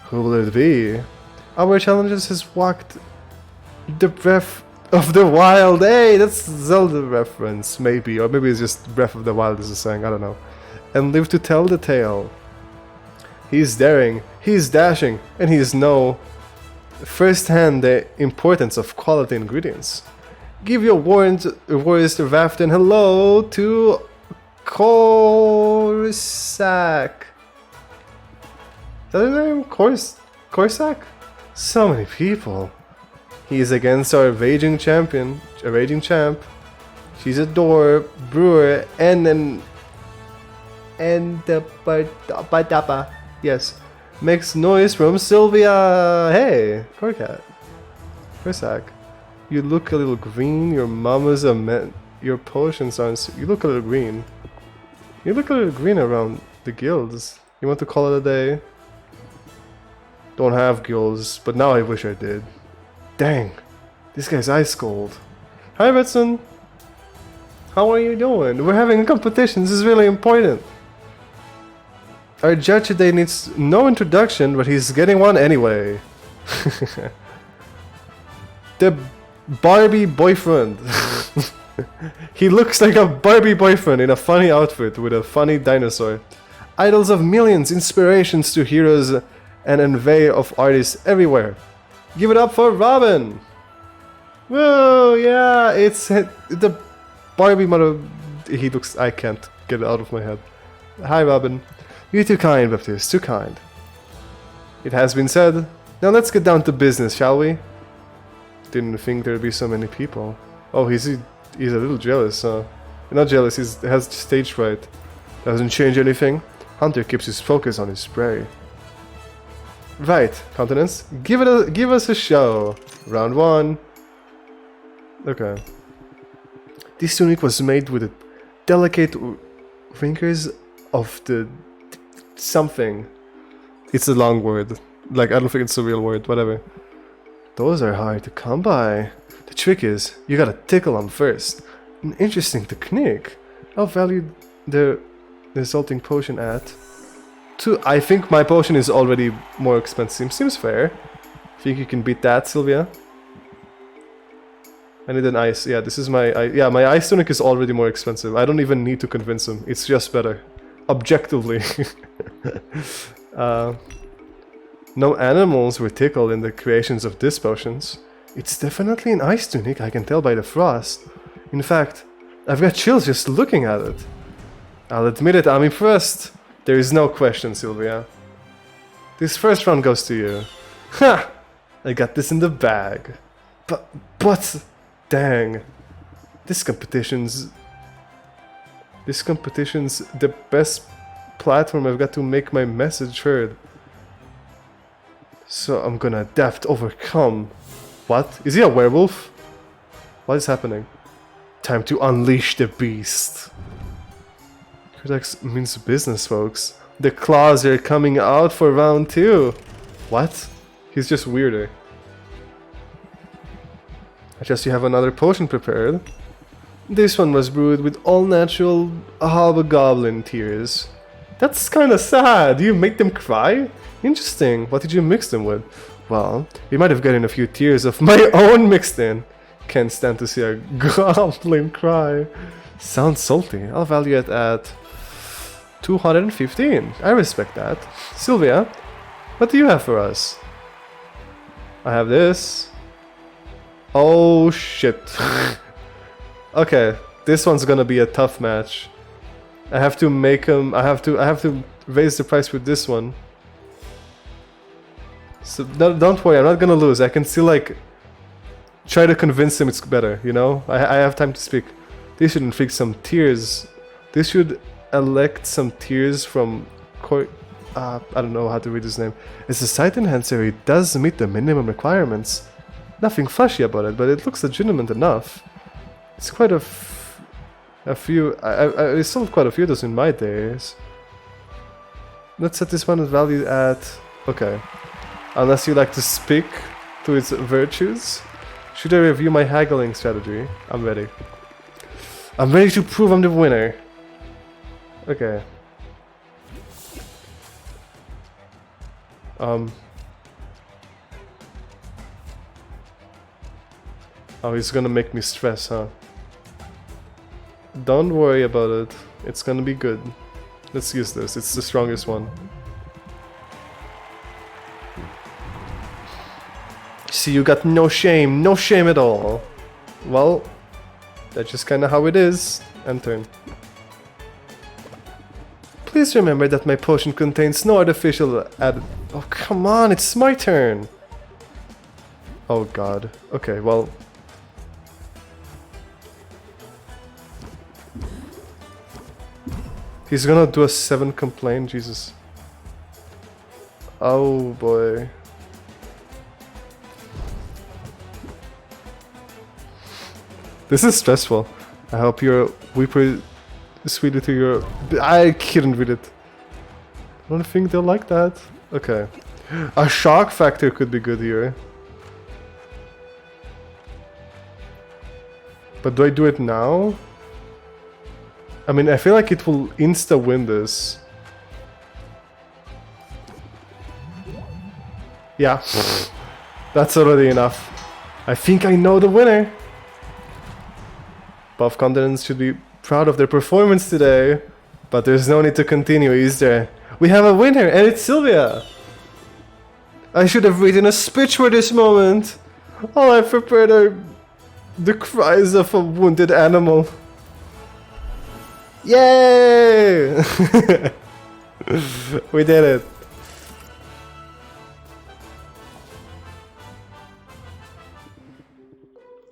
Who will it be? Our challengers has walked the Breath of the Wild. Hey, that's Zelda reference, maybe. Or maybe it's just Breath of the Wild is a saying, I don't know. And live to tell the tale. He's daring, he's dashing, and he's know firsthand the importance of quality ingredients. Give your words to Raft and hello to Corsac. Is that his name? Corsac? So many people. He is against our raging champ. She's a door, brewer, and the badapa. Yes. Makes noise from Sylvia. Hey, Corsac. You look a little green. Your mama's a man. Your potions aren't. You look a little green. You look a little green around the guilds. You want to call it a day? Don't have guilds, but now I wish I did. Dang, this guy's ice cold. Hi, Betson. How are you doing? We're having a competition. This is really important. Our judge today needs no introduction, but he's getting one anyway. The Barbie boyfriend. He looks like a Barbie boyfriend in a funny outfit with a funny dinosaur. Idols of millions, inspirations to heroes, and envy of artists everywhere. Give it up for Robin! Whoa, yeah, it's the Barbie mother. He looks. I can't get it out of my head. Hi, Robin. You're too kind, Baptiste, too kind. It has been said. Now let's get down to business, shall we? Didn't think there'd be so many people. Oh, he's a little jealous, huh? Not jealous, he has stage fright. Doesn't change anything. Hunter keeps his focus on his prey. Right, Countenance, give us a show. Round 1. Okay. This tunic was made with the delicate fingers of the something. It's a long word. Like, I don't think it's a real word, whatever. Those are hard to come by. The trick is, you gotta tickle them first. An interesting technique. I'll value the resulting potion at 2. I think my potion is already more expensive. Seems fair. Think you can beat that, Sylvia? I need an ice. Yeah, this is my... my ice tunic is already more expensive. I don't even need to convince him. It's just better. Objectively. No animals were tickled in the creations of these potions. It's definitely an ice tunic, I can tell by the frost. In fact, I've got chills just looking at it. I'll admit it, I'm impressed. There is no question, Sylvia. This first round goes to you. Ha! I got this in the bag. But, dang. This competition's the best platform I've got to make my message heard. So I'm gonna adapt, overcome. What? Is he a werewolf? What is happening? Time to unleash the beast. Codex means business, folks. The claws are coming out for round 2. What? He's just weirder. I guess you have another potion prepared. This one was brewed with all natural hobgoblin tears. That's kinda sad. You make them cry? Interesting. What did you mix them with? Well, we might have gotten a few tears of my own mixed in. Can't stand to see a goblin cry. Sounds salty. I'll value it at 215. I respect that. Sylvia, what do you have for us? I have this. Oh shit. Okay, this one's gonna be a tough match. I have to make him. I have to raise the price with this one. So don't worry, I'm not gonna lose. I can still like try to convince him it's better. You know, I have time to speak. This should inflict some tears. This should elect some tears from. I don't know how to read his name. It's a sight enhancer. It does meet the minimum requirements. Nothing flashy about it, but it looks legitimate enough. It's quite a few. I sold quite a few of those in my days. Let's set this one value at... Okay. Unless you like to speak to its virtues. Should I review my haggling strategy? I'm ready. I'm ready to prove I'm the winner. Okay. Oh, he's gonna make me stress, huh? Don't worry about it. It's gonna be good. Let's use this. It's the strongest one. See, you got no shame. No shame at all. Well, that's just kinda how it is. End turn. Please remember that my potion contains no artificial added... Oh, come on, it's my turn! Oh god. Okay, well... He's gonna do a 7 complaint, Jesus. Oh boy. This is stressful. I hope you're weeper sweeter to your... I couldn't read it. I don't think they'll like that. Okay. A shock factor could be good here. But do I do it now? I mean, I feel like it will insta-win this. Yeah. That's already enough. I think I know the winner. Buff Continents should be proud of their performance today. But there's no need to continue, is there? We have a winner, and it's Sylvia! I should have written a speech for this moment. All I've prepared are the cries of a wounded animal. Yay! We did it.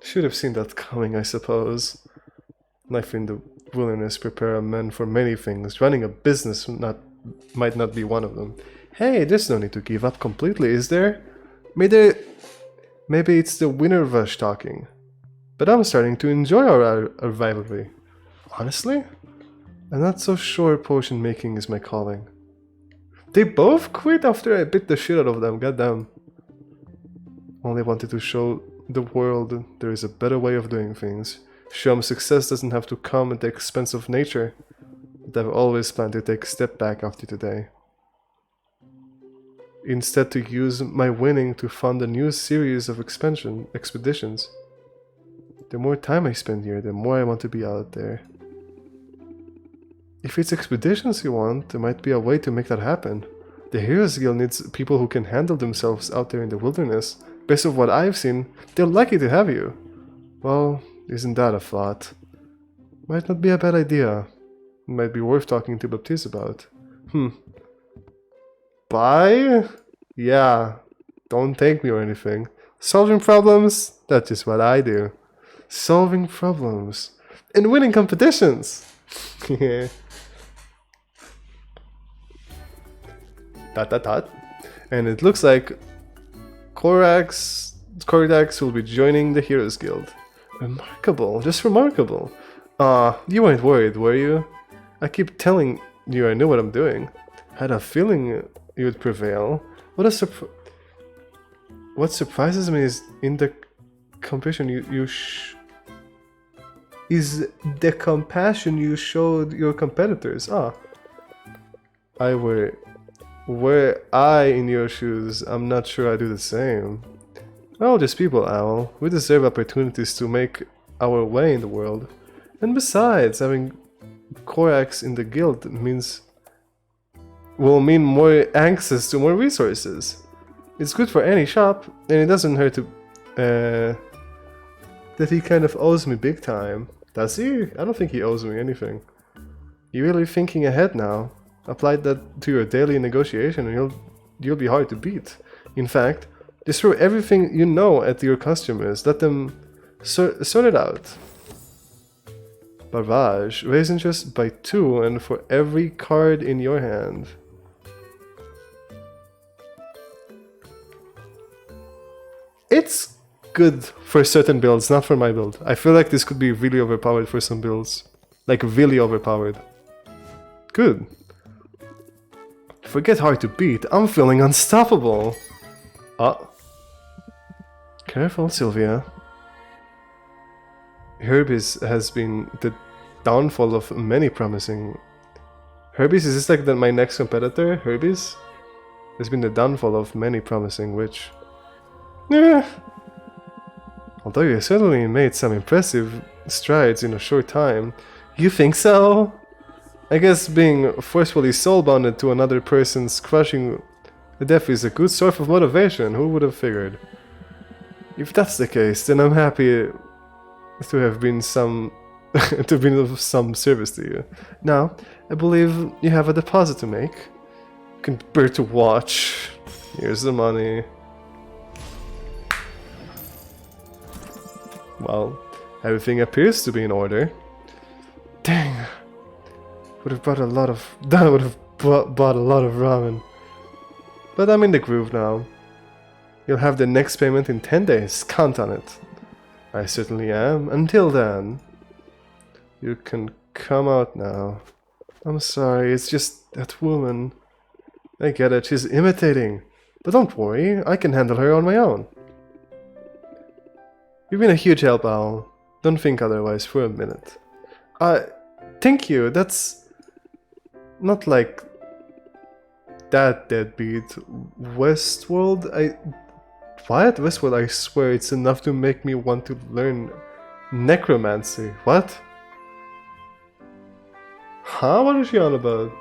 Should have seen that coming, I suppose. Life in the wilderness prepare a man for many things. Running a business might not be one of them. Hey, there's no need to give up completely, is there? Maybe it's the winner rush talking. But I'm starting to enjoy our rivalry. Honestly? I'm not so sure potion making is my calling. They both quit after I bit the shit out of them, goddamn. Only wanted to show the world there is a better way of doing things. Show them success doesn't have to come at the expense of nature. But I've always planned to take a step back after today. Instead to use my winning to fund a new series of expeditions. The more time I spend here, the more I want to be out there. If it's expeditions you want, there might be a way to make that happen. The Heroes Guild needs people who can handle themselves out there in the wilderness. Based on what I've seen, they're lucky to have you. Well, isn't that a thought? Might not be a bad idea. It might be worth talking to Baptiste about. Bye? Yeah. Don't thank me or anything. Solving problems? That's just what I do. Solving problems. And winning competitions! Dot. And it looks like Kordax will be joining the Heroes Guild. Remarkable, just remarkable. You weren't worried, were you? I keep telling you I knew what I'm doing. Had a feeling you would prevail. What surprises me is in the compassion is the compassion you showed your competitors. Were I in your shoes, I'm not sure I'd do the same. We're all just people, Owl. We deserve opportunities to make our way in the world. And besides, having Korax in the guild will mean more access to more resources. It's good for any shop, and it doesn't hurt to... that he kind of owes me big time. Does he? I don't think he owes me anything. You're really thinking ahead now. Apply that to your daily negotiation and you'll be hard to beat. In fact, just throw everything you know at your customers. Let them sort it out. Barrage. Raise interest by 2 and for every card in your hand. It's good for certain builds, not for my build. I feel like this could be really overpowered for some builds. Like, really overpowered. Good. Forget hard to beat. I'm feeling unstoppable. Careful, Sylvia. Herbies has been the downfall of many promising... Herbies? Is this like my next competitor? Herbies? Has been the downfall of many promising witch. Yeah. Although you certainly made some impressive strides in a short time. You think so? I guess being forcefully soul-bounded to another person's crushing death is a good source of motivation. Who would have figured? If that's the case, then I'm happy to have been of some service to you. Now, I believe you have a deposit to make. You can bear to watch. Here's the money. Well, everything appears to be in order. Dang. Would have bought a lot of... That would have bought a lot of ramen. But I'm in the groove now. You'll have the next payment in 10 days. Count on it. I certainly am. Until then, you can come out now. I'm sorry, it's just that woman. I get it, she's imitating. But don't worry, I can handle her on my own. You've been a huge help, Owl. Don't think otherwise for a minute. Thank you, that's... not like... that deadbeat. Westworld? What? Westworld, I swear, it's enough to make me want to learn necromancy. What? Huh? What is she on about?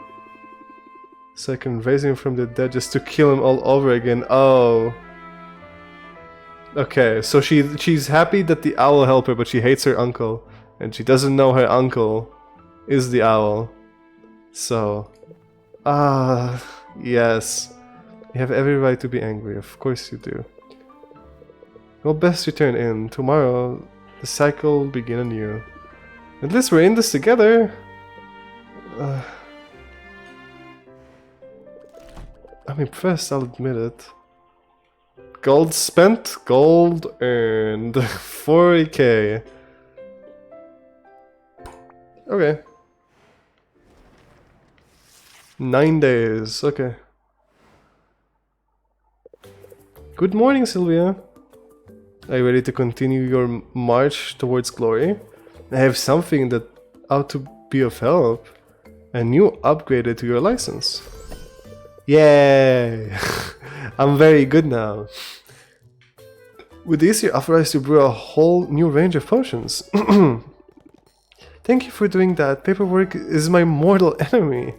So I can raise him from the dead just to kill him all over again. Oh. Okay, so she's happy that the owl helped her, but she hates her uncle. And she doesn't know her uncle is the owl. So... yes. You have every right to be angry, of course you do. Well, best return in. Tomorrow, the cycle will begin anew. At least we're in this together. I'm impressed, I'll admit it. Gold spent, gold earned. 40k. Okay. 9 days, okay. Good morning, Sylvia. Are you ready to continue your march towards glory? I have something that ought to be of help. A new upgraded to your license. Yay! I'm very good now. With this, you're authorized to brew a whole new range of potions. Thank you for doing that. Paperwork is my mortal enemy.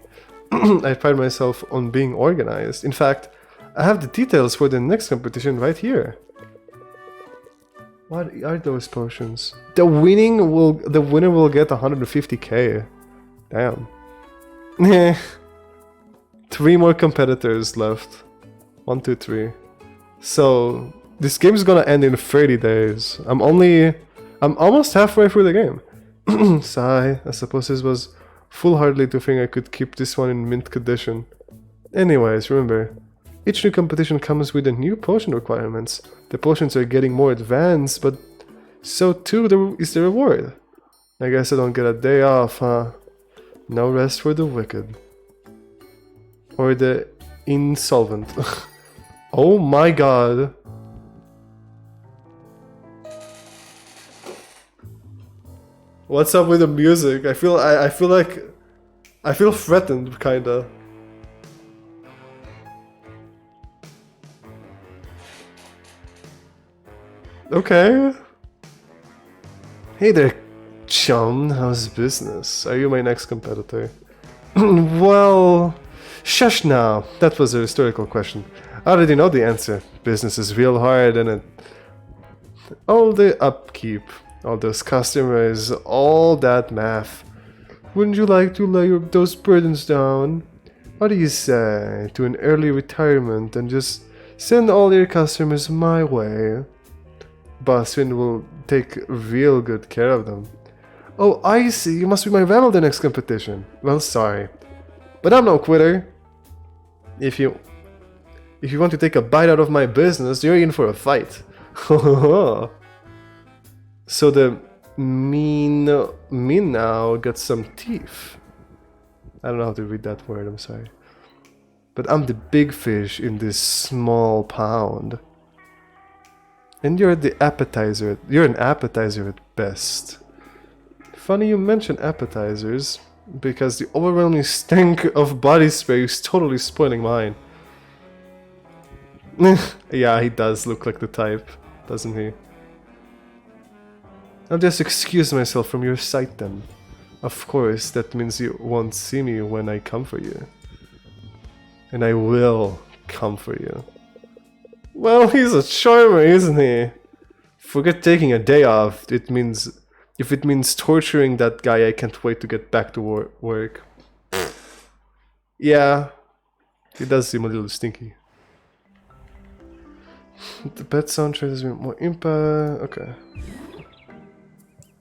I pride myself on being organized. In fact, I have the details for the next competition right here. What are those potions? The winner will get 150k. Damn. 3 more competitors left. 1, 2, 3. So this game is gonna end in 30 days. I'm almost halfway through the game. Sigh. I suppose this was foolhardy to think I could keep this one in mint condition. Anyways, remember, each new competition comes with a new potion requirements. The potions are getting more advanced, but so too is the reward. I guess I don't get a day off, huh? No rest for the wicked. Or the insolvent. Oh my god. What's up with the music? I feel threatened, kinda. Okay. Hey there, chum. How's business? Are you my next competitor? Well, shush now. That was a historical question. I already know the answer. Business is real hard and all the upkeep, all those customers, all that math. Wouldn't you like to lay those burdens down? What do you say to an early retirement and just send all your customers my way? Bossfin will take real good care of them. Oh, I see. You must be my rival the next competition. Well, sorry. But I'm no quitter. If you want to take a bite out of my business, you're in for a fight. So the mean now got some teeth. I don't know how to read that word, I'm sorry. But I'm the big fish in this small pond. And you're the appetizer. You're an appetizer at best. Funny you mention appetizers, because the overwhelming stink of body spray is totally spoiling mine. Yeah, he does look like the type, doesn't he? I'll just excuse myself from your sight then. Of course, that means you won't see me when I come for you. And I will come for you. Well, he's a charmer, isn't he? Forget taking a day off. If it means torturing that guy, I can't wait to get back to work. Yeah, he does seem a little stinky. The pet soundtrack has been more impact. Okay.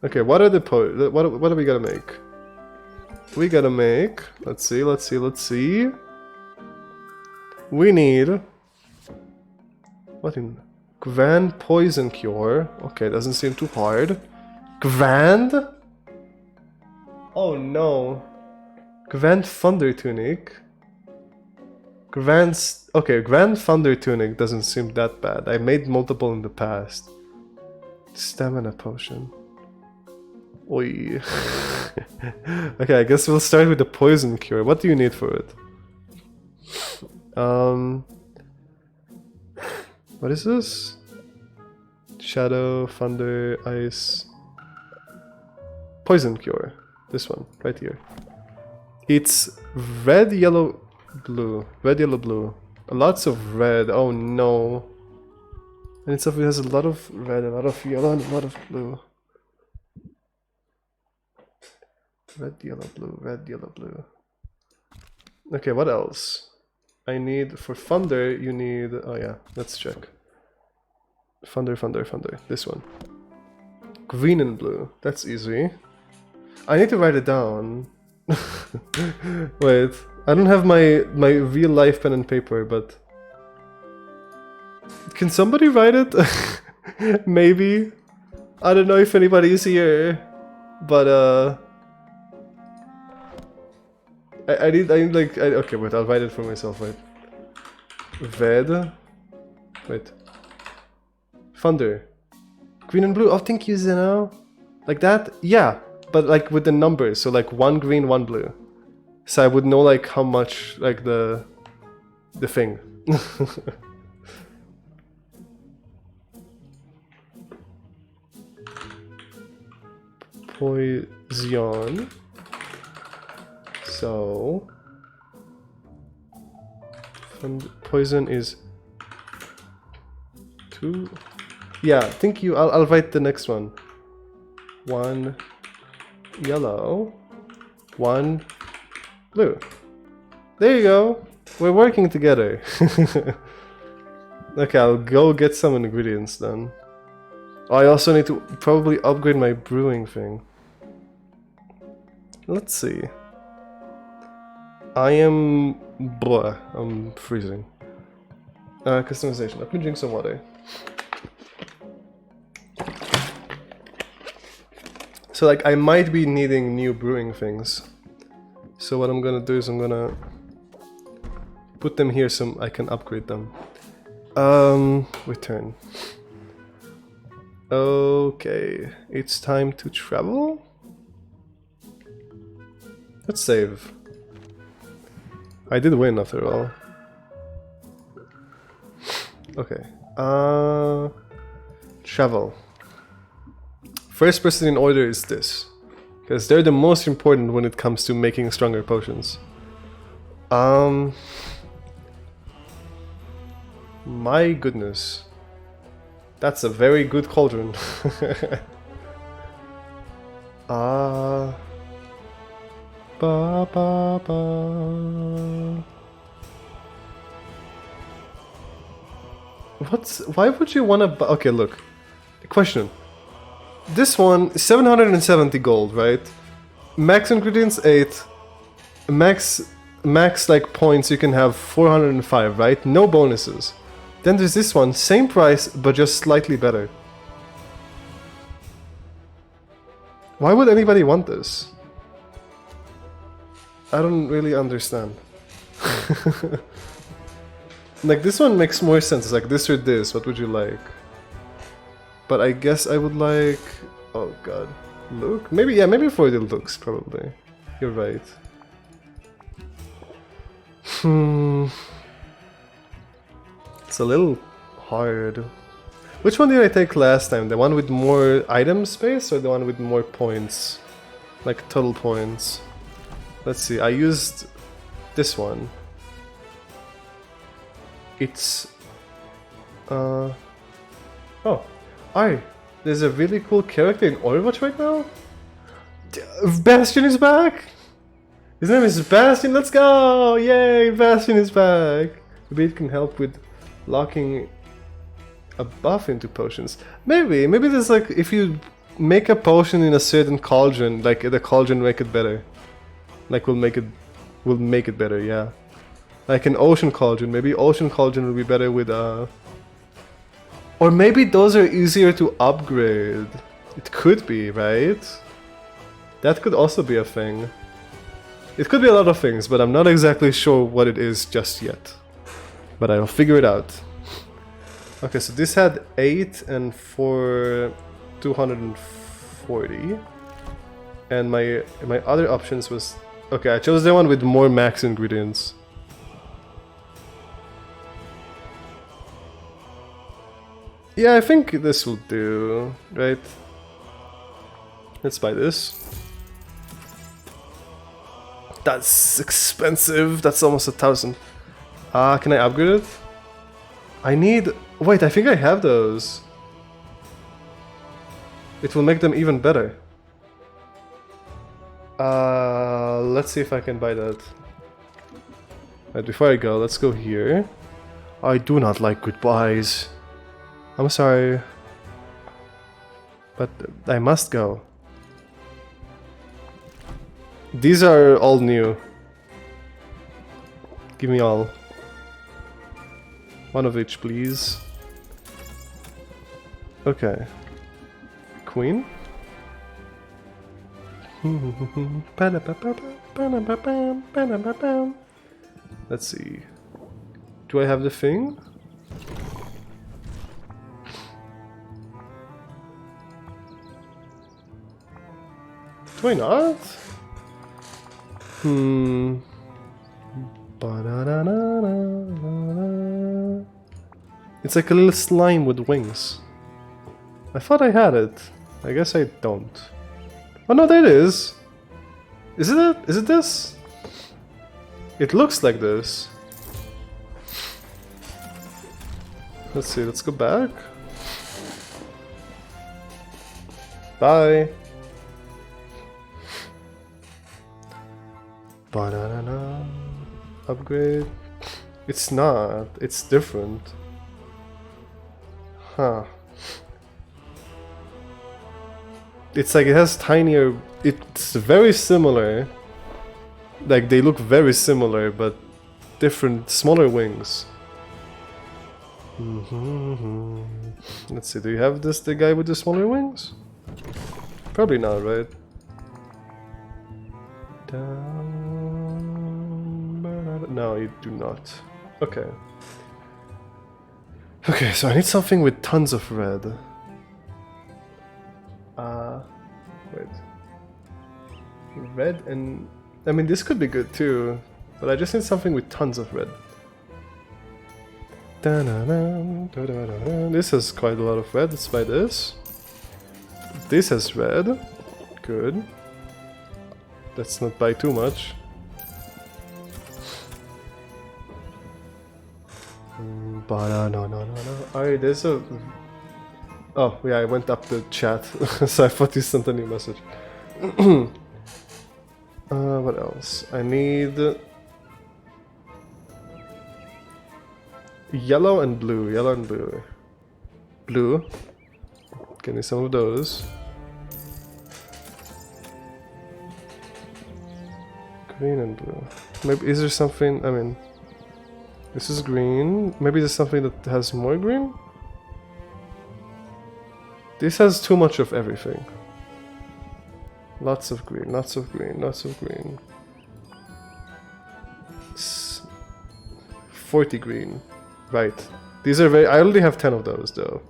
Okay, what are the what do we gotta make? We gotta make. Let's see. We need. What in? Grand poison cure. Okay, doesn't seem too hard. Grand? Oh no. Grand thunder tunic. Grand thunder tunic doesn't seem that bad. I made multiple in the past. Stamina potion. Oi. Okay, I guess we'll start with the poison cure. What do you need for it? What is this? Shadow, thunder, ice. Poison cure. This one, right here. It's red, yellow, blue. Red, yellow, blue. Lots of red. Oh no. And it has a lot of red, a lot of yellow, and a lot of blue. Red, yellow, blue, red, yellow, blue. Okay, what else? I need, for thunder, you need, oh yeah, let's check. Thunder. This one. Green and blue. That's easy. I need to write it down. Wait, I don't have my real life pen and paper, but can somebody write it? Maybe. I don't know if anybody is here, but I need like okay, wait, I'll write it for myself. Wait. Red. Wait. Thunder. Green and blue. Oh, thank you, Zeno. Like that? Yeah, but like with the numbers. So like 1 green, 1 blue. So I would know like how much like the thing. Poison. So poison is 2. Yeah, thank you. I'll write the next one. 1 yellow, 1 blue. There you go. We're working together. Okay, I'll go get some ingredients then. I also need to probably upgrade my brewing thing. Let's see. I'm freezing. Customization. Let me drink some water. So like I might be needing new brewing things. So what I'm gonna do is I'm gonna put them here so I can upgrade them. Return. Okay, it's time to travel. Let's save. I did win after all. Okay. Travel. First person in order is this, because they're the most important when it comes to making stronger potions. My goodness. That's a very good cauldron. Why would you want to okay, look. Question. This one, 770 gold, right? Max ingredients 8. Max like points you can have 405, right? No bonuses. Then there's this one, same price, but just slightly better. Why would anybody want this? I don't really understand. Like, this one makes more sense. It's like this or this, what would you like? But I guess I would like... Oh god. Look? Maybe, yeah, maybe for the looks, probably. You're right. It's a little hard. Which one did I take last time? The one with more item space or the one with more points? Like total points. Let's see, I used this one. It's... Oh. There's a really cool character in Overwatch right now? Bastion is back! His name is Bastion, let's go! Yay, Bastion is back! Maybe it can help with locking a buff into potions. Maybe there's like, if you make a potion in a certain cauldron, like the cauldron make it better. Like will make it better, yeah. Like an ocean cauldron, maybe ocean cauldron will be better with or maybe those are easier to upgrade. It could be, right? That could also be a thing. It could be a lot of things, but I'm not exactly sure what it is just yet. But I'll figure it out. Okay, so this had 8 and 4... 240. And my other options was... Okay, I chose the one with more max ingredients. Yeah, I think this will do, right? Let's buy this. That's expensive. That's almost 1,000. Can I upgrade it? I need... Wait, I think I have those. It will make them even better. Let's see if I can buy that. Right, before I go, let's go here. I do not like goodbyes. I'm sorry. But I must go. These are all new. Give me all. One of each, please. Okay. Queen? Let's see. Do I have the thing? Do I not? It's like a little slime with wings. I thought I had it. I guess I don't. Oh no, there it is! Is it it? Is it this? It looks like this. Let's see, let's go back. Bye! Banana. Upgrade. It's not. It's different. Huh. It's like it has tinier... It's very similar. Like they look very similar, but different, smaller wings. Let's see, do you have this, the guy with the smaller wings? Probably not, right? No, you do not. Okay. Okay, so I need something with tons of red. Wait. Red and... I mean, this could be good too, but I just need something with tons of red. This has quite a lot of red, let's buy this. This has red. Good. Let's not buy too much. But no. Alright, there's a... Oh, yeah, I went up the chat, so I thought you sent a new message. What else? I need... Yellow and blue, yellow and blue. Blue. Give me some of those. Green and blue. Maybe, is there something, I mean... This is green. Maybe there's something that has more green? This has too much of everything. Lots of green, lots of green, lots of green. 40 green. Right. These are very... I already have 10 of those though.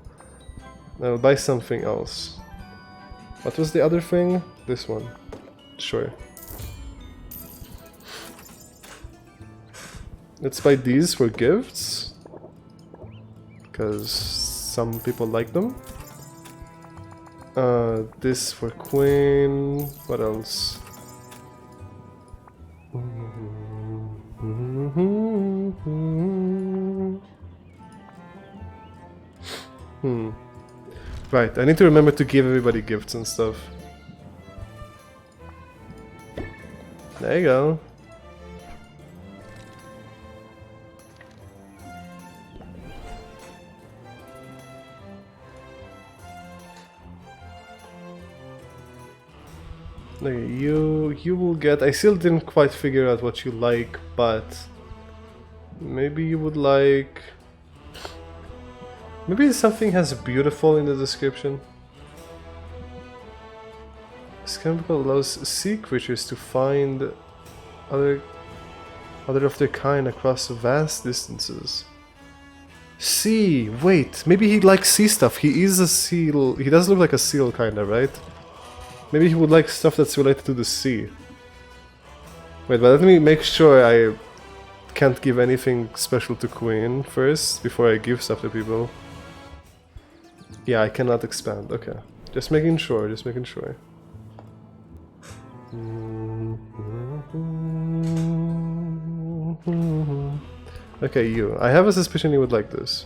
I'll buy something else. What was the other thing? This one. Sure. Let's buy these for gifts. Because some people like them. This for queen. What else? Right, I need to remember to give everybody gifts and stuff. There you go. Okay, you will get... I still didn't quite figure out what you like, but... Maybe you would like... Maybe something has beautiful in the description. This chemical allows sea creatures to find other of their kind across vast distances. Sea! Wait, maybe he likes sea stuff. He is a seal. He does look like a seal kinda, right? Maybe he would like stuff that's related to the sea. Wait, but let me make sure I can't give anything special to Queen first, before I give stuff to people. Yeah, I cannot expand, okay. Just making sure, just making sure. Okay, you. I have a suspicion you would like this.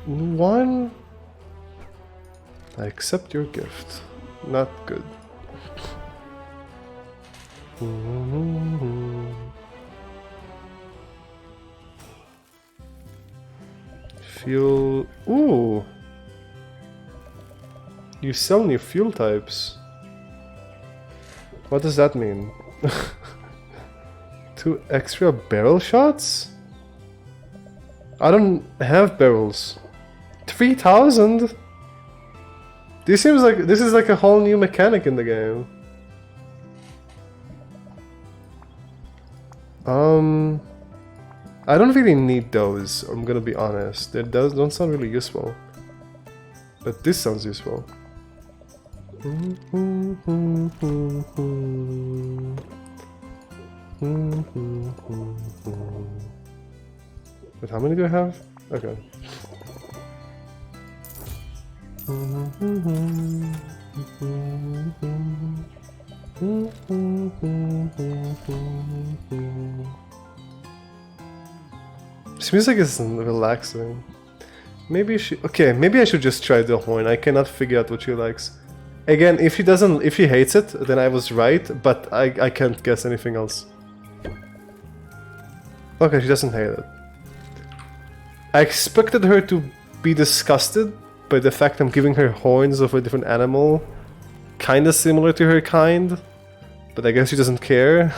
One... I accept your gift. Not good. Fuel... Ooh! You sell new fuel types. What does that mean? 2 extra barrel shots? I don't have barrels. 3,000? This seems like this is like a whole new mechanic in the game. I don't really need those, I'm gonna be honest. They don't sound really useful. But this sounds useful. But how many do I have? Okay. This music is relaxing. Maybe she... Okay, maybe I should just try the horn. I cannot figure out what she likes. Again, if she hates it, then I was right, but I can't guess anything else. Okay, she doesn't hate it. I expected her to be disgusted by the fact I'm giving her horns of a different animal, kinda similar to her kind, but I guess she doesn't care.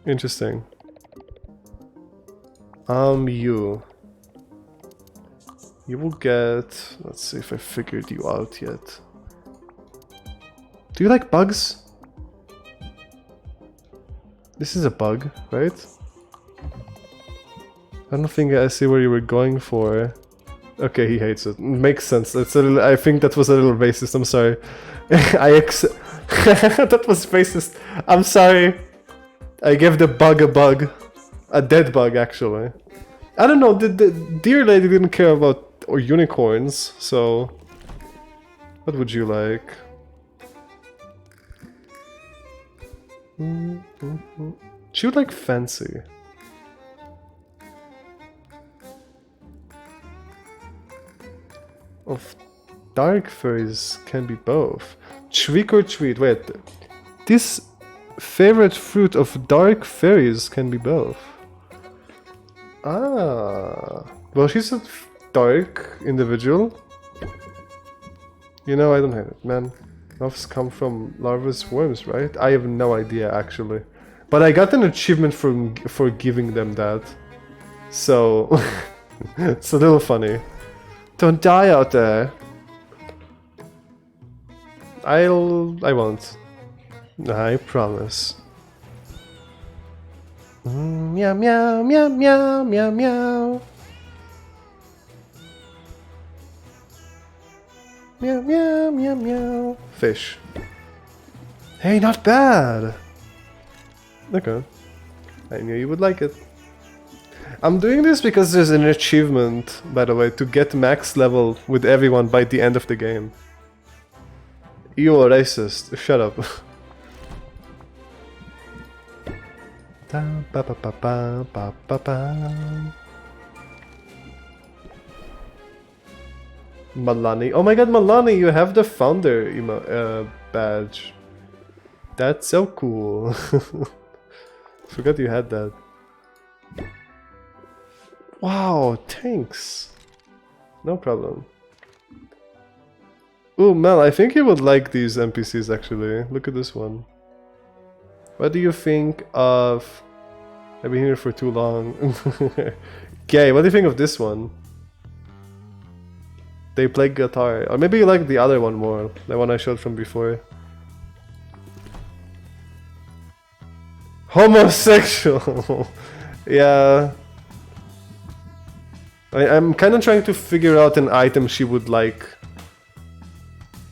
Interesting. You. You will get... Let's see if I figured you out yet. Do you like bugs? This is a bug, right? I don't think I see where you were going for. Okay, he hates it. Makes sense. It's a little, I think that was a little racist. I'm sorry. That was racist. I'm sorry. I gave the bug a bug. A dead bug, actually. I don't know. The dear lady didn't care about or unicorns, so... What would you like? She would like fancy. Of dark fairies can be both. Trick or treat. Wait. This favorite fruit of dark fairies can be both. Ah. Well, she's a dark individual. You know, I don't hate it, man. Loves come from larva's worms, right? I have no idea, actually. But I got an achievement for giving them that. So it's a little funny. Don't die out there. I won't. I promise. Meow meow meow meow meow meow. Meow meow meow meow. Fish. Hey, not bad. Okay. I knew you would like it. I'm doing this because there's an achievement, by the way, to get max level with everyone by the end of the game. You're racist. Shut up. Malani. Oh my god, Malani, you have the founder badge. That's so cool. Forgot you had that. Wow, thanks. No problem. Ooh, Mel, I think you would like these NPCs actually. Look at this one. What do you think of... I've been here for too long. Gay, what do you think of this one? They play guitar. Or maybe you like the other one more. The one I showed from before. Homosexual! Yeah. I'm kind of trying to figure out an item she would like.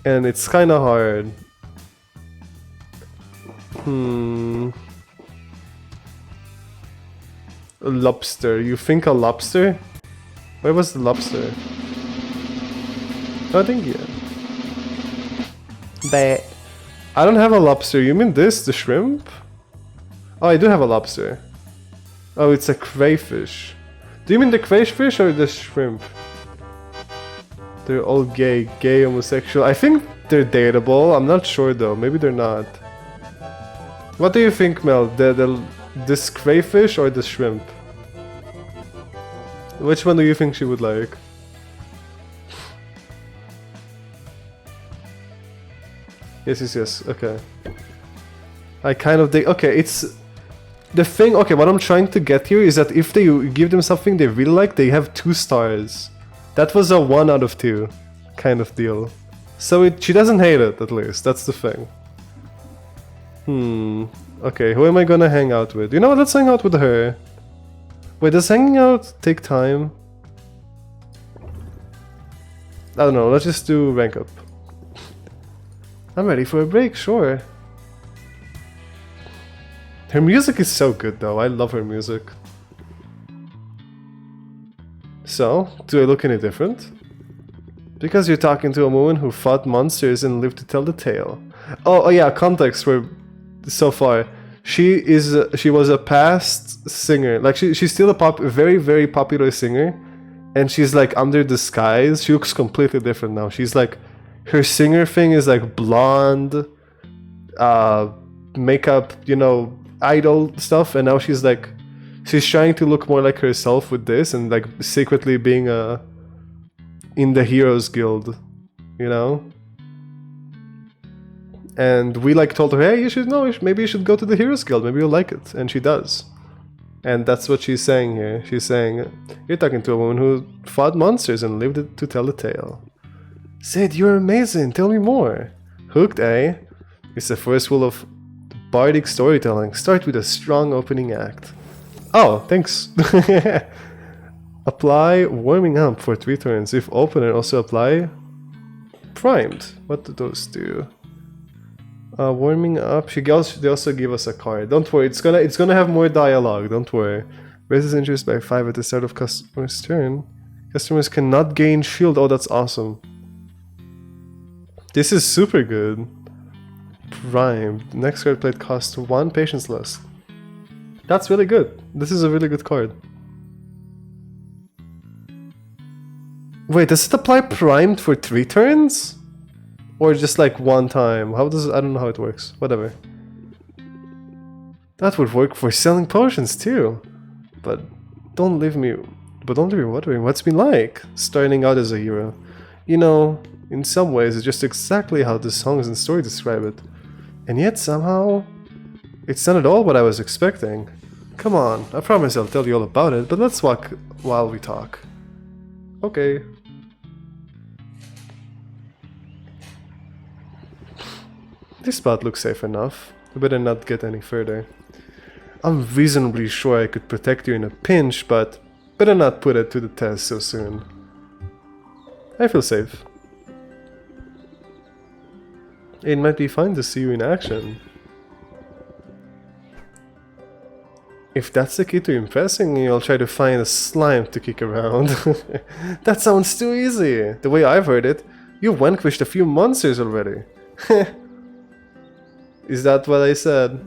And it's kind of hard. A lobster. You think a lobster? Where was the lobster? I think yeah. But I don't have a lobster. You mean this? The shrimp? Oh, I do have a lobster. Oh, it's a crayfish. Do you mean the crayfish or the shrimp? They're all gay, homosexual. I think they're dateable. I'm not sure though. Maybe they're not. What do you think, Mel? This crayfish or the shrimp? Which one do you think she would like? Yes. Okay. I kind of okay. It's the thing. Okay, what I'm trying to get here is that if they give them something they really like, they have 2 stars. That was a 1 out of 2 kind of deal. So she doesn't hate it, at least. That's the thing. Okay, who am I gonna hang out with? You know what? Let's hang out with her. Wait, does hanging out take time? I don't know. Let's just do rank up. I'm ready for a break, sure. Her music is so good though, I love her music. So, do I look any different? Because you're talking to a woman who fought monsters and lived to tell the tale. Oh yeah, context for so far. She was a past singer, like she's still a very, very popular singer. And she's like under disguise, she looks completely different now. She's like, her singer thing is like blonde, makeup, you know, idol stuff, and now she's like, she's trying to look more like herself with this, and like secretly being in the Heroes Guild, you know. And we like told her, hey, you should know, maybe you should go to the Heroes Guild, maybe you'll like it, and she does. And that's what she's saying here. She's saying, you're talking to a woman who fought monsters and lived to tell the tale. Sid, you're amazing, tell me more. Hooked, eh? It's the first rule of bardic storytelling. Start with a strong opening act. Oh, thanks. Apply warming up for 3 turns. If open, and also apply primed. What do those do? Warming up. They also give us a card. Don't worry, it's gonna have more dialogue. Don't worry. Raises interest by 5 at the start of customer's turn. Customers cannot gain shield. Oh, that's awesome. This is super good. Primed. Next card played costs 1 patience less. That's really good. This is a really good card. Wait, does it apply primed for 3 turns? Or just like 1 time? How does it, I don't know how it works. Whatever. That would work for selling potions too. But don't leave me wondering what's been like starting out as a hero. You know, in some ways it's just exactly how the songs and story describe it. And yet somehow It's not at all what I was expecting. Come on, I promise I'll tell you all about it, but let's walk while we talk. Okay. This spot looks safe enough. We better not get any further. I'm reasonably sure I could protect you in a pinch, but better not put it to the test so soon. I feel safe. It might be fun to see you in action. If that's the key to impressing me, I'll try to find a slime to kick around. That sounds too easy. The way I've heard it, you've vanquished a few monsters already. Is that what I said?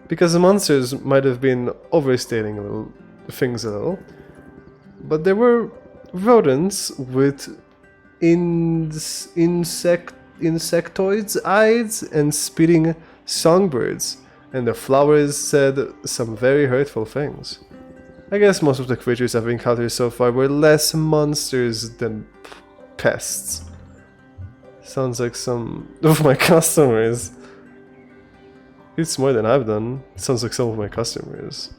Because the monsters might have been overstating things a little. But there were rodents with insectoids eyes and spitting songbirds. And the flowers said some very hurtful things. I guess most of the creatures I've encountered so far were less monsters than pests. Sounds like some of my customers. It's more than I've done. Sounds like some of my customers.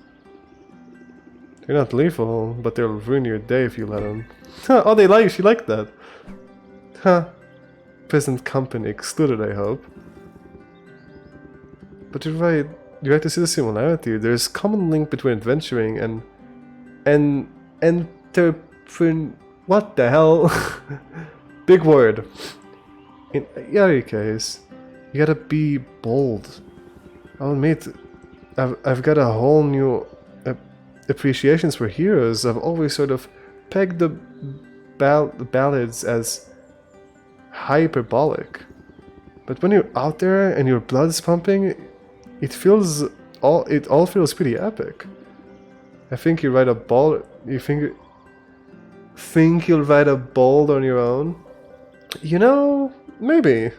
They're not lethal, but they'll ruin your day if you let them. Oh, she liked that. Huh. Present company excluded, I hope. But you're right to see the similarity. There's a common link between adventuring and what the hell? Big word. In any case, you gotta be bold. I'll admit, I've got a whole new appreciations for heroes. I've always sort of pegged the ballads as hyperbolic. But when you're out there and your blood's pumping, it all feels pretty epic. I think you write a ball. You think you'll write a bold on your own? You know, maybe.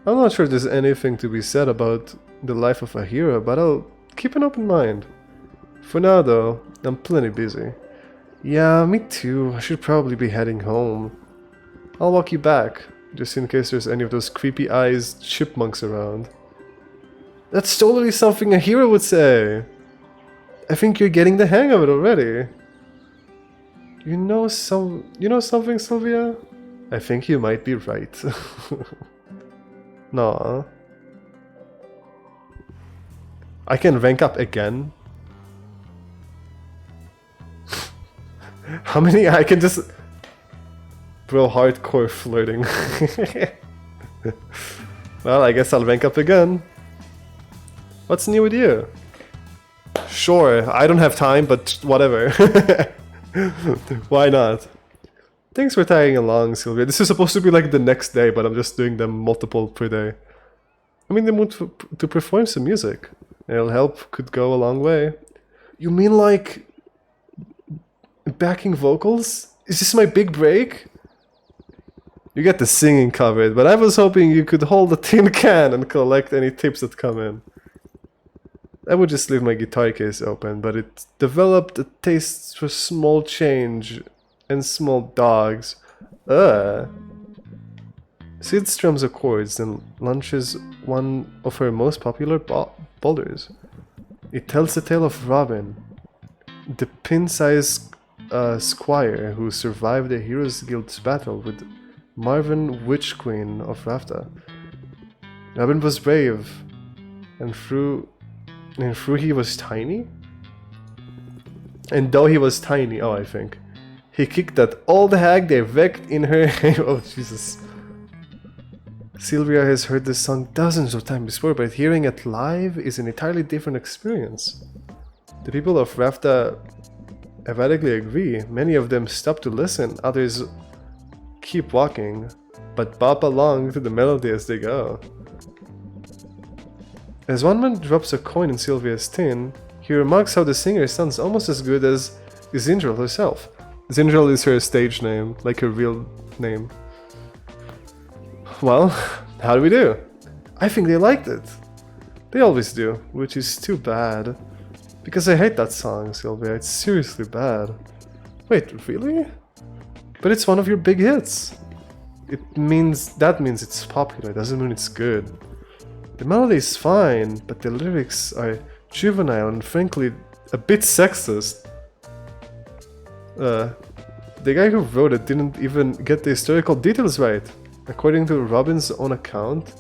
I'm not sure there's anything to be said about the life of a hero, but I'll keep an open mind. For now, though, I'm plenty busy. Yeah, me too. I should probably be heading home. I'll walk you back, just in case there's any of those creepy-eyed chipmunks around. That's totally something a hero would say. I think you're getting the hang of it already. You know something, Sylvia? I think you might be right. Nah. I can rank up again. How many? I can just... Bro, hardcore flirting. Well, I guess I'll rank up again. What's new with you? Sure, I don't have time, but whatever. Why not? Thanks for tagging along, Sylvia. This is supposed to be like the next day, but I'm just doing them multiple per day. I'm in the mood to perform some music. It'll help, could go a long way. You mean like... backing vocals? Is this my big break? You get the singing covered, but I was hoping you could hold a tin can and collect any tips that come in. I would just leave my guitar case open, but it developed a taste for small change and small dogs. Sid strums the chords and launches one of her most popular boulders. It tells the tale of Robin, the pin-sized squire who survived the Heroes Guild's battle with Marvin, Witch Queen of Rafta. Robin was brave, and through he was tiny? And though he was tiny, I think, he kicked that old hag direct in her... Oh, Jesus. Sylvia has heard this song dozens of times before, but hearing it live is an entirely different experience. The people of Rafta emphatically agree. Many of them stop to listen, others keep walking, but bop along to the melody as they go. As one man drops a coin in Sylvia's tin, he remarks how the singer sounds almost as good as Zindrel herself. Zindrel is her stage name, like her real name. Well, how do we do? I think they liked it. They always do, which is too bad. Because I hate that song, Sylvia, it's seriously bad. Wait, really? But it's one of your big hits. That means it's popular, doesn't mean it's good. The melody is fine, but the lyrics are juvenile and frankly a bit sexist. The guy who wrote it didn't even get the historical details right. According to Robin's own account,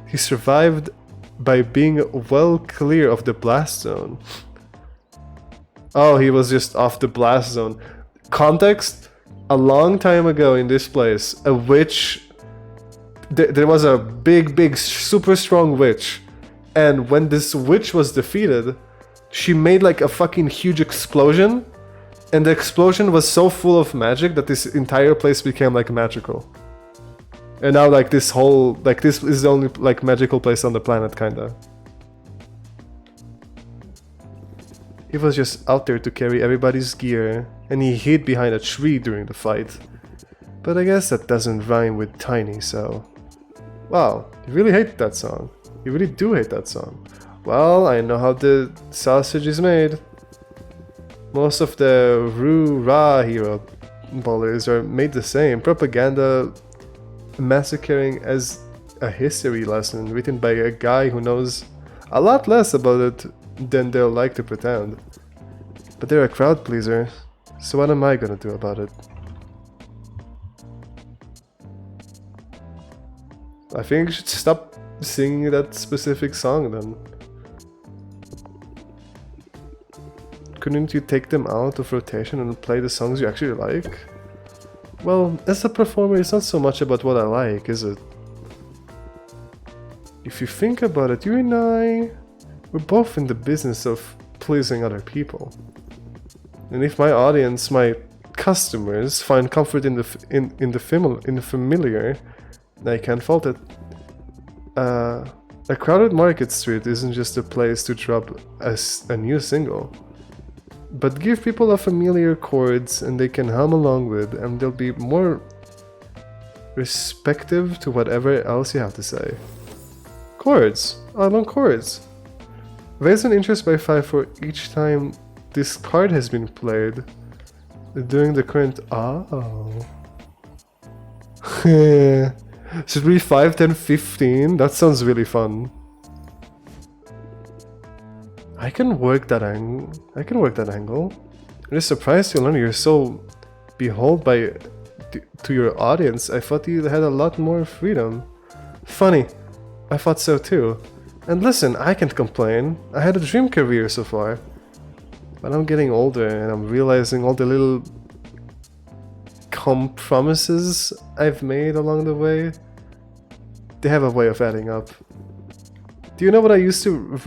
he survived by being well clear of the blast zone. Oh, he was just off the blast zone. Context: a long time ago in this place, a witch... There was a big, super strong witch. And when this witch was defeated, she made like a fucking huge explosion. And the explosion was so full of magic that this entire place became like magical. And now like this whole... Like this is the only like magical place on the planet, kinda. He was just out there to carry everybody's gear, and he hid behind a tree during the fight. But I guess that doesn't rhyme with tiny, so... Wow, you really hate that song. You really do hate that song. Well, I know how the sausage is made. Most of the Roo-Ra hero ballers are made the same. Propaganda massacring as a history lesson written by a guy who knows a lot less about it than they'll like to pretend. But they're a crowd pleaser, so what am I gonna do about it? I think you should stop singing that specific song then. Couldn't you take them out of rotation and play the songs you actually like? Well, as a performer, it's not so much about what I like, is it? If you think about it, you and I, we're both in the business of pleasing other people. And if my audience, my customers, find comfort in the familiar, I can't fault it. A crowded market street isn't just a place to drop a new single, but give people a familiar chords and they can hum along with, and they'll be more respective to whatever else you have to say. Chords. I love chords. Raise an interest by 5 for each time this card has been played during the current... Oh. Should we 5, 10, 15? That sounds really fun. I can work that angle. I'm just surprised you learn you're so beholden to your audience. I thought you had a lot more freedom. Funny. I thought so too. And listen, I can't complain. I had a dream career so far. But I'm getting older and I'm realizing all the little compromises I've made along the way. They have a way of adding up. Do you know I used to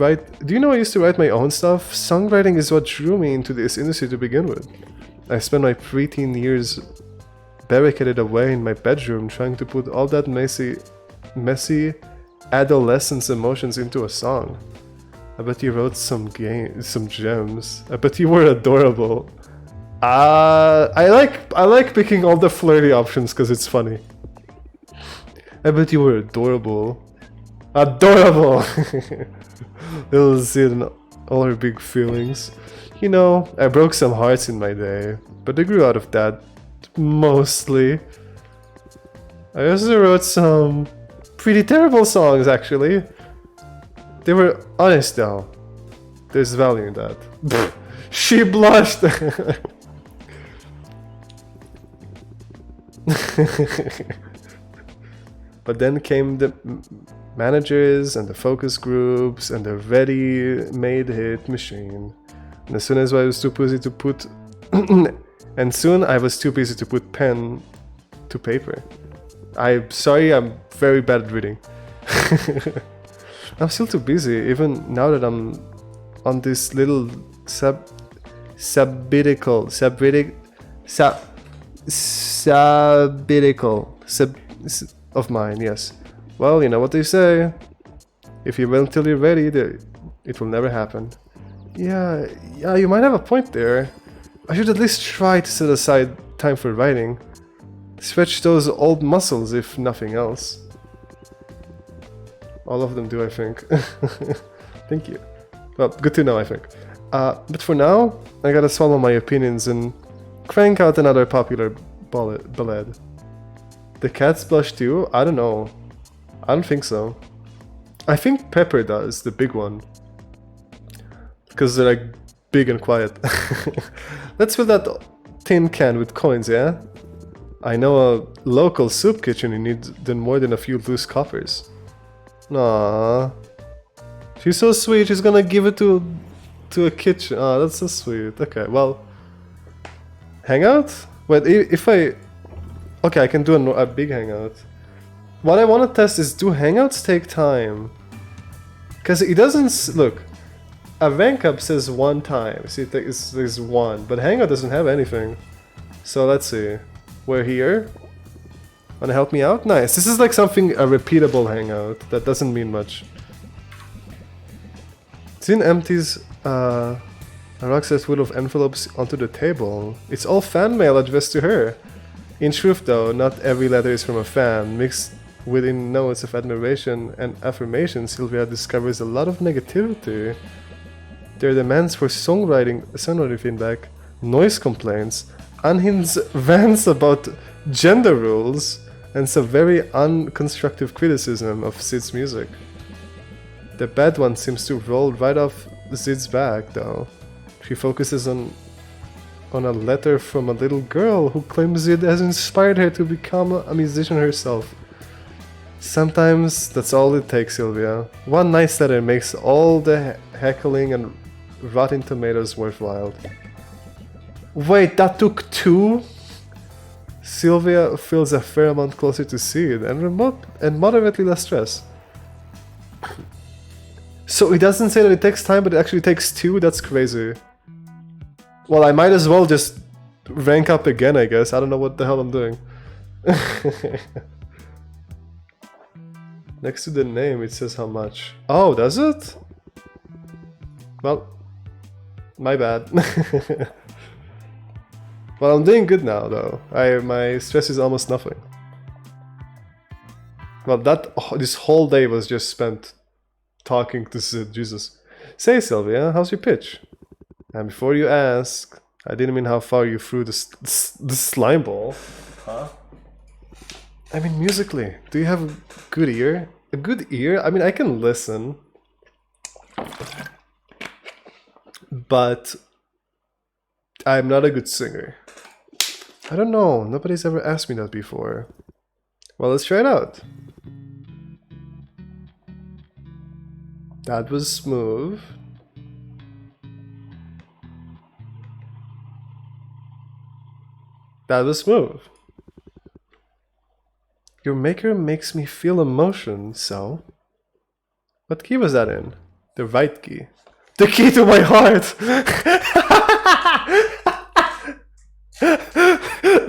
write my own stuff? Songwriting is what drew me into this industry to begin with. I spent my preteen years barricaded away in my bedroom trying to put all that messy adolescence emotions into a song. I bet you wrote some gems. I bet you were adorable. I like picking all the flirty options because it's funny. I bet you were adorable. Adorable! Little Zid and all her big feelings. You know, I broke some hearts in my day, but I grew out of that, mostly. I also wrote some pretty terrible songs, actually. They were honest, though. There's value in that. She blushed! But then came the managers and the focus groups and the ready-made hit machine. And as soon as I was too busy to put pen to paper. I'm sorry, I'm very bad at reading. I'm still too busy, even now that I'm on this little sabbatical of mine, yes. Well, you know what they say. If you wait until you're ready, it will never happen. Yeah, you might have a point there. I should at least try to set aside time for writing. Stretch those old muscles, if nothing else. All of them do, I think. Thank you. Well, good to know, I think. But for now, I gotta swallow my opinions and crank out another popular ballad. The cats blush too? I don't know. I don't think so. I think Pepper does, the big one. Because they're like big and quiet. Let's fill that tin can with coins, yeah? I know a local soup kitchen you need then more than a few loose coppers. Aww. She's so sweet, she's gonna give it to a kitchen. Oh, that's so sweet. Okay, well... Hangout? Wait, if I... Okay, I can do a big hangout. What I want to test is, do hangouts take time? Because it doesn't... Look, a rank up says 1 time. See, there's 1, but hangout doesn't have anything. So let's see. We're here. Wanna help me out? Nice. This is like something, a repeatable hangout. That doesn't mean much. Zin empties a rucksack full of envelopes onto the table. It's all fan mail addressed to her. In truth though, not every letter is from a fan. Mixed within notes of admiration and affirmation, Sylvia discovers a lot of negativity. There are demands for songwriting feedback, noise complaints, unhinged rants about gender rules, and some very unconstructive criticism of Sid's music. The bad one seems to roll right off Sid's back, though. She focuses on a letter from a little girl who claims it has inspired her to become a musician herself. Sometimes that's all it takes, Sylvia. One nice letter makes all the heckling and rotten tomatoes worthwhile. Wait, that took 2? Sylvia feels a fair amount closer to Sid and moderately less stress. So it doesn't say that it takes time, but it actually takes 2? That's crazy. Well, I might as well just rank up again, I guess. I don't know what the hell I'm doing. Next to the name, it says how much. Oh, does it? Well, my bad. Well, I'm doing good now, though. My stress is almost nothing. Well, this whole day was just spent talking to Sid. Jesus. Say, Sylvia, how's your pitch? And before you ask, I didn't mean how far you threw the slime ball. Huh? I mean, musically, do you have a good ear? A good ear? I mean, I can listen. But I'm not a good singer. I don't know. Nobody's ever asked me that before. Well, let's try it out. That was smooth. That was smooth. Your maker makes me feel emotion, so... What key was that in? The right key. The key to my heart!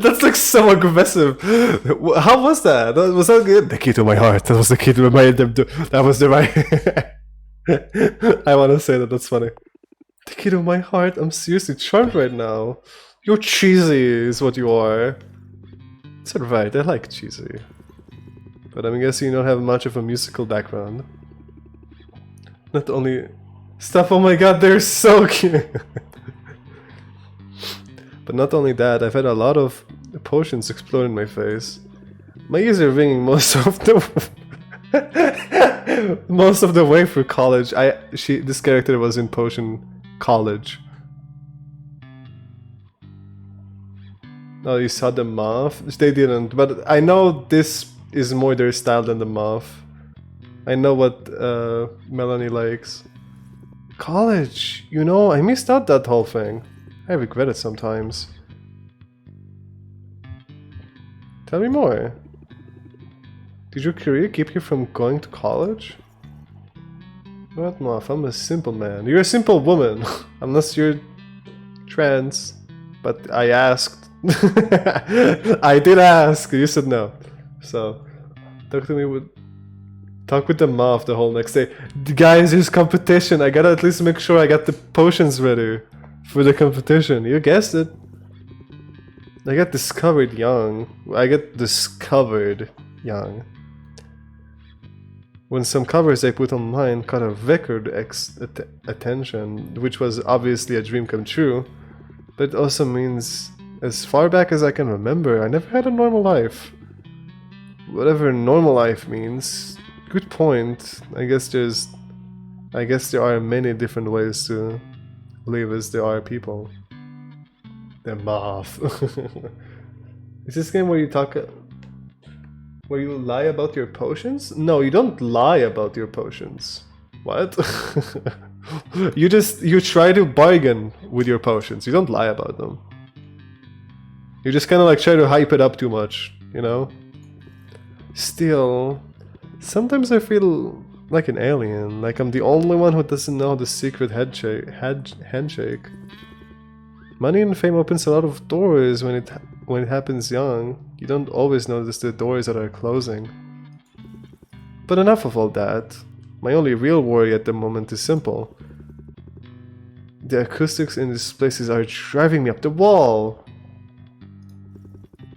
That's like so aggressive. How was that? Was that good? The key to my heart. That was the key to my... That was the right... I want to say that, that's funny. The key to my heart? I'm seriously charmed right now. You're cheesy is what you are. It's alright, I like cheesy. But I'm guessing you don't have much of a musical background. Not only... Stuff, oh my god, they're so cute! But not only that, I've had a lot of potions explode in my face. My ears are ringing most of the... most of the way through college. This character was in potion college. Oh, you saw the moth? They didn't, but I know this is more their style than the moth. I know what Melanie likes. College! You know, I missed out that whole thing. I regret it sometimes. Tell me more. Did your career keep you from going to college? What moth? I'm a simple man. You're a simple woman. Unless you're trans. But I asked. I did ask. You said no. So, talk with the moth the whole next day. Guys, there's competition. I gotta at least make sure I got the potions ready for the competition. You guessed it. I got discovered young. When some covers I put online caught a record attention, which was obviously a dream come true, but it also means, as far back as I can remember, I never had a normal life. whatever normal life means. Good point. I guess there are many different ways to live as there are people. The moth. Is this game where you lie about your potions? No, you don't lie about your potions. What? You try to bargain with your potions. You don't lie about them. You just kind of like try to hype it up too much, you know? Still, sometimes I feel like an alien, like I'm the only one who doesn't know the secret handshake. Money and fame opens a lot of doors when it happens young. You don't always notice the doors that are closing. But enough of all that. My only real worry at the moment is simple. The acoustics in these places are driving me up the wall.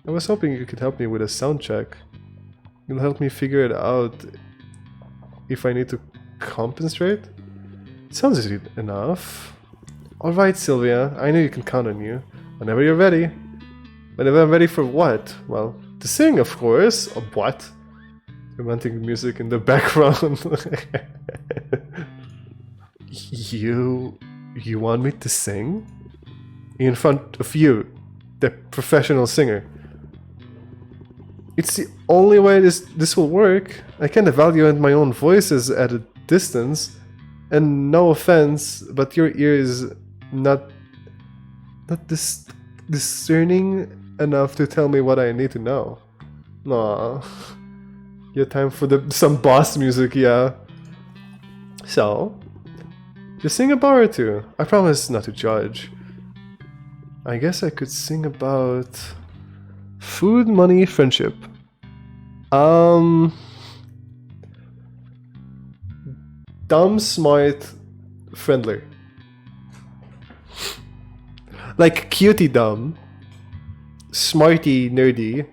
I was hoping you could help me with a sound check. You'll help me figure it out if I need to compensate? Sounds easy enough. Alright, Sylvia, I know you can count on you. Whenever you're ready. Whenever I'm ready for what? Well, to sing, of course. Or what? Romantic music in the background. You want me to sing? In front of you, the professional singer. It's the only way this will work. I can't evaluate my own voices at a distance. And no offense, but your ear is not discerning enough to tell me what I need to know. Aw. You have time for some boss music, yeah. So, just sing a bar or two. I promise not to judge. I guess I could sing about food, money, friendship. Dumb, smart, friendly. Like cutie dumb, smarty nerdy,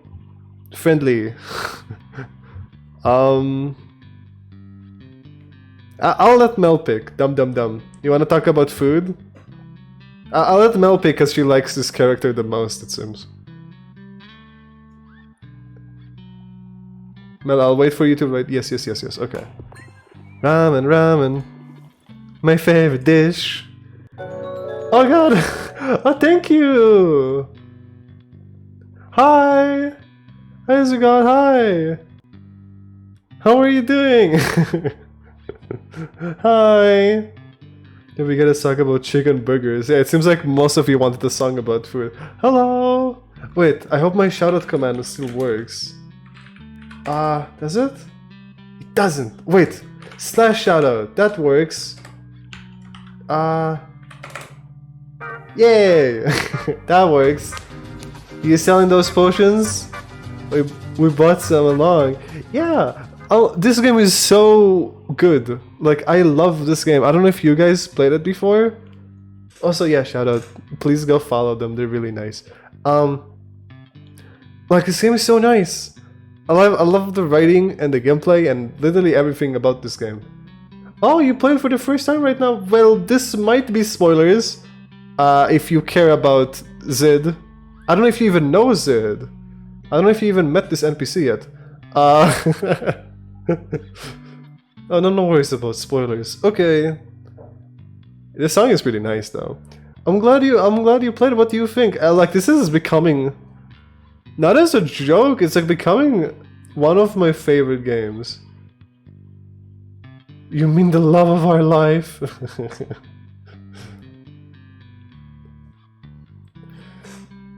friendly. I'll let Mel pick. Dumb. You wanna talk about food? I'll let Mel pick because she likes this character the most, it seems. Mel, I'll wait for you to write. Yes. Okay. Ramen. My favorite dish. Oh god! Oh, thank you! Hi! How's it going? Hi! How are you doing? Hi! Then we get a song about chicken burgers. Yeah, it seems like most of you wanted a song about food. Hello! Wait, I hope my shoutout command still works. Does it? It doesn't. Wait, / shoutout. That works. Yay! That works. You selling those potions? We bought some along. Yeah. Oh, this game is so good. Like, I love this game. I don't know if you guys played it before. Also, yeah, shout out. Please go follow them. They're really nice. Like, this game is so nice. I love the writing and the gameplay and literally everything about this game. Oh, you played for the first time right now? Well, this might be spoilers. If you care about Zid. I don't know if you even know Zid. I don't know if you even met this NPC yet. Oh, no worries about spoilers. Okay. The song is pretty nice though. I'm glad you played. What do you think? Like, this is becoming, not as a joke, it's like becoming one of my favorite games. You mean the love of our life?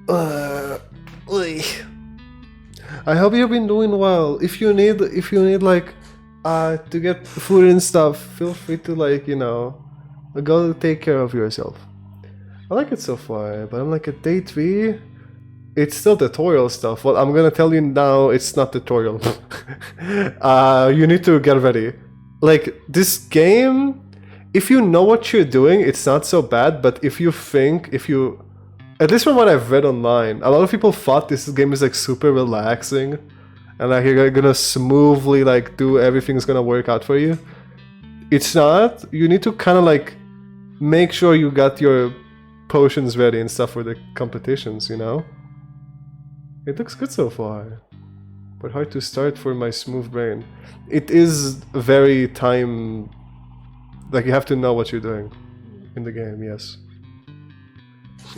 I hope you've been doing well. If you need like to get food and stuff, feel free to, like, you know, go take care of yourself. I like it so far, but I'm like at day 3. It's still tutorial stuff. Well, I'm gonna tell you now, it's not tutorial. You need to get ready. Like, this game, if you know what you're doing, it's not so bad, but if you, at least from what I've read online, a lot of people thought this game is like super relaxing and like you're gonna smoothly like do everything's gonna work out for you. It's not. You need to kind of like make sure you got your potions ready and stuff for the competitions, you know? It looks good so far. but hard to start for my smooth brain. It is very time... Like, you have to know what you're doing in the game, yes.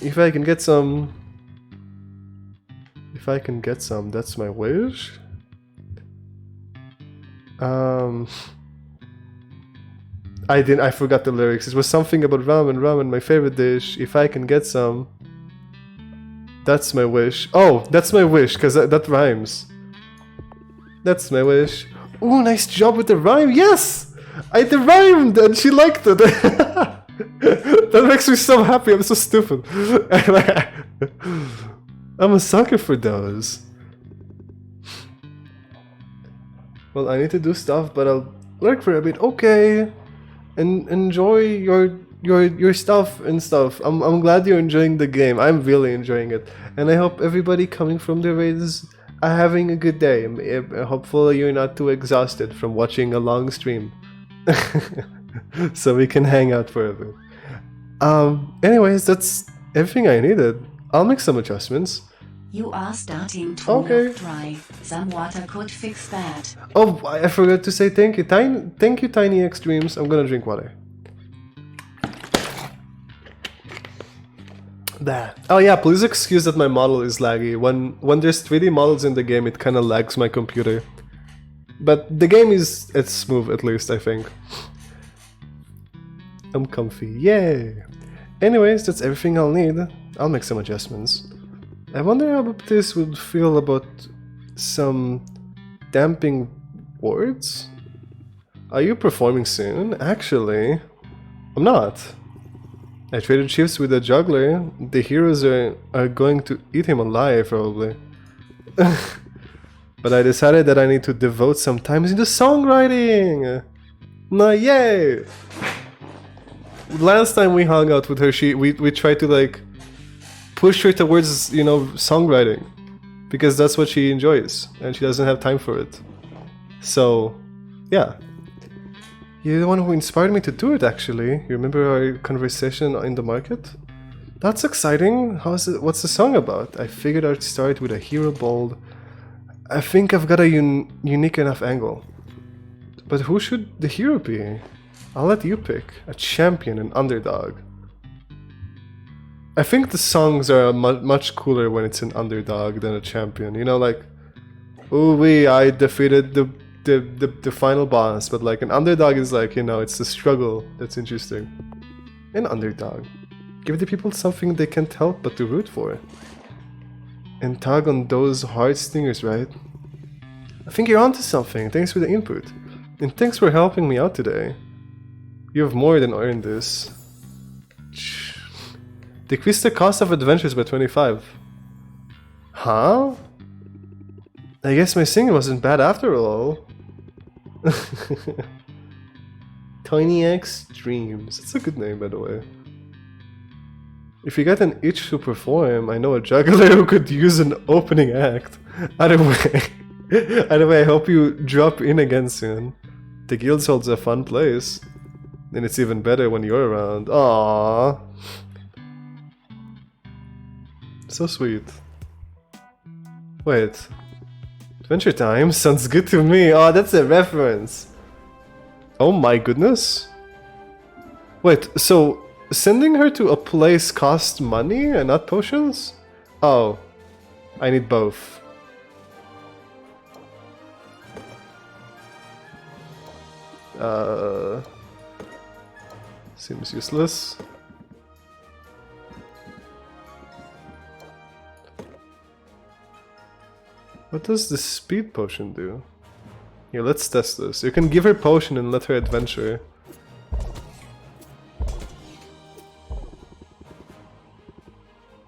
If I can get some... If I can get some, that's my wish. I forgot the lyrics. It was something about ramen, my favorite dish. If I can get some, that's my wish. Oh, that's my wish, because that rhymes. That's my wish. Ooh, nice job with the rhyme. Yes! It rhymed and she liked it. That makes me so happy. I'm so stupid. I'm a sucker for those. Well, I need to do stuff, but I'll lurk for a bit. Okay. And enjoy your stuff and stuff. I'm glad you're enjoying the game. I'm really enjoying it. And I hope everybody coming from the raids are having a good day. Hopefully you're not too exhausted from watching a long stream. So we can hang out for a bit. Anyways, that's everything I needed. I'll make some adjustments. You are starting to Okay. dry. Some water could fix that. Oh, I forgot to say thank you, Tiny X Dreams. I'm gonna drink water. There. Oh yeah, please excuse that my model is laggy. When there's 3D models in the game, it kind of lags my computer. But the game it's smooth, at least, I think. I'm comfy, yay! Anyways, that's everything I'll need. I'll make some adjustments. I wonder how this would feel about some damping words? Are you performing soon? Actually, I'm not. I traded shifts with a juggler. The heroes are going to eat him alive, probably. But I decided that I need to devote some time into songwriting! No, yay! Last time we hung out with her, we tried to like push her towards, you know, songwriting. Because that's what she enjoys, and she doesn't have time for it. So, yeah. You're the one who inspired me to do it, actually. You remember our conversation in the market? That's exciting. What's the song about? I figured I'd start with a hero bold. I think I've got a unique enough angle. But who should the hero be? I'll let you pick. A champion, an underdog. I think the songs are much cooler when it's an underdog than a champion. You know, like, ooh wee, I defeated the final boss. But like an underdog is like, you know, it's the struggle that's interesting. An underdog. Give the people something they can't help but to root for. And tug on those hard stingers, right? I think you're onto something. Thanks for the input. And thanks for helping me out today. You have more than earned this. Decrease the cost of adventures by 25. Huh? I guess my singing wasn't bad after all. Tiny X Dreams. It's a good name, by the way. If you got an itch to perform, I know a juggler who could use an opening act. Either way, I hope you drop in again soon. The guild holds a fun place. And it's even better when you're around. Aww. So sweet. Wait. Adventure Time? Sounds good to me. Oh, that's a reference. Oh my goodness. Wait, so sending her to a place costs money and not potions? Oh. I need both. Seems useless. What does the speed potion do? Here, let's test this. You can give her potion and let her adventure.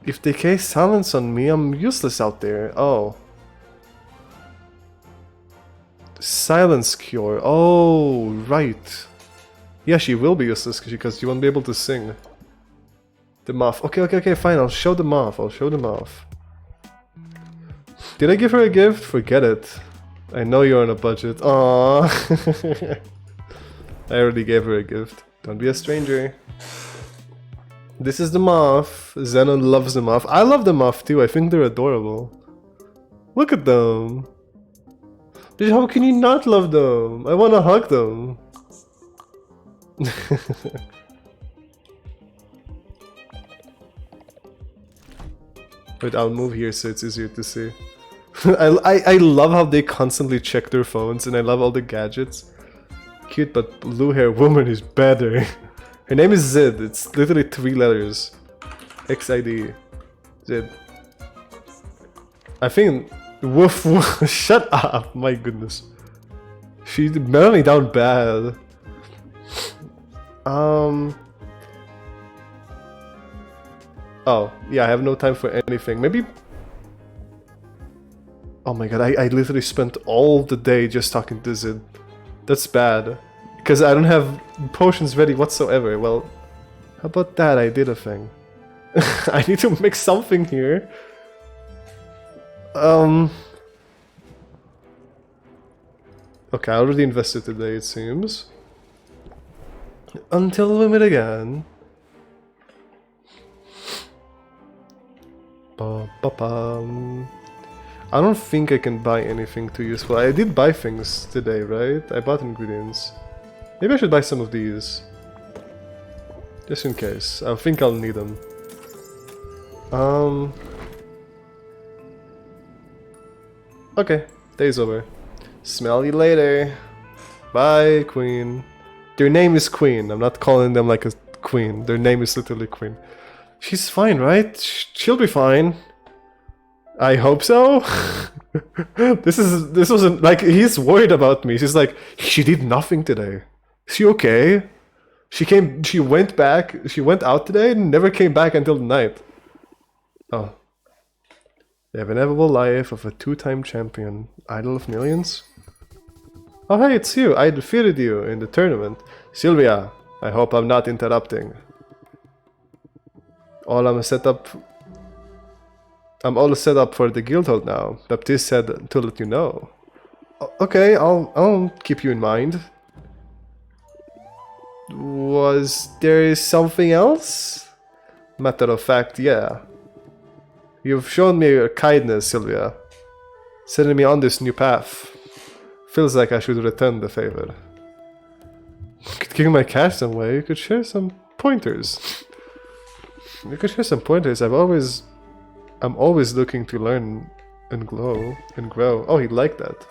If they cast silence on me, I'm useless out there. Oh. Silence cure. Oh, right. Yeah, she will be useless because you won't be able to sing. The moth. Okay, fine. I'll show the moth. Did I give her a gift? Forget it. I know you're on a budget. Aww. I already gave her a gift. Don't be a stranger. This is the moth. Zenon loves the moth. I love the moth too. I think they're adorable. Look at them. Dude, how can you not love them? I wanna hug them. Wait, I'll move here so it's easier to see. I love how they constantly check their phones, and I love all the gadgets. Cute, but blue hair woman is better. Her name is Zid. It's literally 3 letters. XID. Zid. I think. Woof woof. Shut up. My goodness. She melted me down bad. Oh, yeah, I have no time for anything. Maybe. Oh my god, I literally spent all the day just talking to Zid. That's bad. Because I don't have potions ready whatsoever. Well, how about that? I did a thing. I need to make something here. Okay, I already invested today, it seems. Until we meet again. Ba-ba-bum. I don't think I can buy anything too useful. I did buy things today, right? I bought ingredients. Maybe I should buy some of these. Just in case. I think I'll need them. Okay, day's over. Smell you later. Bye, Queen. Their name is Queen. I'm not calling them like a queen. Their name is literally Queen. She's fine, right? She'll be fine. I hope so. This wasn't like he's worried about me. She's like, she did nothing today. Is she okay? She went out today and never came back until the night. Oh. The inevitable life of a 2-time champion. Idol of millions? Oh hey, it's you. I defeated you in the tournament. Sylvia, I hope I'm not interrupting. I'm all set up for the guildhall now. Baptiste said to let you know. Okay, I'll keep you in mind. Was there something else? Matter of fact, yeah. You've shown me your kindness, Sylvia. Setting me on this new path. Feels like I should return the favor. You could give my cash some way. You could share some pointers. You could share some pointers. I'm always looking to learn and grow. Oh, he liked that.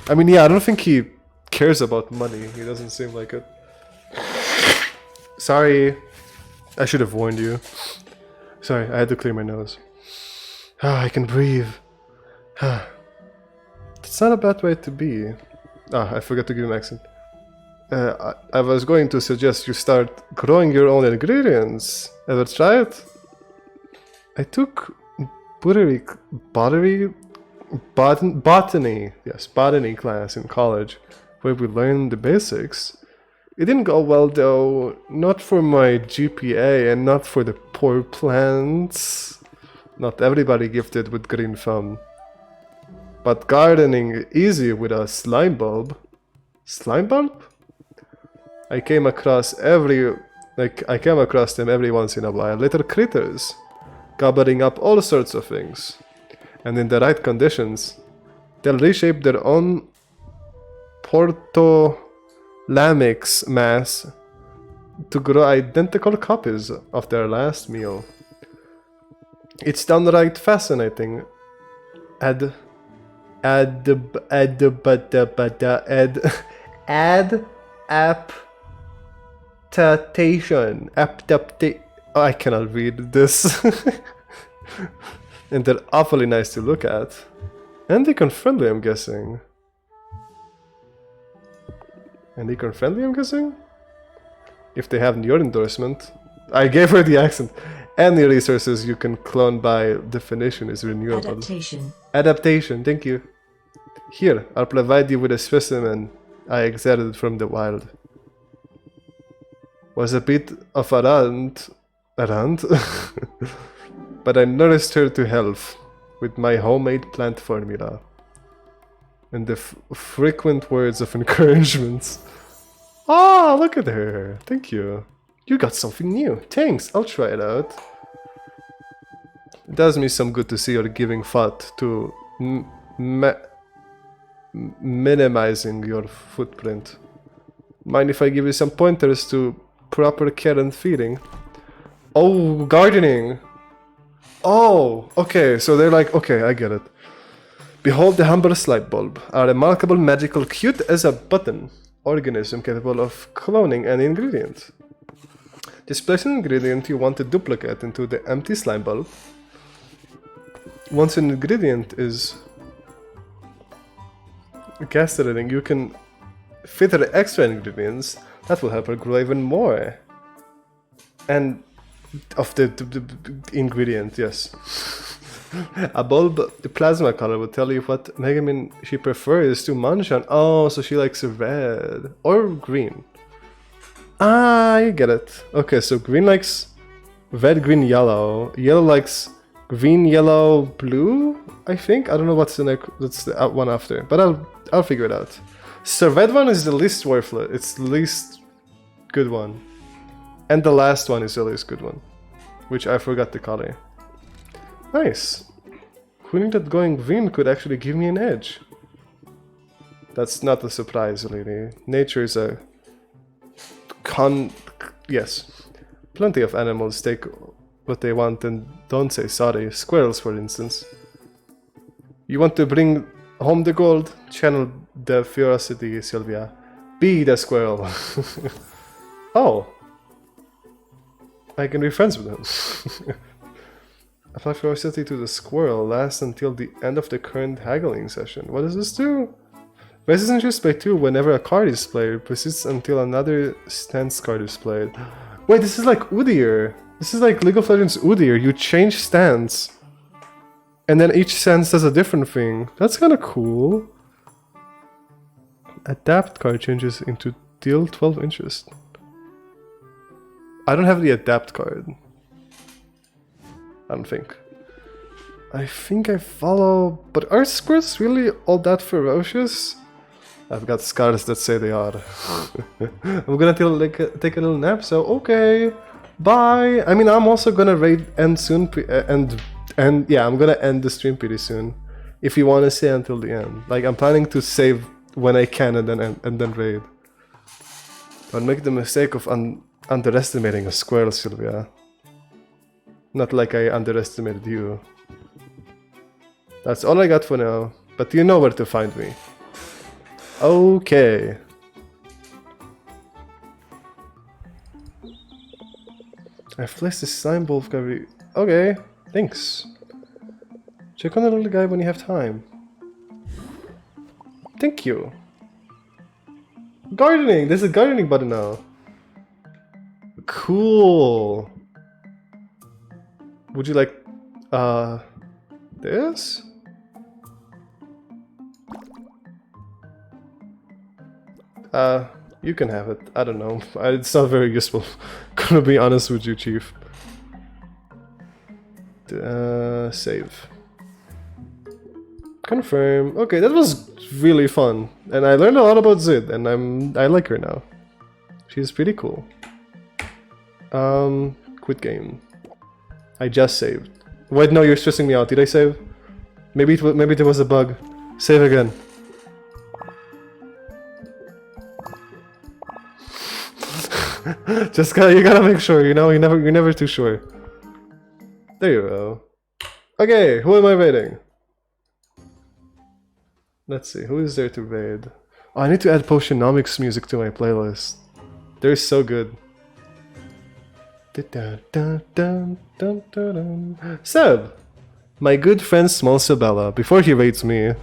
I mean, yeah, I don't think he cares about money. He doesn't seem like it. Sorry. I should have warned you. Sorry, I had to clear my nose. Ah, I can breathe. It's not a bad way to be. Ah, I forgot to give an accent. I was going to suggest you start growing your own ingredients. Ever try it? I took botany class in college, where we learned the basics. It didn't go well though, not for my GPA and not for the poor plants. Not everybody gifted with green thumb. But gardening easy with a slime bulb. Slime bulb? I came across them every once in a while, little critters, gobbling up all sorts of things. And in the right conditions, they'll reshape their own Potionomics mass to grow identical copies of their last meal. It's downright fascinating. Oh, I cannot read this. And they're awfully nice to look at. And eco-friendly, I'm guessing. And eco-friendly, I'm guessing? If they have your endorsement. I gave her the accent. Any resources you can clone by definition is renewable. Adaptation, thank you. Here, I'll provide you with a specimen I extracted from the wild. Was a bit of a rant, but I nourished her to health with my homemade plant formula and the frequent words of encouragement. Ah, look at her. Thank you. You got something new. Thanks, I'll try it out. It does me some good to see you're giving thought to minimizing your footprint. Mind if I give you some pointers to proper care and feeding? Oh, gardening! Oh, okay, so they're like, okay, I get it. Behold the humble light bulb, a remarkable, magical, cute as a button organism capable of cloning an ingredient. Displace an ingredient you want to duplicate into the empty slime bulb. Once an ingredient is castrating, you can fit her extra ingredients that will help her grow even more. And of the ingredient, yes. A bulb, the plasma color will tell you what Megamin she prefers to munch on. Oh, so she likes red or green. Ah, I get it. Okay, so green likes red, green, yellow. Yellow likes green, yellow, blue. I think I don't know what's the next. That's the one after, but I'll figure it out. So red one is the least worthless. It's the least good one, and the last one is the least good one, which I forgot the color. Nice. Who knew that going green could actually give me an edge? That's not a surprise, lady. Nature is a yes. Plenty of animals take what they want and don't say sorry. Squirrels, for instance. You want to bring home the gold? Channel the ferocity, Sylvia. Be the squirrel. Oh. I can be friends with him. Apply ferocity to the squirrel. Lasts until the end of the current haggling session. What does this do? Raises interest by 2 whenever a card is played. Persists until another stance card is played. Wait, this is like Udyr. This is like League of Legends Udyr. You change stance. And then each stance does a different thing. That's kind of cool. Adapt card changes into deal 12 interest. I don't have the adapt card. I don't think. I think I follow... But are squirrels really all that ferocious? I've got scars that say they are. I'm gonna take a little nap, so okay. Bye! I mean, I'm also gonna end soon, and yeah, I'm gonna end the stream pretty soon. If you want to stay until the end. Like, I'm planning to save when I can and then raid. Don't make the mistake of underestimating a squirrel, Sylvia. Not like I underestimated you. That's all I got for now, but you know where to find me. Okay. I've placed the slime bulb cover. Okay, thanks. Check on the little guy when you have time. Thank you. Gardening! There's a gardening button now. Cool. Would you like, this? You can have it. I don't know. It's not very useful. Gonna be honest with you, Chief. Save. Confirm. Okay, that was really fun. And I learned a lot about Zid, and I like her now. She's pretty cool. Quit game. I just saved. Wait, no, you're stressing me out. Did I save? Maybe there was a bug. Save again. Just you gotta make sure, you know, you're never too sure. There you go. Okay, who am I raiding? Let's see, who is there to raid? Oh, I need to add Potionomics music to my playlist. They're so good. Seb! My good friend Small Sabella, before he raids me.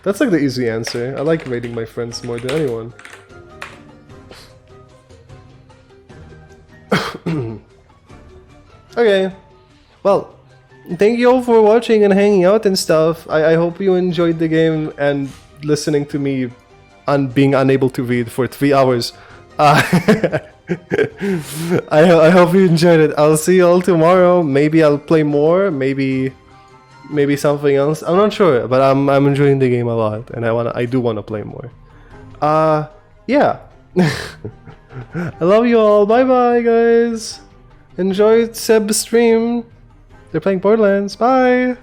That's like the easy answer. I like raiding my friends more than anyone. Okay. Well, thank you all for watching and hanging out and stuff. I hope you enjoyed the game and listening to me being unable to read for 3 hours. I hope you enjoyed it. I'll see you all tomorrow. Maybe I'll play more. Maybe something else. I'm not sure, but I'm enjoying the game a lot, and I do wanna play more. Yeah. I love you all. Bye bye, guys. Enjoy Seb's stream. They're playing Borderlands. Bye.